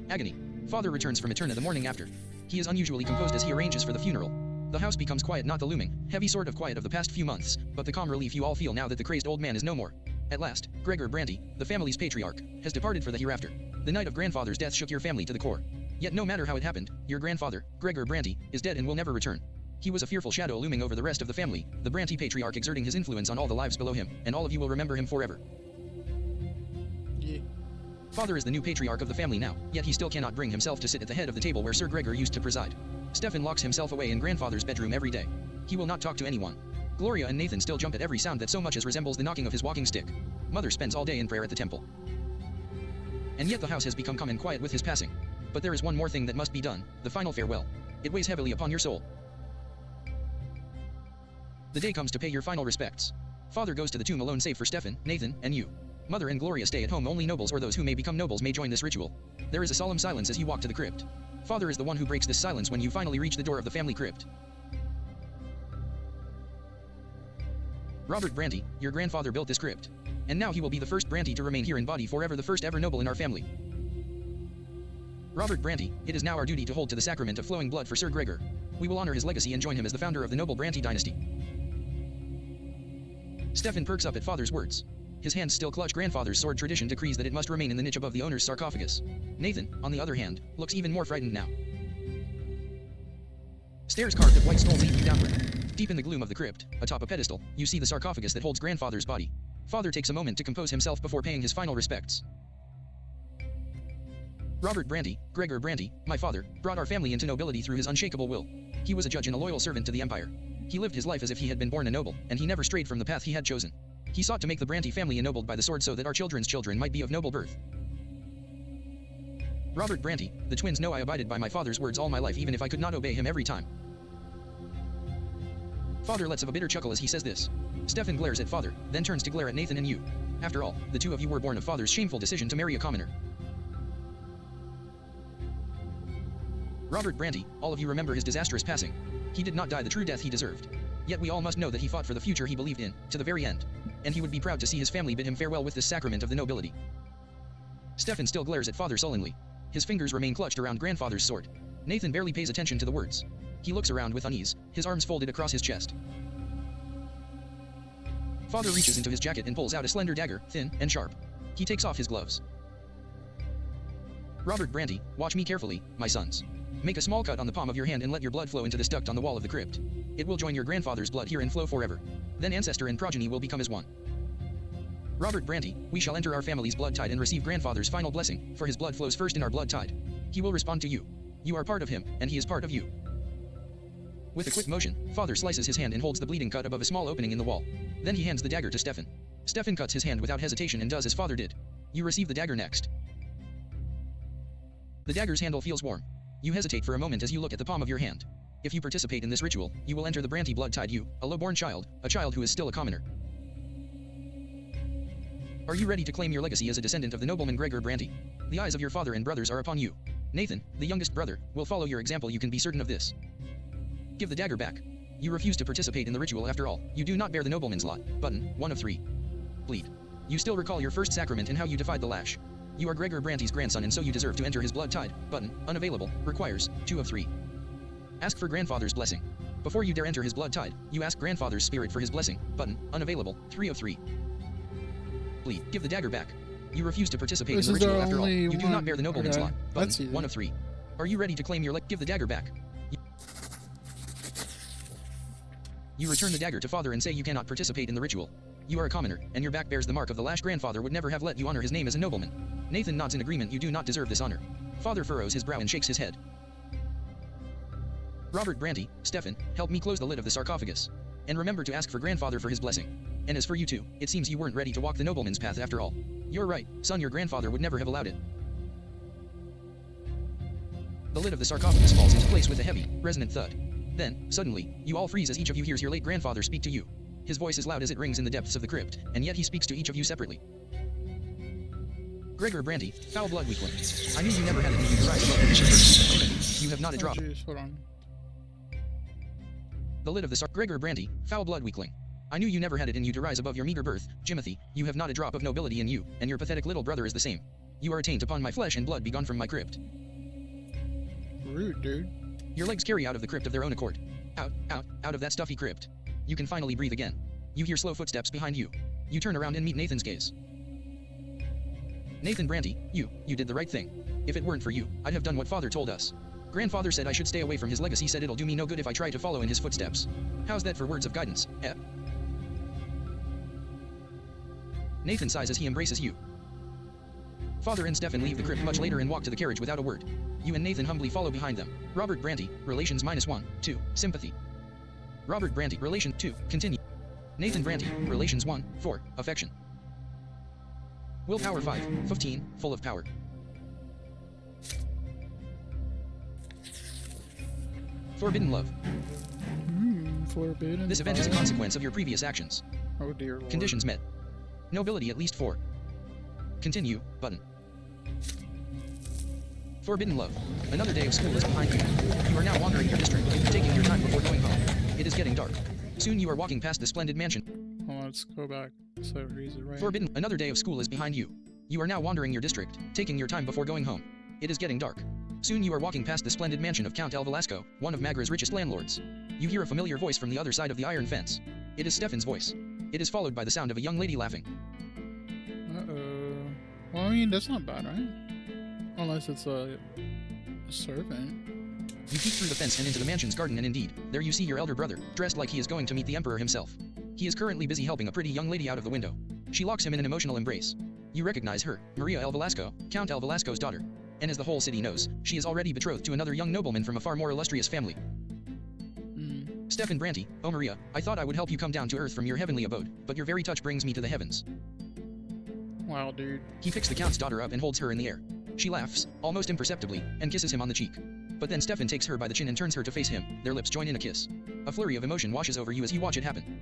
Speaker 2: Agony. Father returns from Eterna the morning after. He is unusually composed as he arranges for the funeral. The house becomes quiet, not the looming, heavy sort of quiet of the past few months, but the calm relief you all feel now that the crazed old man is no more. At last, Gregor Brante, the family's patriarch, has departed for the hereafter. The night of grandfather's death shook your family to the core. Yet no matter how it happened, your grandfather, Gregor Brante, is dead and will never return. He was a fearful shadow looming over the rest of the family, the Brante patriarch exerting his influence on all the lives below him, and all of you will remember him forever.
Speaker 1: Yeah.
Speaker 2: Father is the new patriarch of the family now, yet he still cannot bring himself to sit at the head of the table where Sir Gregor used to preside. Stefan locks himself away in grandfather's bedroom every day. He will not talk to anyone. Gloria and Nathan still jump at every sound that so much as resembles the knocking of his walking stick. Mother spends all day in prayer at the temple. And yet the house has become calm and quiet with his passing. But there is one more thing that must be done, the final farewell. It weighs heavily upon your soul. The day comes to pay your final respects. Father goes to the tomb alone save for Stefan, Nathan, and you. Mother and Gloria stay at home. Only nobles or those who may become nobles may join this ritual. There is a solemn silence as you walk to the crypt. Father is the one who breaks this silence when you finally reach the door of the family crypt. Robert Brante, your grandfather built this crypt. And now he will be the first Brante to remain here in body forever, the first ever noble in our family. Robert Brante, it is now our duty to hold to the sacrament of flowing blood for Sir Gregor. We will honor his legacy and join him as the founder of the noble Brante dynasty. Stefan perks up at Father's words. His hands still clutch grandfather's sword. Tradition decrees that it must remain in the niche above the owner's sarcophagus. Nathan, on the other hand, looks even more frightened now. Stairs carved of white stone lead you downward. Deep in the gloom of the crypt, atop a pedestal, you see the sarcophagus that holds grandfather's body. Father takes a moment to compose himself before paying his final respects. Robert Brante, Gregor Brante, my father, brought our family into nobility through his unshakable will. He was a judge and a loyal servant to the empire. He lived his life as if he had been born a noble, and he never strayed from the path he had chosen. He sought to make the Brante family ennobled by the sword so that our children's children might be of noble birth. Robert Brante, the twins know I abided by my father's words all my life even if I could not obey him every time. Father lets of a bitter chuckle as he says this. Stefan glares at father, then turns to glare at Nathan and you. After all, the two of you were born of father's shameful decision to marry a commoner. Robert Brante, all of you remember his disastrous passing. He did not die the true death he deserved. Yet we all must know that he fought for the future he believed in, to the very end. And he would be proud to see his family bid him farewell with this sacrament of the nobility. Stefan still glares at father sullenly. His fingers remain clutched around grandfather's sword. Nathan barely pays attention to the words. He looks around with unease, his arms folded across his chest. Father reaches into his jacket and pulls out a slender dagger, thin and sharp. He takes off his gloves. Robert Brante, watch me carefully, my sons. Make a small cut on the palm of your hand and let your blood flow into this duct on the wall of the crypt. It will join your grandfather's blood here and flow forever. Then ancestor and progeny will become as one. Robert Brante, we shall enter our family's blood tide and receive grandfather's final blessing, for his blood flows first in our blood tide. He will respond to you. You are part of him, and he is part of you. With a quick motion, father slices his hand and holds the bleeding cut above a small opening in the wall. Then he hands the dagger to Stefan. Stefan cuts his hand without hesitation and does as father did. You receive the dagger next. The dagger's handle feels warm. You hesitate for a moment as you look at the palm of your hand. If you participate in this ritual, you will enter the Brante blood tide, you, a low-born child, a child who is still a commoner. Are you ready to claim your legacy as a descendant of the nobleman Gregor Brante? The eyes of your father and brothers are upon you. Nathan, the youngest brother, will follow your example. You can be certain of this. Give the dagger back. You refuse to participate in the ritual after all. You do not bear the nobleman's lot. Button, 1 of 3. Bleed. You still recall your first sacrament and how you defied the lash. You are Gregor Brante's grandson and so you deserve to enter his blood tide. Button, unavailable, requires, 2 of 3. Ask for grandfather's blessing. Before you dare enter his blood tide, you ask grandfather's spirit for his blessing. Button, unavailable, 3 of 3. Bleed. Give the dagger back. You refuse to participate in the ritual after all. You do not bear the nobleman's lot. Button, 1 of 3. Are you ready to claim your give the dagger back? You return the dagger to father and say you cannot participate in the ritual. You are a commoner, and your back bears the mark of the lash. Grandfather would never have let you honor his name as a nobleman. Nathan nods in agreement. You do not deserve this honor. Father furrows his brow and shakes his head. Robert, Brante, Stefan, help me close the lid of the sarcophagus. And remember to ask for grandfather for his blessing. And as for you two, it seems you weren't ready to walk the nobleman's path after all. You're right, son, your grandfather would never have allowed it. The lid of the sarcophagus falls into place with a heavy, resonant thud. Then, suddenly, you all freeze as each of you hears your late grandfather speak to you. His voice is loud as it rings in the depths of the crypt, and yet he speaks to each of you separately. Gregor, Brante, foul blood weakling. I knew you never had it in you to rise above the mission. You have not a drop.
Speaker 1: Jeez, hold on.
Speaker 2: The lid of the Gregor, Brante, foul blood weakling. I knew you never had it in you to rise above your meager birth, Jimothy. You have not a drop of nobility in you, and your pathetic little brother is the same. You are a taint upon my flesh and blood. Be gone from my crypt.
Speaker 1: Rude, dude.
Speaker 2: Your legs carry out of the crypt of their own accord. Out of that stuffy crypt. You can finally breathe again. You hear slow footsteps behind you. You turn around and meet Nathan's gaze. Nathan, Brante, you did the right thing. If it weren't for you, I'd have done what father told us. Grandfather said I should stay away from his legacy, said it'll do me no good if I try to follow in his footsteps. How's that for words of guidance, eh? Nathan sighs as he embraces you. Father and Stefan leave the crypt much later and walk to the carriage without a word. You and Nathan humbly follow behind them. Robert, Brante, relations -1, 2, sympathy. Robert, Brante, relation 2, continue. Nathan, Brante, relations 1, 4, affection. Willpower 5, 15, full of power. Forbidden love.
Speaker 1: Forbidden.
Speaker 2: This event is a consequence of your previous actions.
Speaker 1: Oh dear Lord.
Speaker 2: Conditions met. Nobility at least 4. Continue, button. Forbidden love. Another day of school is behind you. You are now wandering your district, taking your time before going home. It is getting dark. Soon you are walking past the splendid mansion.
Speaker 1: Hold on, let's go back. So he's right.
Speaker 2: Forbidden. Another day of school is behind you. You are now wandering your district, taking your time before going home. It is getting dark. Soon you are walking past the splendid mansion of Count El Velasco, one of Magra's richest landlords. You hear a familiar voice from the other side of the iron fence. It is Stefan's voice. It is followed by the sound of a young lady laughing.
Speaker 1: Uh-oh. Well, I mean, that's not bad, right? Unless it's a servant.
Speaker 2: You peek through the fence and into the mansion's garden, and indeed, there you see your elder brother, dressed like he is going to meet the emperor himself. He is currently busy helping a pretty young lady out of the window. She locks him in an emotional embrace. You recognize her, Maria El Velasco, Count El Velasco's daughter. And as the whole city knows, she is already betrothed to another young nobleman from a far more illustrious family. Stefan, Brante, oh Maria, I thought I would help you come down to earth from your heavenly abode, but your very touch brings me to the heavens.
Speaker 1: Wow, dude.
Speaker 2: He picks the Count's daughter up and holds her in the air. She laughs, almost imperceptibly, and kisses him on the cheek. But then Stefan takes her by the chin and turns her to face him. Their lips join in a kiss. A flurry of emotion washes over you as you watch it happen.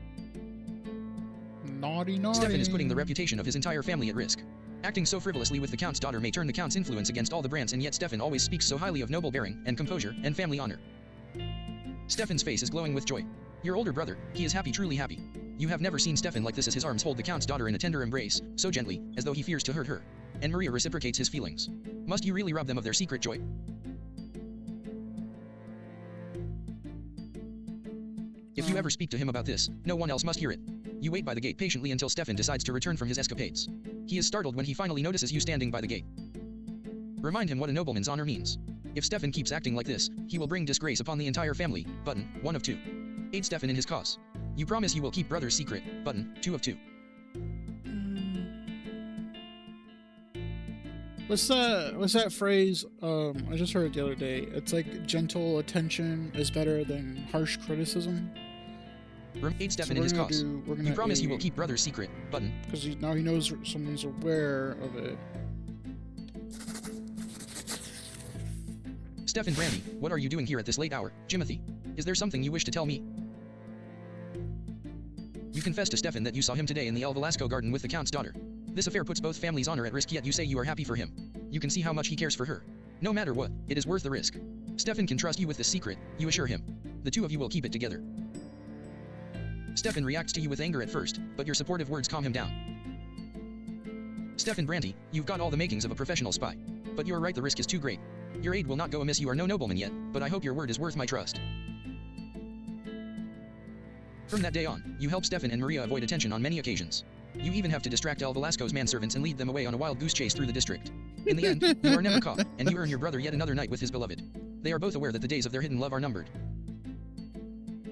Speaker 1: Naughty, naughty.
Speaker 2: Stefan is putting the reputation of his entire family at risk. Acting so frivolously with the Count's daughter may turn the Count's influence against all the Brants, and yet Stefan always speaks so highly of noble bearing, and composure, and family honor. Stefan's face is glowing with joy. Your older brother, he is happy, truly happy. You have never seen Stefan like this as his arms hold the Count's daughter in a tender embrace, so gently, as though he fears to hurt her. And Maria reciprocates his feelings. Must you really rob them of their secret joy? If you ever speak to him about this, no one else must hear it. You wait by the gate patiently until Stefan decides to return from his escapades. He is startled when he finally notices you standing by the gate. Remind him what a nobleman's honor means. If Stefan keeps acting like this, he will bring disgrace upon the entire family. Button, 1 of 2. Aid Stefan in his cause. You promise you will keep brother's secret. Button, 2 of 2.
Speaker 1: What's that phrase? I just heard it the other day. It's like gentle attention is better than harsh criticism.
Speaker 2: Aid Stefan in his cause. You promise you will keep brother's secret. Button.
Speaker 1: Because now he knows someone's aware of it.
Speaker 2: Stefan, Brante, what are you doing here at this late hour? Jimothy, is there something you wish to tell me? You confess to Stefan that you saw him today in the El Velasco garden with the Count's daughter. This affair puts both families' honor at risk, yet you say you are happy for him. You can see how much he cares for her. No matter what, it is worth the risk. Stefan can trust you with this secret, you assure him. The two of you will keep it together. Stefan reacts to you with anger at first, but your supportive words calm him down. Stefan, Brante, you've got all the makings of a professional spy. But you're right, the risk is too great. Your aid will not go amiss, you are no nobleman yet, but I hope your word is worth my trust. From that day on, you help Stefan and Maria avoid attention on many occasions. You even have to distract El Velasco's manservants and lead them away on a wild goose chase through the district. In the end, you are never caught, and you earn your brother yet another night with his beloved. They are both aware that the days of their hidden love are numbered.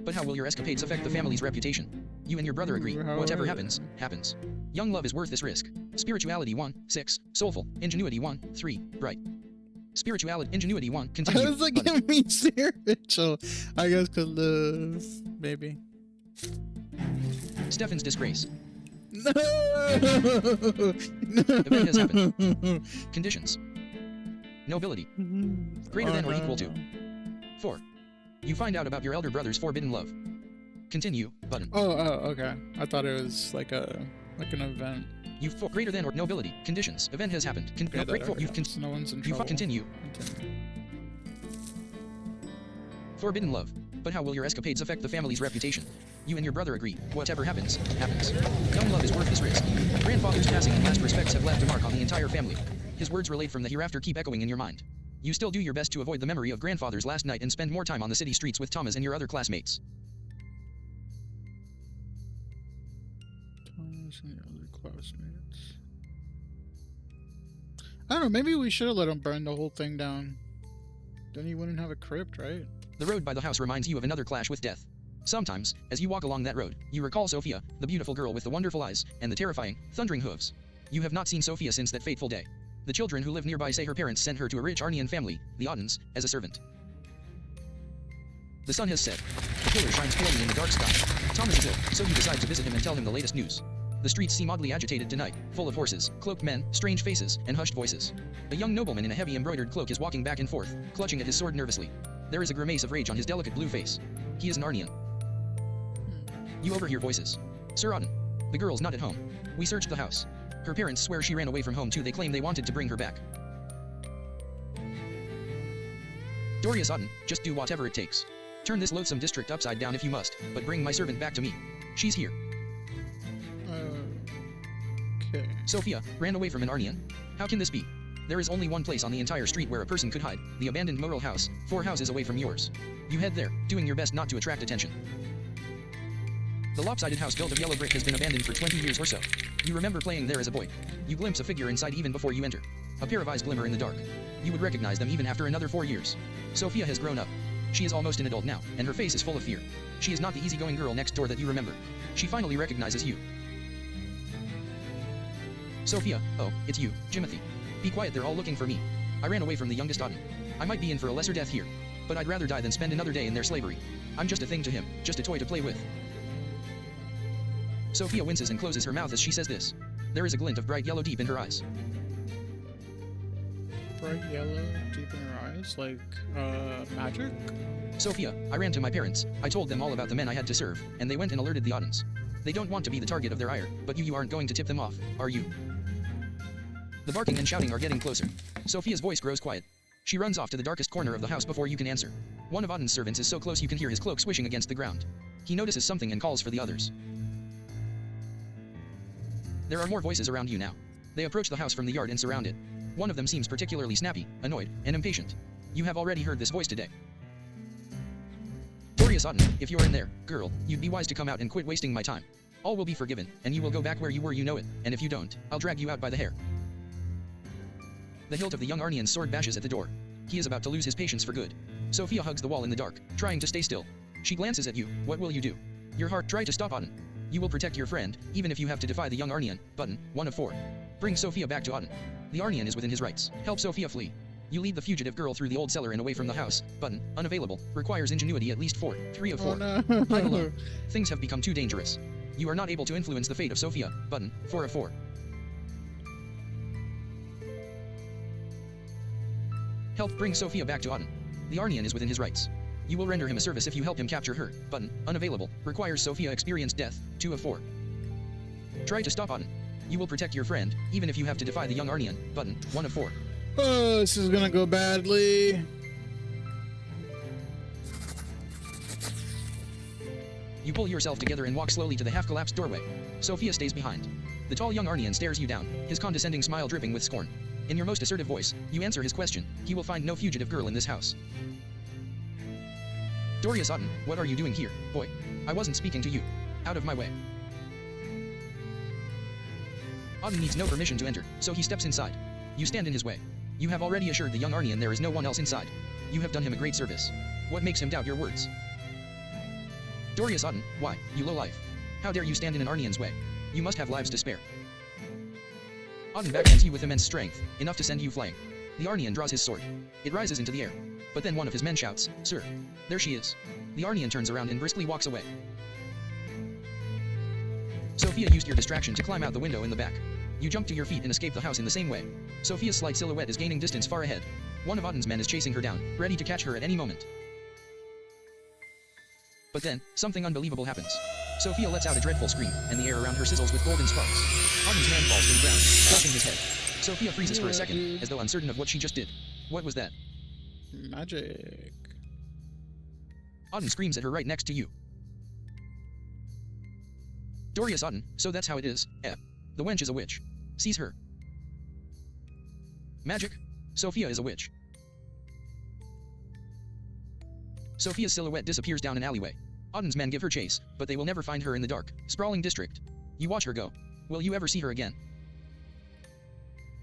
Speaker 2: But how will your escapades affect the family's reputation? You and your brother agree. Whatever happens, happens. Young love is worth this risk. Spirituality 1, 6. Soulful. Ingenuity 1, 3. Bright. Spirituality. Ingenuity 1. Continue.
Speaker 1: I was like, give me spiritual. I guess could live. Maybe.
Speaker 2: Stefan's disgrace.
Speaker 1: No!
Speaker 2: Event has happened. Conditions. Nobility. Greater than or equal to. 4. You find out about your elder brother's forbidden love. Continue, button.
Speaker 1: Oh, okay. I thought it was like an event.
Speaker 2: You've greater than or nobility. Conditions. Event has happened.
Speaker 1: Yeah,
Speaker 2: You've
Speaker 1: no one's in
Speaker 2: you
Speaker 1: trouble.
Speaker 2: continue. Forbidden love. But how will your escapades affect the family's reputation? You and your brother agree. Whatever happens, happens. Young love is worth this risk. Grandfather's passing and last respects have left a mark on the entire family. His words relayed from the hereafter keep echoing in your mind. You still do your best to avoid the memory of grandfather's last night and spend more time on the city streets with Thomas and your other classmates.
Speaker 1: Thomas and the other classmates. I don't know, maybe we should have let him burn the whole thing down. Then he wouldn't have a crypt, right?
Speaker 2: The road by the house reminds you of another clash with death. Sometimes, as you walk along that road, you recall Sophia, the beautiful girl with the wonderful eyes, and the terrifying, thundering hooves. You have not seen Sophia since that fateful day. The children who live nearby say her parents sent her to a rich Arnian family, the Ottens, as a servant. The sun has set. The pillar shines glowing in the dark sky. Thomas is ill, so you decide to visit him and tell him the latest news. The streets seem oddly agitated tonight, full of horses, cloaked men, strange faces, and hushed voices. A young nobleman in a heavy embroidered cloak is walking back and forth, clutching at his sword nervously. There is a grimace of rage on his delicate blue face. He is an Arnian. You overhear voices. Sir Auden. The girl's not at home. We searched the house. Her parents swear she ran away from home too. They claim they wanted to bring her back. Dorius Auden, just do whatever it takes. Turn this loathsome district upside down if you must, but bring my servant back to me. She's here.
Speaker 1: Okay.
Speaker 2: Sophia ran away from an Arnian? How can this be? There is only one place on the entire street where a person could hide, the abandoned Moral house, 4 houses away from yours. You head there, doing your best not to attract attention. The lopsided house built of yellow brick has been abandoned for 20 years or so. You remember playing there as a boy. You glimpse a figure inside even before you enter. A pair of eyes glimmer in the dark. You would recognize them even after another 4 years. Sophia has grown up. She is almost an adult now, and her face is full of fear. She is not the easygoing girl next door that you remember. She finally recognizes you. Sophia, oh, it's you, Jimothy. Be quiet, they're all looking for me. I ran away from the youngest Auden. I might be in for a lesser death here, but I'd rather die than spend another day in their slavery. I'm just a thing to him, just a toy to play with. Sophia winces and closes her mouth as she says this. There is a glint of bright yellow deep in her eyes.
Speaker 1: Bright yellow deep in her eyes? Like, magic?
Speaker 2: Sophia, I ran to my parents. I told them all about the men I had to serve, and they went and alerted the Audens. They don't want to be the target of their ire, but you aren't going to tip them off, are you? The barking and shouting are getting closer. Sophia's voice grows quiet. She runs off to the darkest corner of the house before you can answer. One of Auden's servants is so close you can hear his cloak swishing against the ground. He notices something and calls for the others. There are more voices around you now. They approach the house from the yard and surround it. One of them seems particularly snappy, annoyed, and impatient. You have already heard this voice today. Dorius Auden, if you're in there, girl, you'd be wise to come out and quit wasting my time. All will be forgiven, and you will go back where you were, you know it, and if you don't, I'll drag you out by the hair. The hilt of the young Arnian's sword bashes at the door. He is about to lose his patience for good. Sophia hugs the wall in the dark, trying to stay still. She glances at you. What will you do? Your heart, try to stop Auden. You will protect your friend, even if you have to defy the young Arnian. Button, 1 of 4. Bring Sophia back to Auden. The Arnian is within his rights. Help Sophia flee. You lead the fugitive girl through the old cellar and away from the house. Button, unavailable. Requires ingenuity at least 4. 3 of 4.
Speaker 1: Oh, no.
Speaker 2: Hide alone. Things have become too dangerous. You are not able to influence the fate of Sophia. Button, 4 of 4. Help bring Sophia back to Auden. The Arnian is within his rights. You will render him a service if you help him capture her. Button, unavailable. Requires Sophia experience death. 2 of 4. Try to stop Auden. You will protect your friend, even if you have to defy the young Arnian. Button, 1 of 4.
Speaker 1: Oh, this is gonna go badly.
Speaker 2: You pull yourself together and walk slowly to the half-collapsed doorway. Sophia stays behind. The tall young Arnian stares you down, his condescending smile dripping with scorn. In your most assertive voice, you answer his question. He will find no fugitive girl in this house. Dorius Auden, what are you doing here, boy? I wasn't speaking to you. Out of my way. Auden needs no permission to enter, so he steps inside. You stand in his way. You have already assured the young Arnian there is no one else inside. You have done him a great service. What makes him doubt your words? Dorius Auden, why, you lowlife? How dare you stand in an Arnian's way? You must have lives to spare. Auden backhands you with immense strength, enough to send you flying. The Arnian draws his sword. It rises into the air. But then one of his men shouts, "Sir, there she is." The Arnian turns around and briskly walks away. Sophia used your distraction to climb out the window in the back. You jump to your feet and escape the house in the same way. Sophia's slight silhouette is gaining distance far ahead. One of Auden's men is chasing her down, ready to catch her at any moment. But then, something unbelievable happens. Sophia lets out a dreadful scream, and the air around her sizzles with golden sparks. Auden's man falls to the ground, dropping his head. Sophia freezes for a second, as though uncertain of what she just did. What was that?
Speaker 1: Magic.
Speaker 2: Auden screams at her right next to you. Dorius Auden, so that's how it is, eh? The wench is a witch. Seize her. Magic? Sophia is a witch. Sophia's silhouette disappears down an alleyway. Auden's men give her chase, but they will never find her in the dark, sprawling district. You watch her go. Will you ever see her again?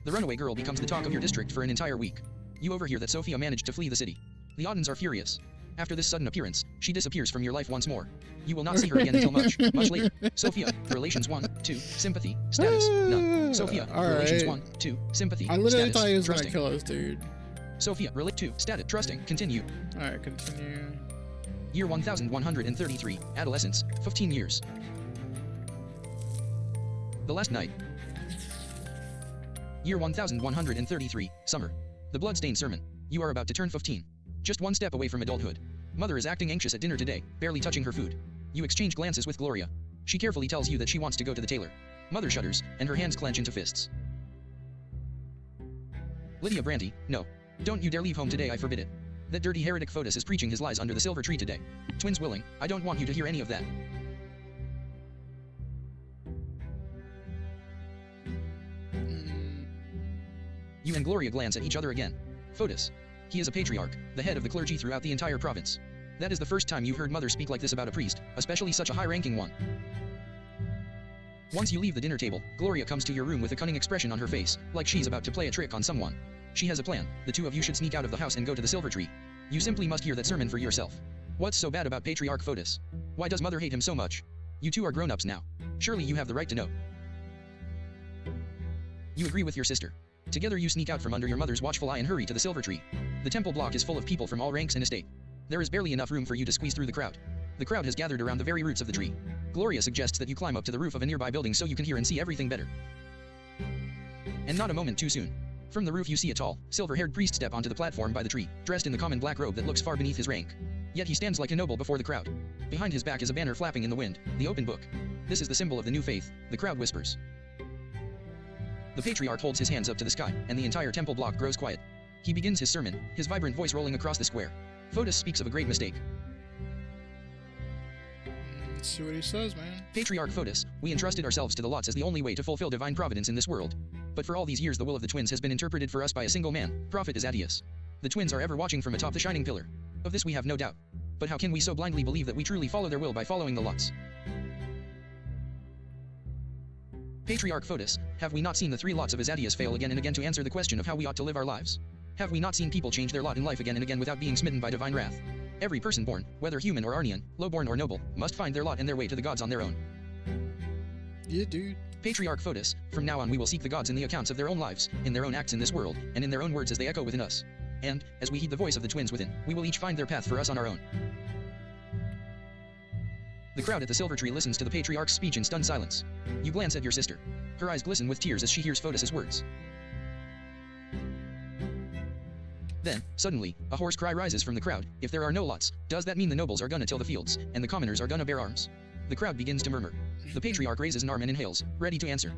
Speaker 2: The runaway girl becomes the talk of your district for an entire week. You overhear that Sophia managed to flee the city. The Audens are furious. After this sudden appearance, she disappears from your life once more. You will not see her again until much, much later. Sophia, relations 1, 2, sympathy, status, none. Sophia, relations 1, 2, sympathy,
Speaker 1: I literally
Speaker 2: status,
Speaker 1: thought he was
Speaker 2: trusting.
Speaker 1: gonna kill us, dude.
Speaker 2: Sophia, relate 2, status, trusting, continue.
Speaker 1: Alright, continue.
Speaker 2: Year 1133, adolescence, 15 years. The last night. Year 1133, summer. The bloodstained sermon. You are about to turn 15. Just one step away from adulthood. Mother is acting anxious at dinner today, barely touching her food. You exchange glances with Gloria. She carefully tells you that she wants to go to the tailor. Mother shudders, and her hands clench into fists. Lydia Brante, no. Don't you dare leave home today, I forbid it. That dirty heretic Fotis is preaching his lies under the silver tree today. Twins willing, I don't want you to hear any of that. You and Gloria glance at each other again. Fotis. He is a patriarch, the head of the clergy throughout the entire province. That is the first time you've heard Mother speak like this about a priest, especially such a high-ranking one. Once you leave the dinner table, Gloria comes to your room with a cunning expression on her face, like she's about to play a trick on someone. She has a plan. The two of you should sneak out of the house and go to the silver tree. You simply must hear that sermon for yourself. What's so bad about Patriarch Fotis? Why does Mother hate him so much? You two are grown-ups now. Surely you have the right to know. You agree with your sister. Together you sneak out from under your mother's watchful eye and hurry to the silver tree. The temple block is full of people from all ranks and estate. There is barely enough room for you to squeeze through the crowd. The crowd has gathered around the very roots of the tree. Gloria suggests that you climb up to the roof of a nearby building so you can hear and see everything better. And not a moment too soon. From the roof you see a tall, silver-haired priest step onto the platform by the tree, dressed in the common black robe that looks far beneath his rank. Yet he stands like a noble before the crowd. Behind his back is a banner flapping in the wind, the open book. This is the symbol of the new faith, the crowd whispers. The patriarch holds his hands up to the sky, and the entire temple block grows quiet. He begins his sermon, his vibrant voice rolling across the square. Fotis speaks of a great mistake.
Speaker 1: Let's see what he says, man.
Speaker 2: Patriarch Fotis, we entrusted ourselves to the lots as the only way to fulfill divine providence in this world. But for all these years the will of the twins has been interpreted for us by a single man, Prophet Azadius. The twins are ever watching from atop the shining pillar. Of this we have no doubt. But how can we so blindly believe that we truly follow their will by following the lots? Patriarch Fotis, have we not seen the three lots of Azadius fail again and again to answer the question of how we ought to live our lives? Have we not seen people change their lot in life again and again without being smitten by divine wrath? Every person born, whether human or Arnian, lowborn or noble, must find their lot and their way to the gods on their own.
Speaker 1: Yeah, dude.
Speaker 2: Patriarch Fotis, from now on we will seek the gods in the accounts of their own lives, in their own acts in this world, and in their own words as they echo within us. And, as we heed the voice of the twins within, we will each find their path for us on our own. The crowd at the silver tree listens to the patriarch's speech in stunned silence. You glance at your sister. Her eyes glisten with tears as she hears Fotis' words. Then, suddenly, a hoarse cry rises from the crowd. If there are no lots, does that mean the nobles are gonna till the fields, and the commoners are gonna bear arms? The crowd begins to murmur. The patriarch raises an arm and inhales, ready to answer.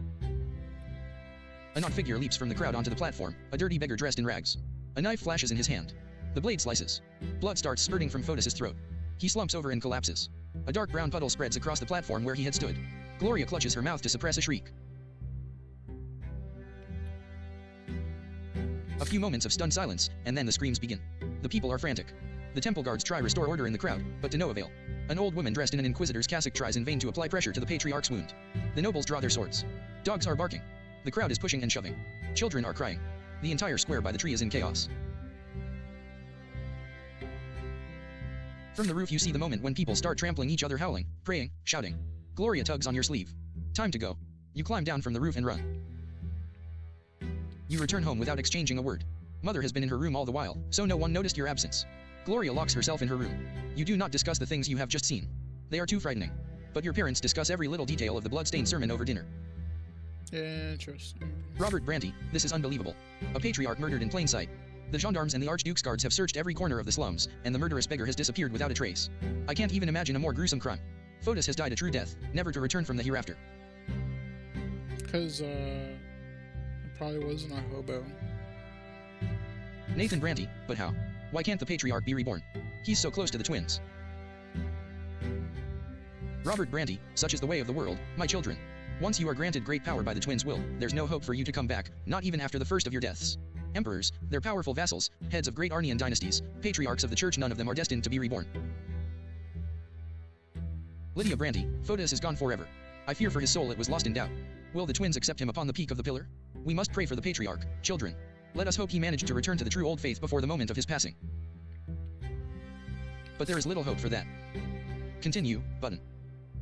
Speaker 2: A knot figure leaps from the crowd onto the platform, a dirty beggar dressed in rags. A knife flashes in his hand. The blade slices. Blood starts spurting from Fotis' throat. He slumps over and collapses. A dark brown puddle spreads across the platform where he had stood. Gloria clutches her mouth to suppress a shriek. A few moments of stunned silence, and then the screams begin. The people are frantic. The temple guards try restore order in the crowd, but to no avail. An old woman dressed in an inquisitor's cassock tries in vain to apply pressure to the patriarch's wound. The nobles draw their swords. Dogs are barking. The crowd is pushing and shoving. Children are crying. The entire square by the tree is in chaos. From the roof you see the moment when people start trampling each other, howling, praying, shouting. Gloria tugs on your sleeve. Time to go. You climb down from the roof and run. You return home without exchanging a word. Mother has been in her room all the while, so no one noticed your absence. Gloria locks herself in her room. You do not discuss the things you have just seen. They are too frightening. But your parents discuss every little detail of the bloodstained sermon over dinner.
Speaker 1: Interesting.
Speaker 2: Robert Brante, this is unbelievable. A patriarch murdered in plain sight. The gendarmes and the Archduke's guards have searched every corner of the slums, and the murderous beggar has disappeared without a trace. I can't even imagine a more gruesome crime. Fotis has died a true death, never to return from the hereafter.
Speaker 1: Because, it probably wasn't a hobo.
Speaker 2: Nathan Brante, but how? Why can't the patriarch be reborn? He's so close to the twins. Robert Brante, such is the way of the world, my children. Once you are granted great power by the twins' will, there's no hope for you to come back, not even after the first of your deaths. Emperors, they're powerful vassals, heads of great Arnian dynasties, patriarchs of the church, none of them are destined to be reborn. Lydia Brante, Fotis is gone forever. I fear for his soul it was lost in doubt. Will the twins accept him upon the peak of the pillar? We must pray for the patriarch, children. Let us hope he managed to return to the true old faith before the moment of his passing. But there is little hope for that. Continue, button.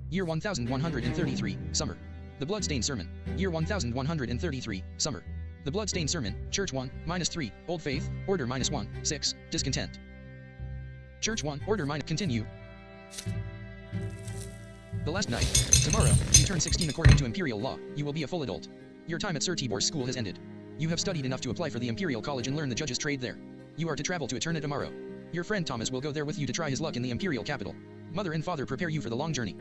Speaker 2: Year 1133, summer. The Bloodstained Sermon. Year 1133, summer. The Bloodstained Sermon, Church 1, -3, Old Faith, Order -1, 6, Discontent. Church 1, Order -, continue. The last night. Tomorrow, you turn 16 according to imperial law, you will be a full adult. Your time at Sir Tibor's school has ended. You have studied enough to apply for the Imperial College and learn the judge's trade there. You are to travel to Eterna tomorrow. Your friend Thomas will go there with you to try his luck in the Imperial capital. Mother and father prepare you for the long journey.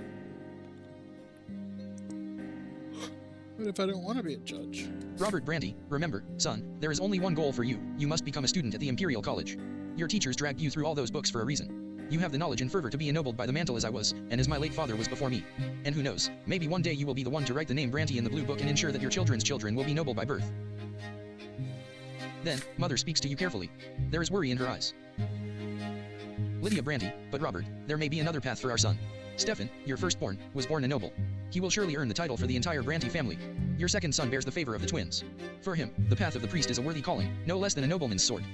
Speaker 1: What if I don't want to be a judge?
Speaker 2: Robert Brante, remember, son, there is only one goal for you. You must become a student at the Imperial College. Your teachers dragged you through all those books for a reason. You have the knowledge and fervor to be ennobled by the mantle as I was, and as my late father was before me. And who knows, maybe one day you will be the one to write the name Brante in the blue book and ensure that your children's children will be noble by birth. Then, mother speaks to you carefully. There is worry in her eyes. Lydia Brante, but Robert, there may be another path for our son. Stefan, your firstborn, was born a noble. He will surely earn the title for the entire Brante family. Your second son bears the favor of the twins. For him, the path of the priest is a worthy calling, no less than a nobleman's sword.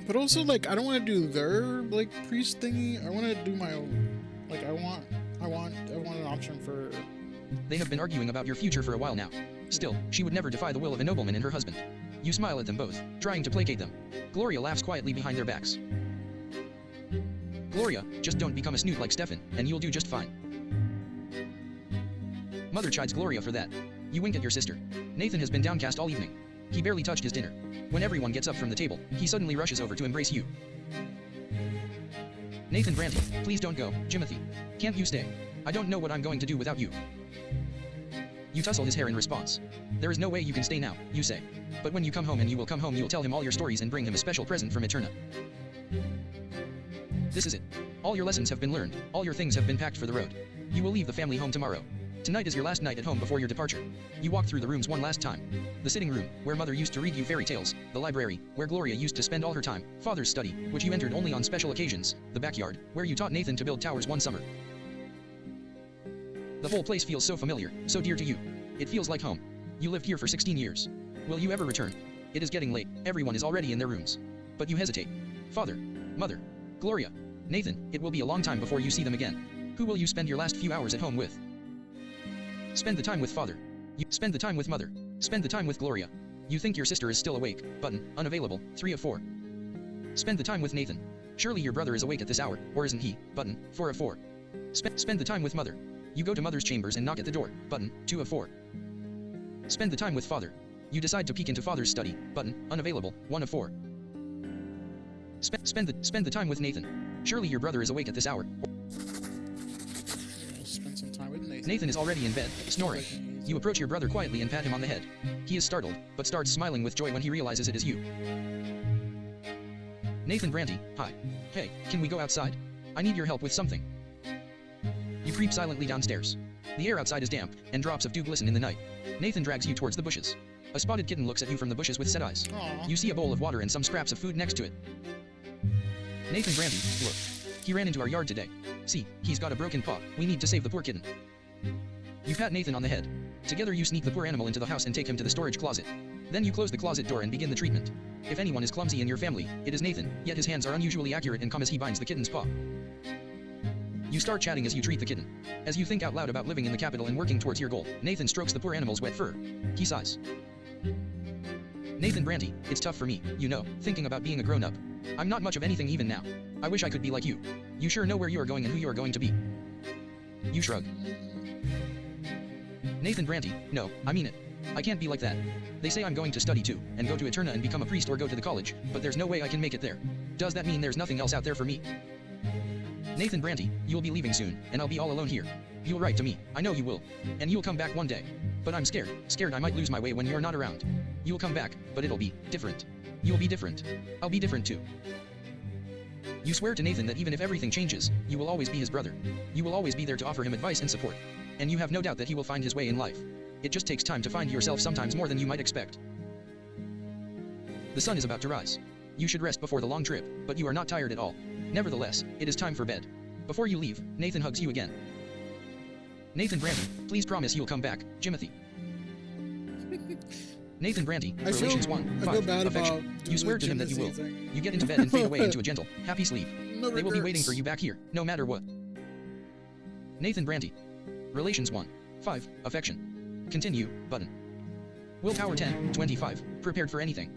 Speaker 1: But also, like, I don't want to do their, like, priest thingy. I want to do my own. Like, I want an option for...
Speaker 2: They have been arguing about your future for a while now. Still, she would never defy the will of a nobleman and her husband. You smile at them both, trying to placate them. Gloria laughs quietly behind their backs. Gloria, just don't become a snoot like Stefan, and you'll do just fine. Mother chides Gloria for that. You wink at your sister. Nathan has been downcast all evening. He barely touched his dinner. When everyone gets up from the table, he suddenly rushes over to embrace you. Nathan Brante, please don't go, Jimothy. Can't you stay? I don't know what I'm going to do without you. You tussle his hair in response. There is no way you can stay now, you say. But when you come home, and you will come home, you'll tell him all your stories and bring him a special present from Eterna. This is it. All your lessons have been learned, all your things have been packed for the road. You will leave the family home tomorrow. Tonight is your last night at home before your departure. You walk through the rooms one last time. The sitting room, where mother used to read you fairy tales, the library, where Gloria used to spend all her time, father's study, which you entered only on special occasions, the backyard, where you taught Nathan to build towers one summer. The whole place feels so familiar, so dear to you. It feels like home. You lived here for 16 years. Will you ever return? It is getting late, everyone is already in their rooms. But you hesitate. Father, mother, Gloria, Nathan, it will be a long time before you see them again. Who will you spend your last few hours at home with? Spend the time with father. You spend the time with mother. Spend the time with Gloria. You think your sister is still awake, button, unavailable, 3 of 4. Spend the time with Nathan. Surely your brother is awake at this hour, or isn't he, button, 4 of 4. Spend the time with mother. You go to mother's chambers and knock at the door, button, 2 of 4. Spend the time with father. You decide to peek into father's study, button, unavailable, 1 of 4. Spend the time with Nathan. Surely your brother is awake at this hour.
Speaker 1: Spend some time with Nathan.
Speaker 2: Nathan is already in bed, snoring. You approach your brother quietly and pat him on the head. He is startled, but starts smiling with joy when he realizes it is you. Nathan Brante, hi. Hey, can we go outside? I need your help with something. You creep silently downstairs. The air outside is damp, and drops of dew glisten in the night. Nathan drags you towards the bushes. A spotted kitten looks at you from the bushes with set eyes.
Speaker 1: Aww.
Speaker 2: You see a bowl of water and some scraps of food next to it. Nathan Brante, look. He ran into our yard today. See, he's got a broken paw. We need to save the poor kitten. You pat Nathan on the head. Together you sneak the poor animal into the house and take him to the storage closet. Then you close the closet door and begin the treatment. If anyone is clumsy in your family, it is Nathan, yet his hands are unusually accurate and calm as he binds the kitten's paw. You start chatting as you treat the kitten. As you think out loud about living in the capital and working towards your goal, Nathan strokes the poor animal's wet fur. He sighs. Nathan Brante, it's tough for me, you know, thinking about being a grown-up. I'm not much of anything even now. I wish I could be like you. You sure know where you are going and who you are going to be. You shrug. Nathan Brante, no, I mean it. I can't be like that. They say I'm going to study too, and go to Eterna and become a priest or go to the college, but there's no way I can make it there. Does that mean there's nothing else out there for me? Nathan Brante, you'll be leaving soon, and I'll be all alone here. You'll write to me, I know you will. And you'll come back one day. But I'm scared I might lose my way when you're not around. You'll come back, but it'll be different. You'll be different. I'll be different too. You swear to Nathan that even if everything changes, you will always be his brother. You will always be there to offer him advice and support. And you have no doubt that he will find his way in life. It just takes time to find yourself, sometimes more than you might expect. The sun is about to rise. You should rest before the long trip, but you are not tired at all. Nevertheless, it is time for bed. Before you leave, Nathan hugs you again. Nathan Brante, please promise you'll come back, Jimothy. Nathan Brante, Relations 1, 5, affection. You swear to him that you will. You get into bed and fade away into a gentle, happy sleep. They will be waiting for you back here, no matter what. Nathan Brante, Relations 1, 5, affection. Continue, button. Willpower 10, 25, prepared for anything.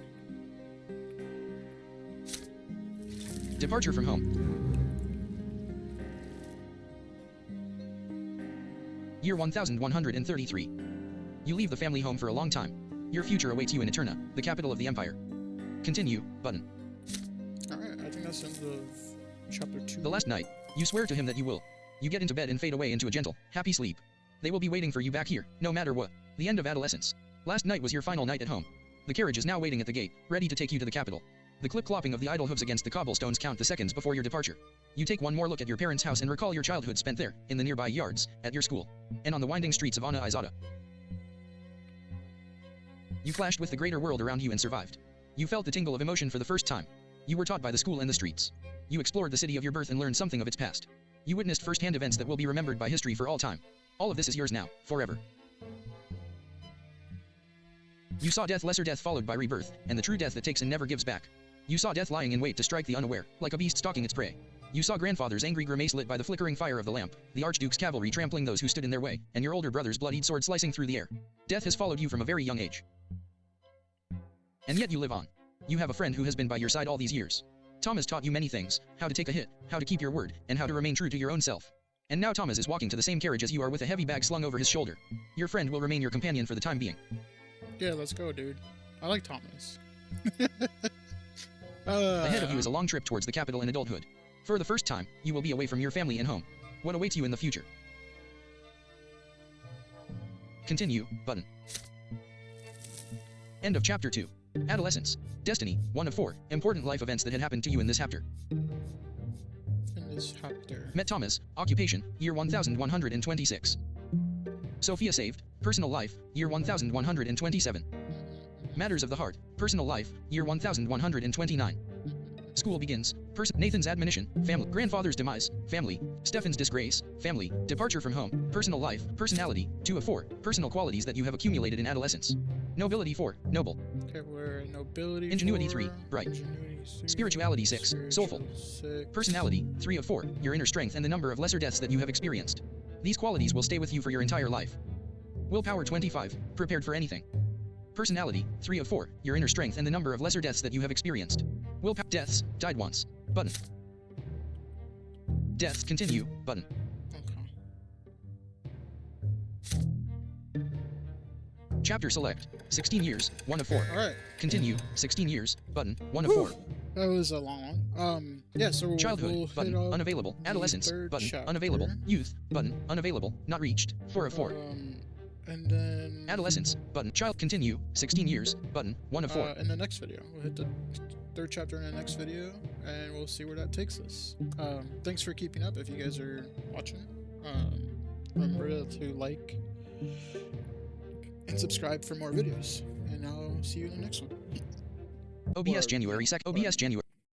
Speaker 2: Departure from home. Year 1133. You leave the family home for a long time. Your future awaits you in Eterna, the capital of the Empire. Continue, button.
Speaker 1: Alright, I think that's the end of chapter 2.
Speaker 2: The last night, you swear to him that you will. You get into bed and fade away into a gentle, happy sleep. They will be waiting for you back here, no matter what. The end of adolescence. Last night was your final night at home. The carriage is now waiting at the gate, ready to take you to the capital. The clip-clopping of the idle hooves against the cobblestones count the seconds before your departure. You take one more look at your parents' house and recall your childhood spent there, in the nearby yards, at your school, and on the winding streets of Ana Izada. You clashed with the greater world around you and survived. You felt the tingle of emotion for the first time. You were taught by the school and the streets. You explored the city of your birth and learned something of its past. You witnessed first-hand events that will be remembered by history for all time. All of this is yours now, forever. You saw death, lesser death followed by rebirth, and the true death that takes and never gives back. You saw death lying in wait to strike the unaware, like a beast stalking its prey. You saw grandfather's angry grimace lit by the flickering fire of the lamp, the Archduke's cavalry trampling those who stood in their way, and your older brother's bloodied sword slicing through the air. Death has followed you from a very young age. And yet you live on. You have a friend who has been by your side all these years. Thomas taught you many things, how to take a hit, how to keep your word, and how to remain true to your own self. And now Thomas is walking to the same carriage as you are with a heavy bag slung over his shoulder. Your friend will remain your companion for the time being.
Speaker 1: Yeah, let's go, dude. I like Thomas.
Speaker 2: Ahead of you is a long trip towards the capital and adulthood. For the first time, you will be away from your family and home. What awaits you in the future? Continue, button. End of chapter 2. Adolescence. Destiny, 1 of 4 important life events that had happened to you in this chapter.
Speaker 1: In this chapter.
Speaker 2: Met Thomas, occupation, year 1126. Sophia saved, personal life, year 1127. Matters of the heart, personal life, year 1129. School begins, Nathan's admonition, family, grandfather's demise, family, Stefan's disgrace, family, departure from home, personal life, personality, 2 of 4, personal qualities that you have accumulated in adolescence. Nobility 4, noble.
Speaker 1: Okay, we're nobility.
Speaker 2: Ingenuity
Speaker 1: 4,
Speaker 2: 3, bright.
Speaker 1: Ingenuity 3,
Speaker 2: Spirituality 6, soulful.
Speaker 1: 6.
Speaker 2: Personality, 3 of 4, your inner strength and the number of lesser deaths that you have experienced. These qualities will stay with you for your entire life. Willpower 25, prepared for anything. Personality, 3 of 4, your inner strength and the number of lesser deaths that you have experienced. Willpower, deaths, died once, button. Deaths, continue, button.
Speaker 1: Okay.
Speaker 2: Chapter select, 16 years, 1 of 4.
Speaker 1: Alright.
Speaker 2: Continue, 16 years, button, 1 of 4.
Speaker 1: That was a long one. Yeah, so
Speaker 2: Childhood,
Speaker 1: we'll
Speaker 2: button, unavailable. Adolescence, button, unavailable. Youth, button, unavailable, not reached, 4 of 4.
Speaker 1: And then...
Speaker 2: Adolescence, button, child, continue, 16 years, button, 1 of 4.
Speaker 1: In the next video. We'll hit the 3rd chapter in the next video, and we'll see where that takes us. Thanks for keeping up if you guys are watching. Remember to like and subscribe for more videos, and I'll see you in the next one.
Speaker 2: OBS January 2nd. OBS January.